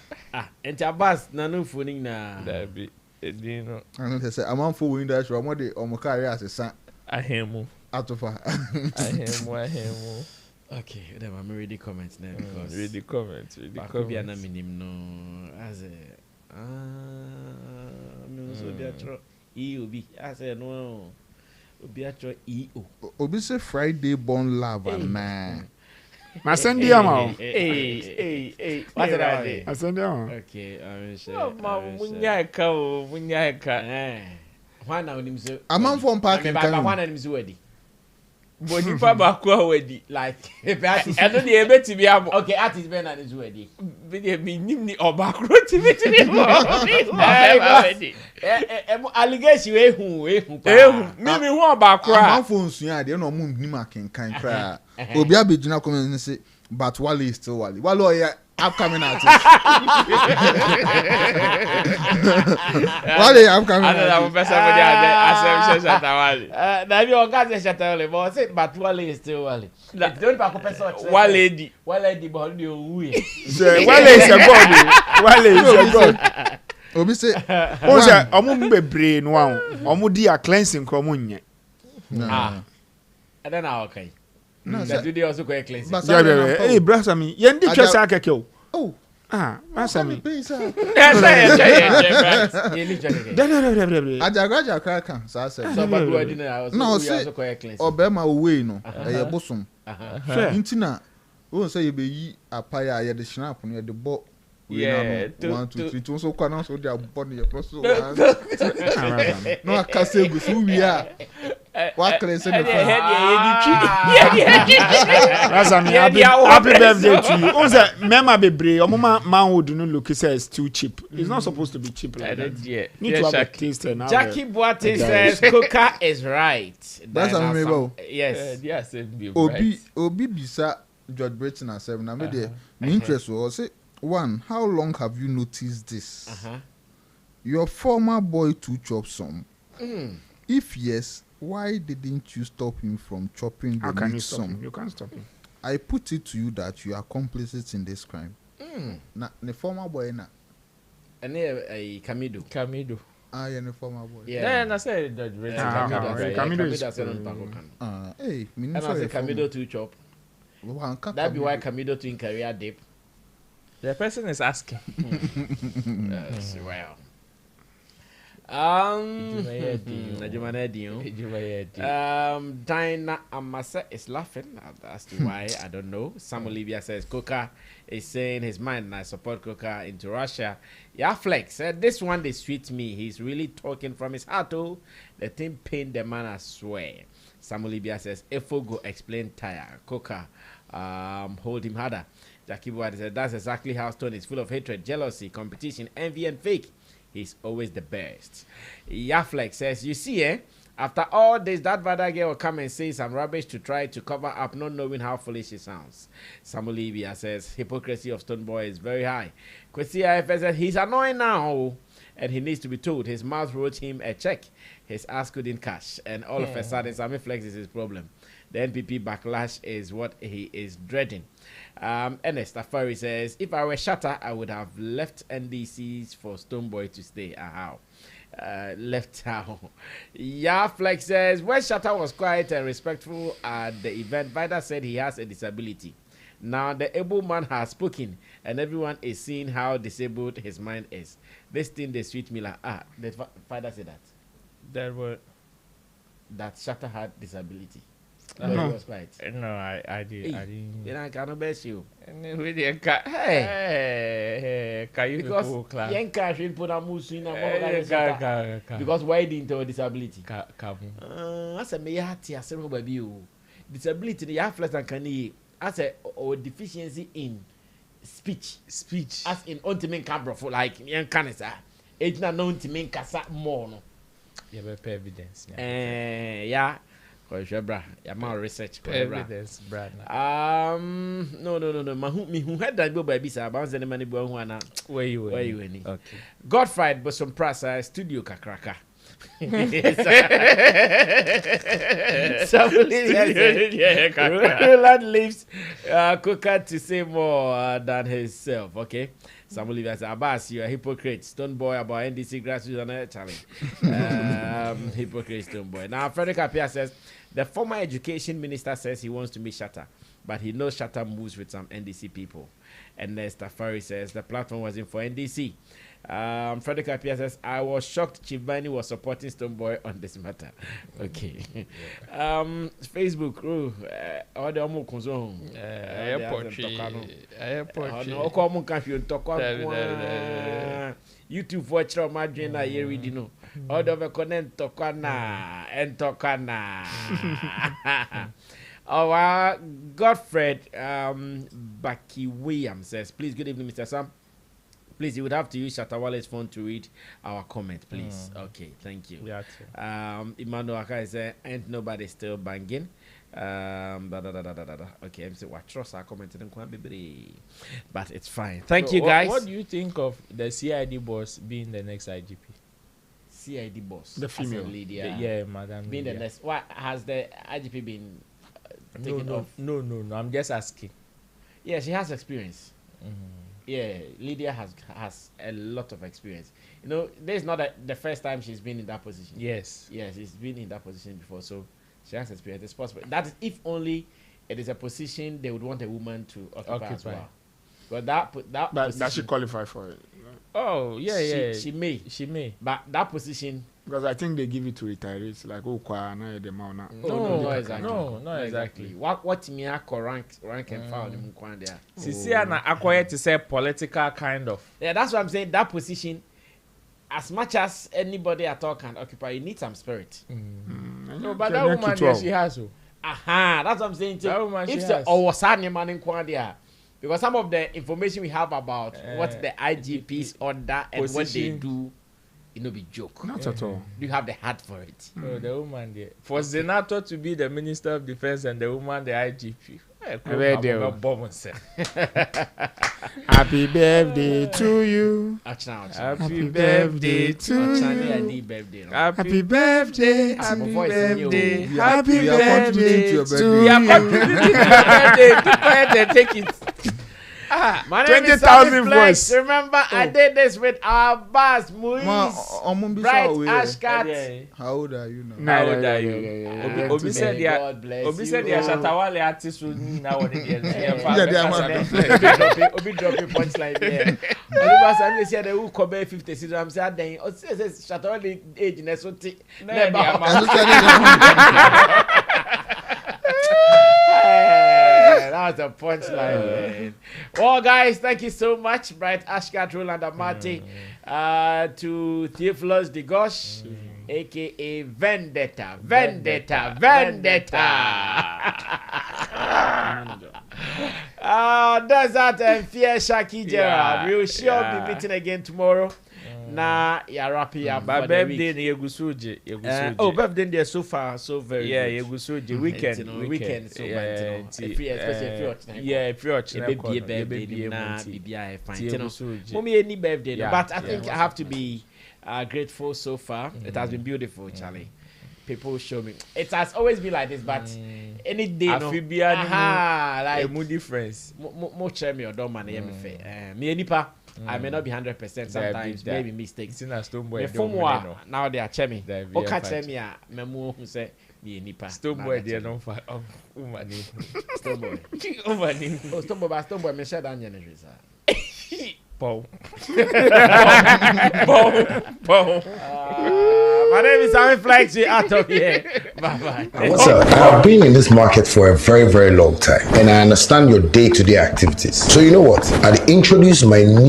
And Chabas nanu phoning na. That be Edino. I know they say I'm on for window show. I'm on my career as a son. Ahemu. Atofa. Ahemu. Okay, then I'm ready comments now because read the comments. Could be an minim no as a me so be a tro EOB as a no be a tro EO. Obi say Friday born lava man. Ma send you am. Hey. What's that? I send you am. Okay, I'm sure. Oh, munya ka. Why now him so? I'm on phone parking. Why now him so ready? Boni pa ba kwa wedi. Like if artist. I don't dey ebe ti bi am. Okay, artist Ben and his ready. Be dey mi nim ni oba kro ti bi mo. Allegation ehu. Mi hu oba kro. I'm on phone suya dey no mu nim akenkan kra. Obi abegina comment say but Wale is still Wale. Wale upcoming artist. Wale upcoming artist. I don't know somebody I say Shatta Wale. Na bi oga say Shatta Wale, but say but Wale is still Wale. Don't pa ko person. Wale di but the owu. Wale is a god. Wale is a god. Obi say o say omo bebre no an. Omo di a cleansing ko omo nye. And then okay. No, that do they also go cleansing. Hey, brother Sammy, you ndi twese akeke o. Oh. Sammy. Ajagraja kan sa say. So but do I didn't no say Obama we no e bosom. Intina won say you be yi apaya ye de snap no ye de bo. Yeah, 1 2 3 2 so kwa na so dia bo no ye plus so. No akase gu so wi a. What can I say? Happy birthday to you. Mema bebre, your mama man would no look says too cheap. It's not supposed to be cheap like that. Need to have a taste now. Jackie Boate says Coca is right. That's amazing. Yes. Yes, Obi bisa George Breton and 7. I made me interest was say one, how long have you noticed this? Your former boy to chop some. If yes, why didn't you stop him from chopping the meat some? You can't stop him. I put it to you that you are complicit in this crime. Na the former boy na. And a Camido. Yeah, the former boy. Yeah, I said that. Camido is. Hey, and I say Camido to chop. That be why Camido to in career dip. The person is asking. Well. Dinah Amasa is laughing as to why I don't know. Sam Olivia says Coca is saying his mind and I support Coca into Russia. Yeah, Flex said this one they sweet me. He's really talking from his heart. Oh, the thing pain the man, I swear. Sam Olivia says Efogo explain tire. Coca hold him harder. Jackie Boyd said that's exactly how Stone is full of hatred, jealousy, competition, envy, and fake. He's always the best. Yaflex says, you see, after all this, that bad girl will come and say some rubbish to try to cover up, not knowing how foolish she sounds. Samolivia says, hypocrisy of Stonebwoy is very high. Kwesi IFS says, he's annoying now, and he needs to be told. His mouth wrote him a check. His ass couldn't cash. And all of a sudden, Sammy Flex is his problem. The NPP backlash is what he is dreading. Ernest Afari says, if I were Shatta, I would have left NDCs for Stonebwoy to stay. How? Left how? Yeah, Flex says, when Shatta was quiet and respectful at the event, Vida said he has a disability. Now the able man has spoken, and everyone is seeing how disabled his mind is. This thing they sweet me like, did Vida say that? That word. That Shatta had disability. No, was quiet. No, I did. Hey, I didn't. You know, I cannot bet you. And then we didn't hey, can you because young cash will put a moose in a because why didn't have disability? I said, me hat here, baby. Disability, the half less than can he as a or deficiency in speech as in on to make camera for like yan canisa it's not known to make kasa more no you have evidence yeah for sure bra ya ma research evidence bra no me who had that go by bisa about the money bo hu ana where you any okay Godfried but some prasa studio kakraka Roland leaves Coca to say more than himself. Okay, Samuel says, Abbas, you are a hypocrite. Stonebwoy about NDC grassroots another challenge. Hypocrite Stonebwoy. Now, Frederick Appiah says the former education minister says he wants to meet Shatta, but he knows Shatta moves with some NDC people. And Tafari says the platform wasn't for NDC. Frederick Appiah says, I was shocked Chief Bani was supporting Stonebwoy on this matter. Okay. Facebook, all the Omo Kunzo. YouTube watch from Madrina, you read no. All the connect Tokana and Tokana. Our Godfred Baki Williams says, please, good evening, Mr. Sam. Please, you would have to use Shatta Wale's phone to read our comment, please. Okay, thank you. Yeah, Emmanuel Akai said, ain't nobody still banging. Okay, I'm saying, what trust our comment in but it's fine. Thank you, guys. What do you think of the CID boss being the next IGP? CID boss, the female lady, yeah, madam. Being the next. What has the IGP been taken off? No. I'm just asking. Yeah, she has experience. Yeah, Lydia has a lot of experience. You know, this is not the first time she's been in that position. Yes, she's been in that position before, so she has experience. It's possible. That is if only it is a position they would want a woman to occupy. As well. But that does she qualify for it? Oh yeah, she may. But that position, because I think they give it to retirees, like the amount. No, exactly. What me rank and file them there. Sisiana acquired to say political kind of. Yeah, that's what I'm saying. That position, as much as anybody at all can occupy, you need some spirit. No, but that woman there, she has. That's what I'm saying. That woman, if the Owasani man in Kwandia. Because some of the information we have about what the IGPs order and what they do, it no be joke. Not at all. You have the heart for it. Oh, the woman there. For Zenato to be the Minister of Defense and the woman the IGP. Happy birthday to you. Happy birthday to you. Happy birthday. Happy birthday. Happy birthday to you. You are contributing to your birthday. Take it. My name is 20,000 voice. Remember, I did this with our boss, Bright Ashkat. How old are you now? How old are you? Obi said the Shatta Wale artist will now on the Obi dropping punchline there. Obi Sammy said they will cover 50 seasons. I'm saying then Shatta Wale age never. That was a punchline. Well, guys, thank you so much, Bright Ashkat, Roland Amati, to Theophilus Digosh, aka Vendetta. Desert and Fear Shaki Gerald. We'll sure be meeting again tomorrow. Na ya rapi ya ba birthday ni Yegusuje. Oh, birthday there so far so very good. Yegusuje weekend so especially if you're birthday na bibia fine. Mommy any birthday, but I think I have to be grateful so far. It has been beautiful, Charlie. People show me. It has always been like this, but any day no. Like a mood difference. Mo share me or don't man me fair. Me nipa. I may not be 100%. Sometimes maybe mistakes. Stonebwoy now they are chemi. O catch me a memo who say me nipa. Stonebwoy they don't fight. Stonebwoy. Stonebwoy me share that energy sir. Bow. My name is Sammy Flexxnewspaper. Out of here. Bye. What's up? I've been in this market for a very, very long time, and I understand your day-to-day activities. So you know what? I'll introduce my new